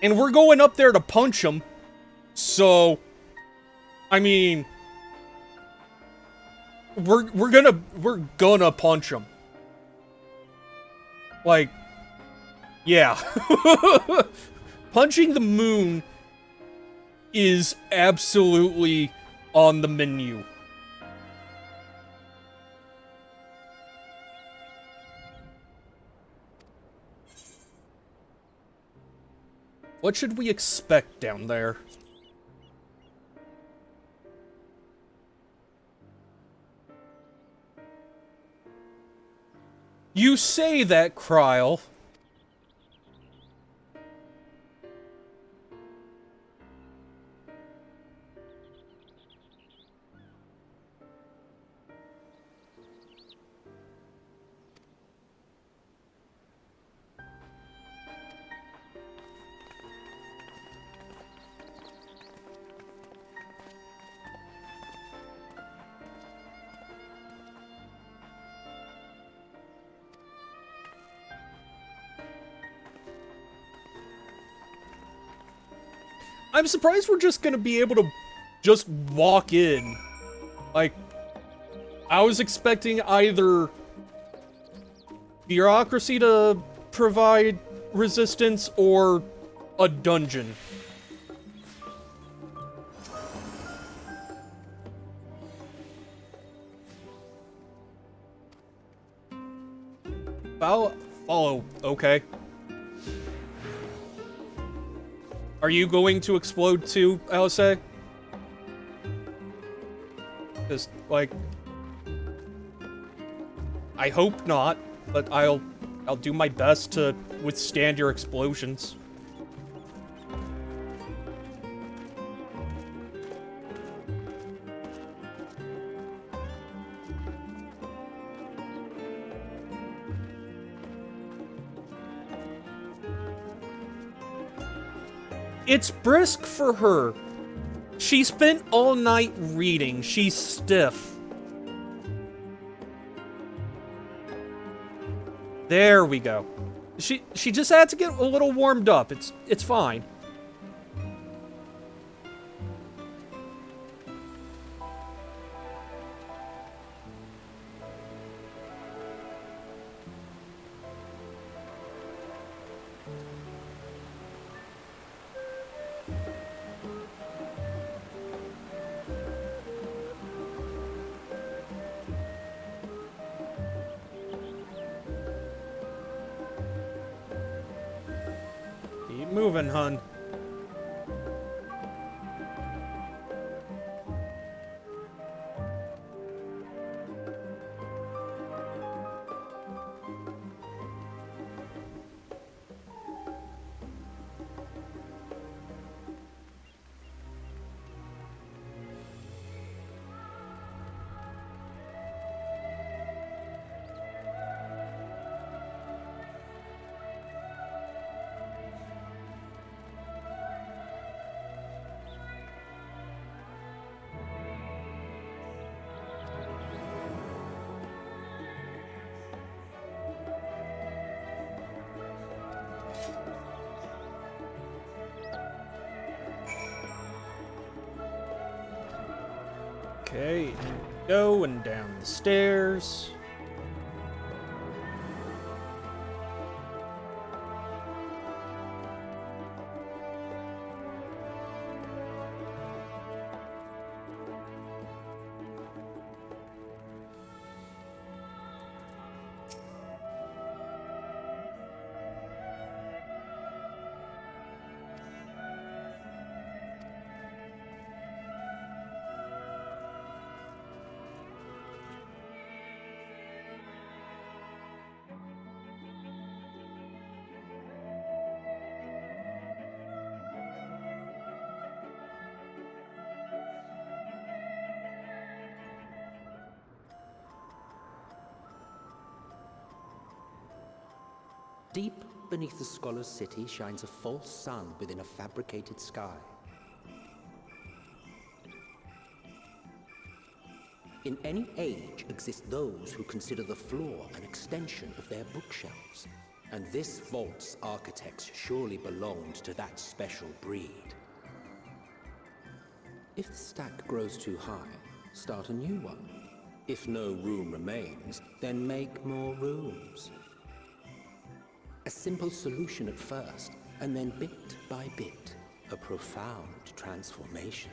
and we're going up there to punch him. So, I mean, we're gonna punch him. Like, yeah. Punching the moon is absolutely on the menu. What should we expect down there? You say that, Kryle. I'm surprised we're just gonna be able to just walk in. Like, I was expecting either bureaucracy to provide resistance or a dungeon. Follow, okay. Are you going to explode too, LSA? Just, like... I hope not, but I'll do my best to withstand your explosions. It's brisk for her. She spent all night reading. She's stiff. There we go. She just had to get a little warmed up. It's fine. Keep moving, hun. Okay, and go and down the stairs. Deep beneath the scholar's city shines a false sun within a fabricated sky. In any age exist those who consider the floor an extension of their bookshelves, and this vault's architects surely belonged to that special breed. If the stack grows too high, start a new one. If no room remains, then make more rooms. A simple solution at first, and then bit by bit, a profound transformation.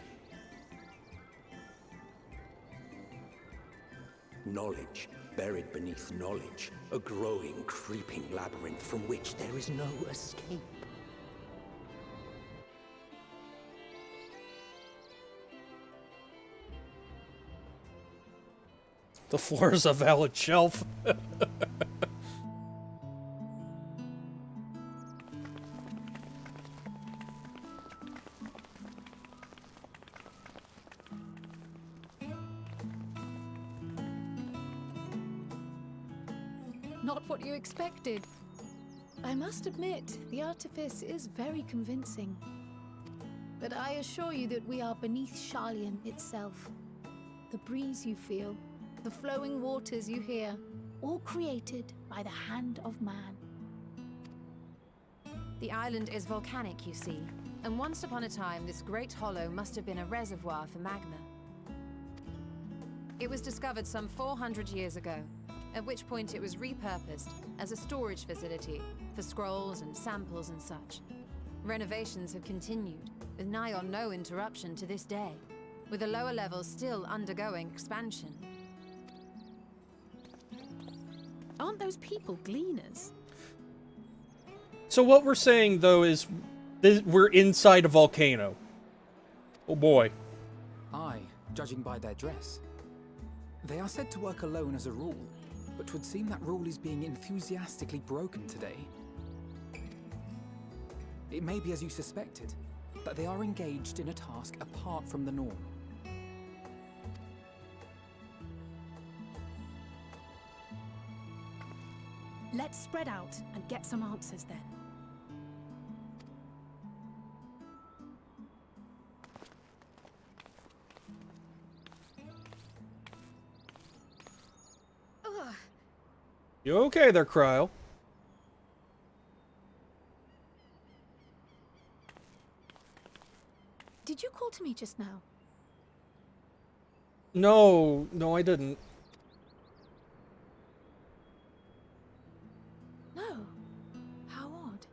Knowledge buried beneath knowledge, a growing, creeping labyrinth from which there is no escape. The floor is a valid shelf. Not what you expected. I must admit, the artifice is very convincing. But I assure you that we are beneath Sharlayan itself. The breeze you feel, the flowing waters you hear, all created by the hand of man. The island is volcanic, you see, and once upon a time this great hollow must have been a reservoir for magma. It was discovered some 400 years ago, at which point it was repurposed as a storage facility for scrolls and samples and such. Renovations have continued, with nigh on no interruption to this day, with the lower levels still undergoing expansion. Aren't those people gleaners? So what we're saying, though, is we're inside a volcano. Oh boy. Aye, judging by their dress. They are said to work alone as a rule, but 'twould seem that rule is being enthusiastically broken today. It may be as you suspected, that they are engaged in a task apart from the norm. Let's spread out and get some answers then. You okay there, Cryo? Did you call to me just now? No, I didn't. No. How odd.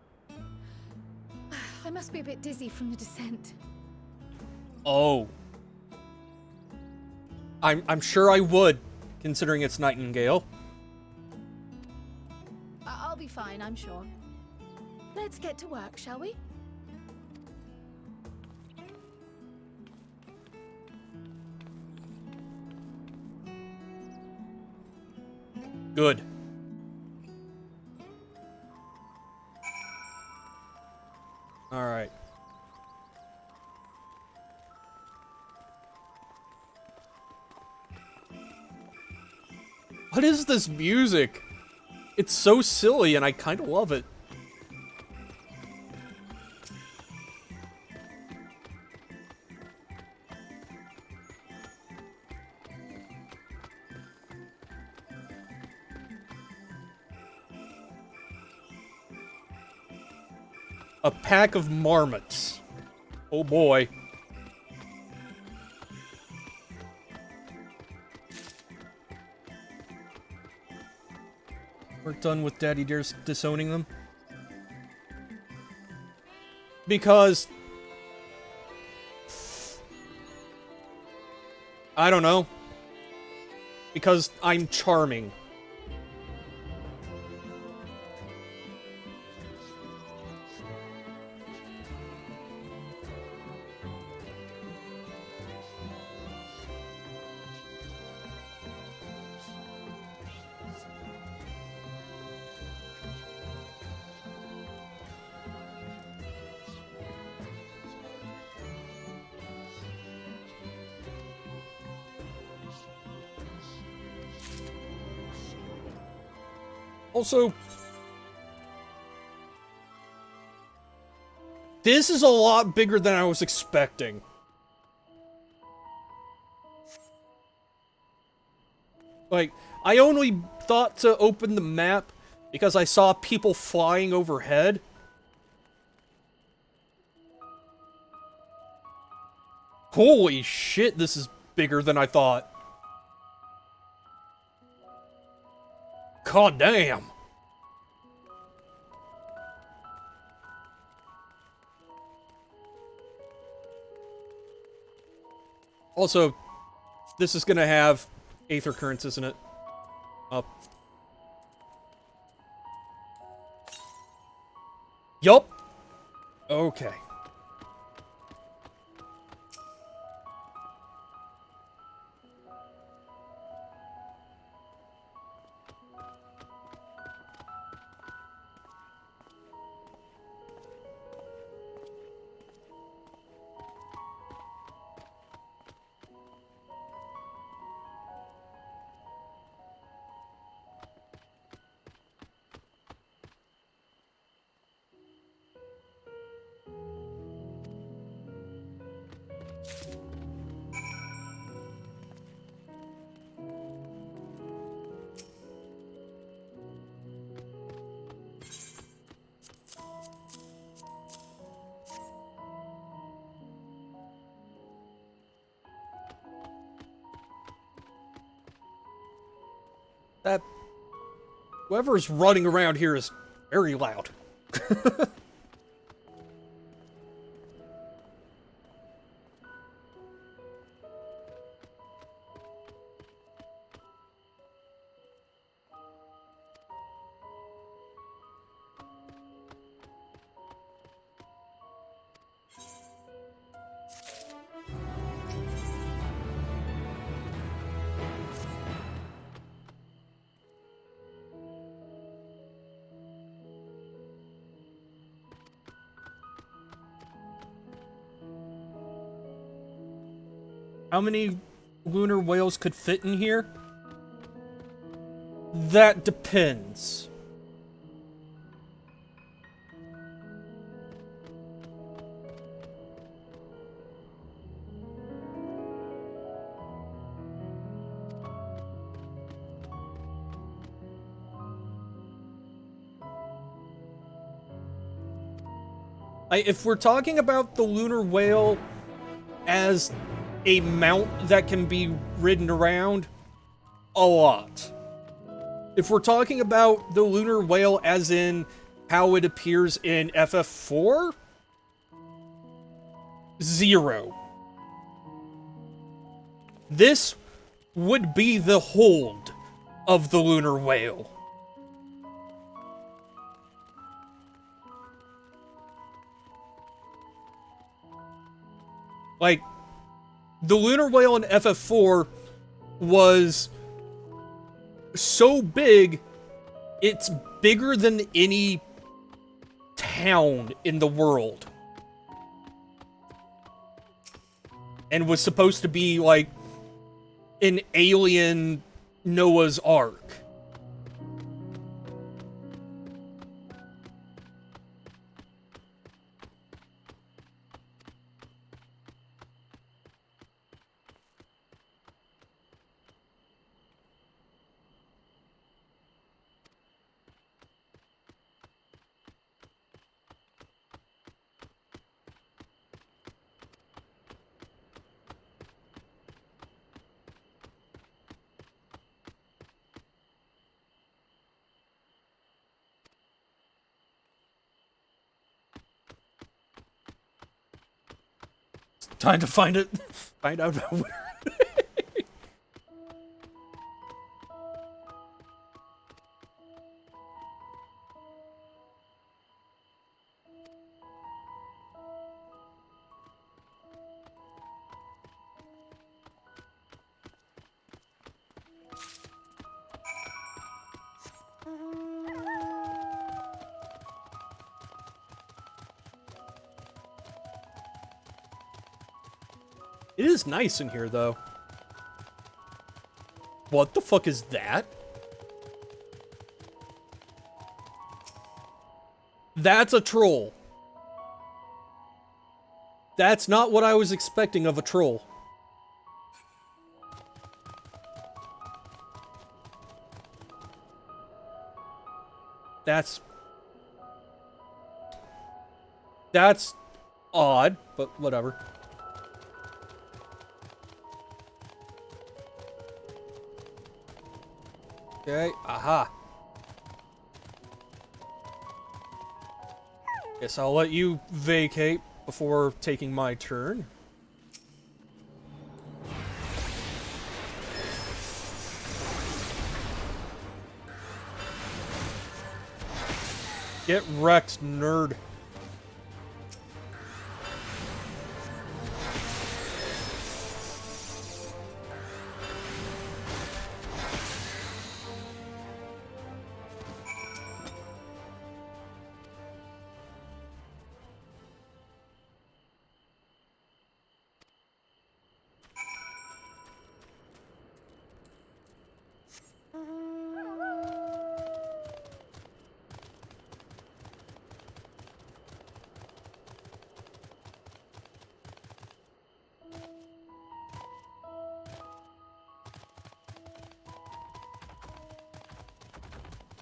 I must be a bit dizzy from the descent. Oh. I'm sure I would, considering it's Nightingale. I'll be fine, I'm sure. Let's get to work, shall we? Good. All right. What is this music? It's so silly and I kind of love it. A pack of marmots. Oh boy. We're done with Daddy Dear's disowning them. Because... I don't know. Because I'm charming. Also, this is a lot bigger than I was expecting. Like, I only thought to open the map because I saw people flying overhead. Holy shit, this is bigger than I thought. God damn. Also, this is gonna have Aether Currents, isn't it? Up. Yup. Okay. That... Whoever's running around here is very loud. How many lunar whales could fit in here? That depends. If we're talking about the lunar whale as a mount that can be ridden around, a lot. If we're talking about the lunar whale as in how it appears in FF4, 0. This would be the hold of the lunar whale. Like, the lunar whale in FF4 was so big, it's bigger than any town in the world. And was supposed to be like an alien Noah's Ark. Time to find it. Find out where. It is nice in here, though. What the fuck is that? That's a troll. That's not what I was expecting of a troll. That's odd, but whatever. Okay, aha. Guess I'll let you vacate before taking my turn. Get wrecked, nerd.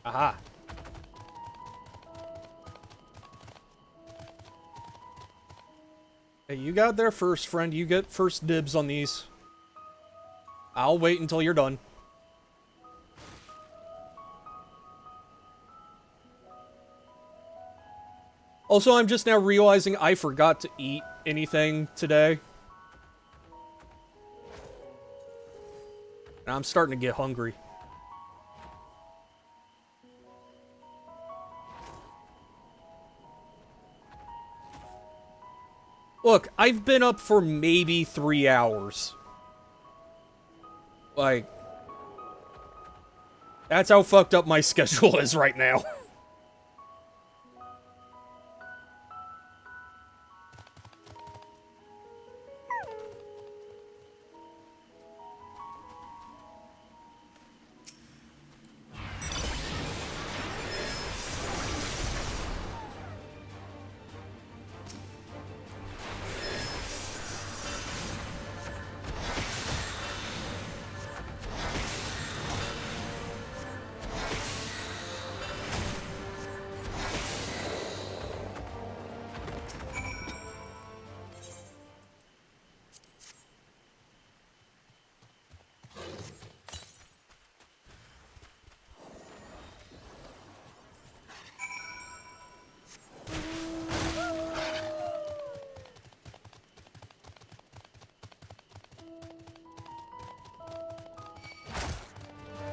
Aha. Hey, you got there first, friend. You get first dibs on these. I'll wait until you're done. Also, I'm just now realizing I forgot to eat anything today. And I'm starting to get hungry. Look, I've been up for maybe 3 hours. Like, that's how fucked up my schedule is right now.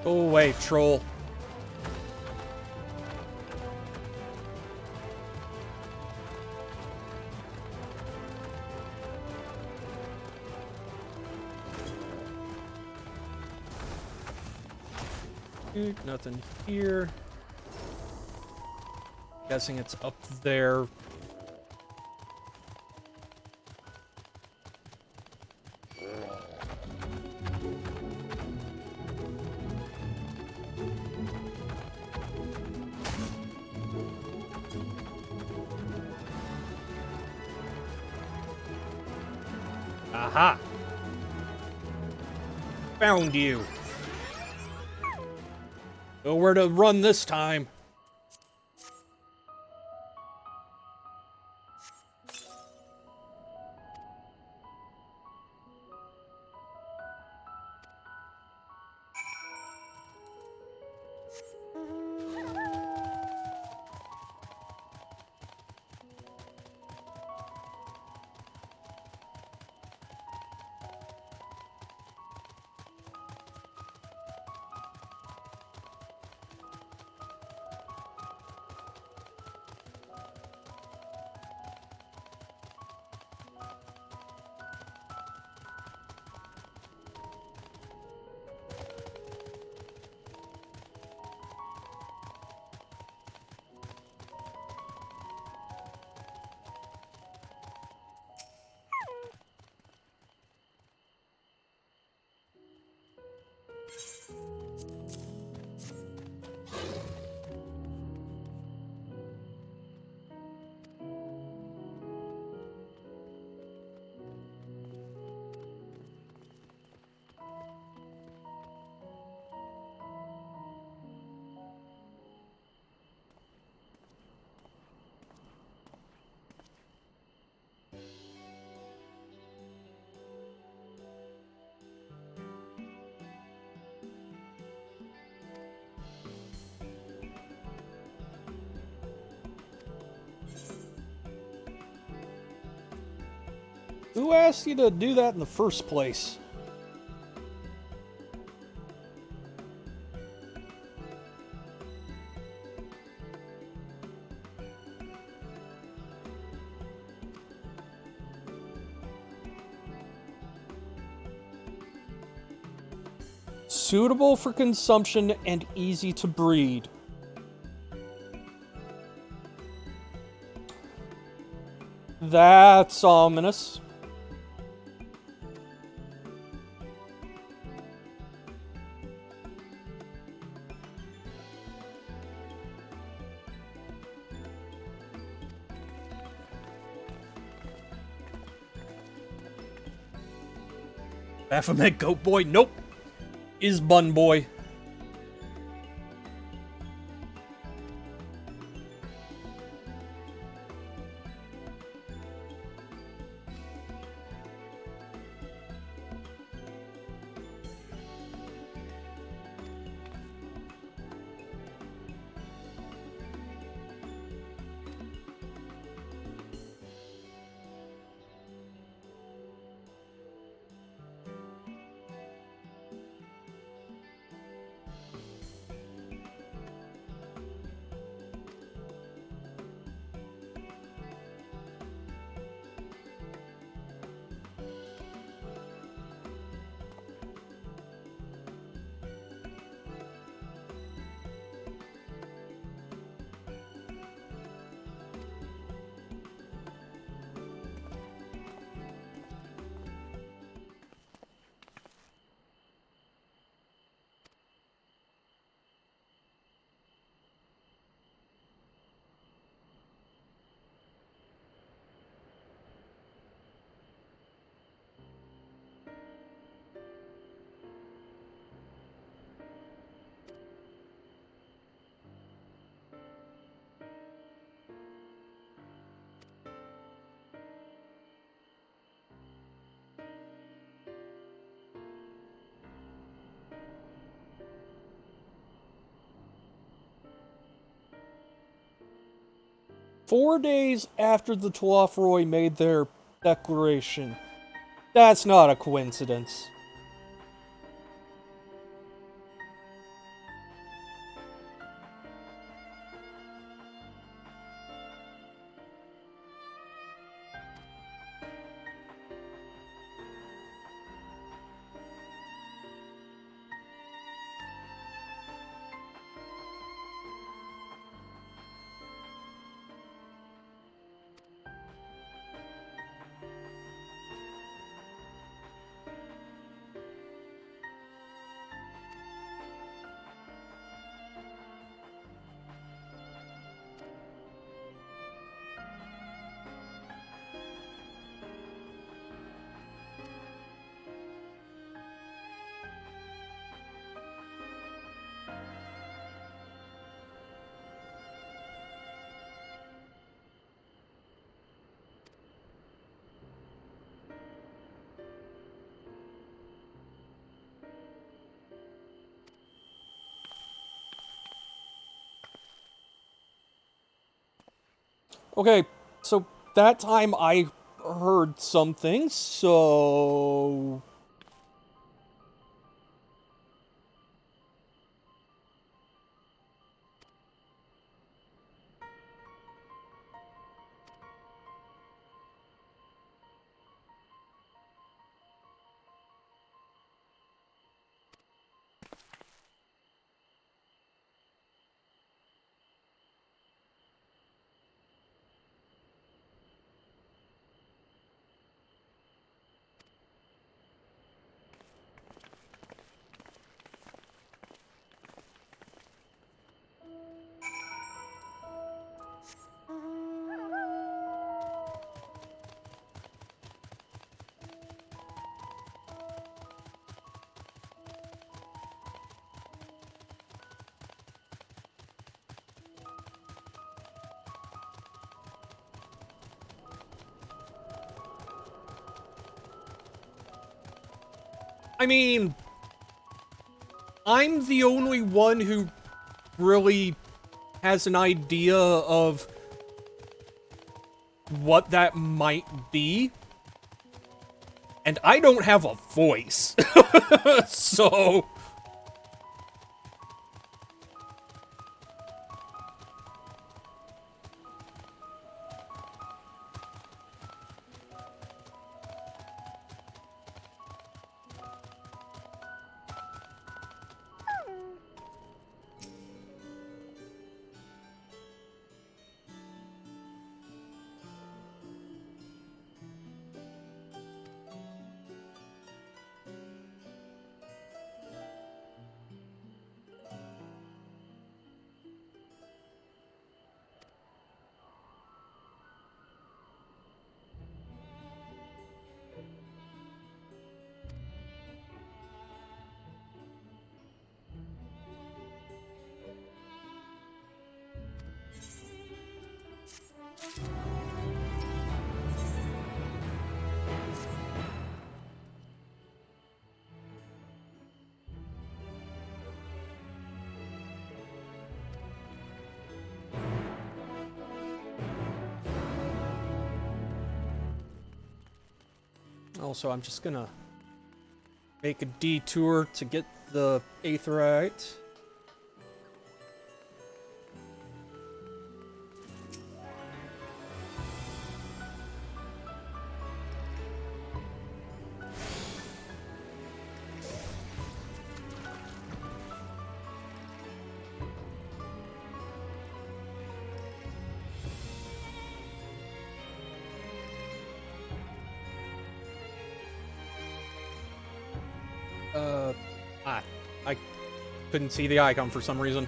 Go away, troll. Nothing here. Guessing it's up there. Aha! Found you. Know where to run this time. Who asked you to do that in the first place? Suitable for consumption and easy to breed. That's ominous. Baphomet Goat Boy? Nope. Is Bun Boy. Four days after the Tuatharoi made their declaration. That's not a coincidence. Okay, so that time I heard something, so... I mean, I'm the only one who really has an idea of what that might be. And I don't have a voice. So... Also, I'm just gonna make a detour to get the aetheryte. I couldn't see the icon for some reason.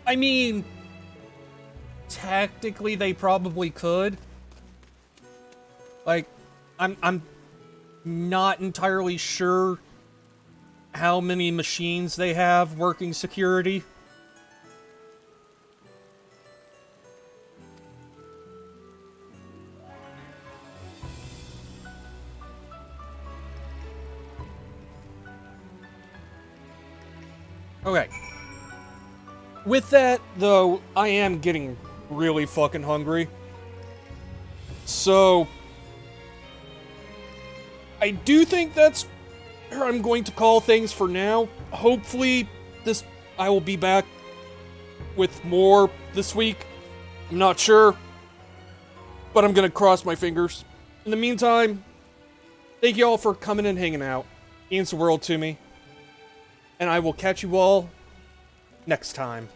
I mean, technically they probably could. Like, I'm not entirely sure how many machines they have working security. Okay. With that, though, I am getting really fucking hungry. So, I do think that's where I'm going to call things for now. Hopefully, I will be back with more this week. I'm not sure, but I'm gonna cross my fingers. In the meantime, thank you all for coming and hanging out. It means the world to me. And I will catch you all next time.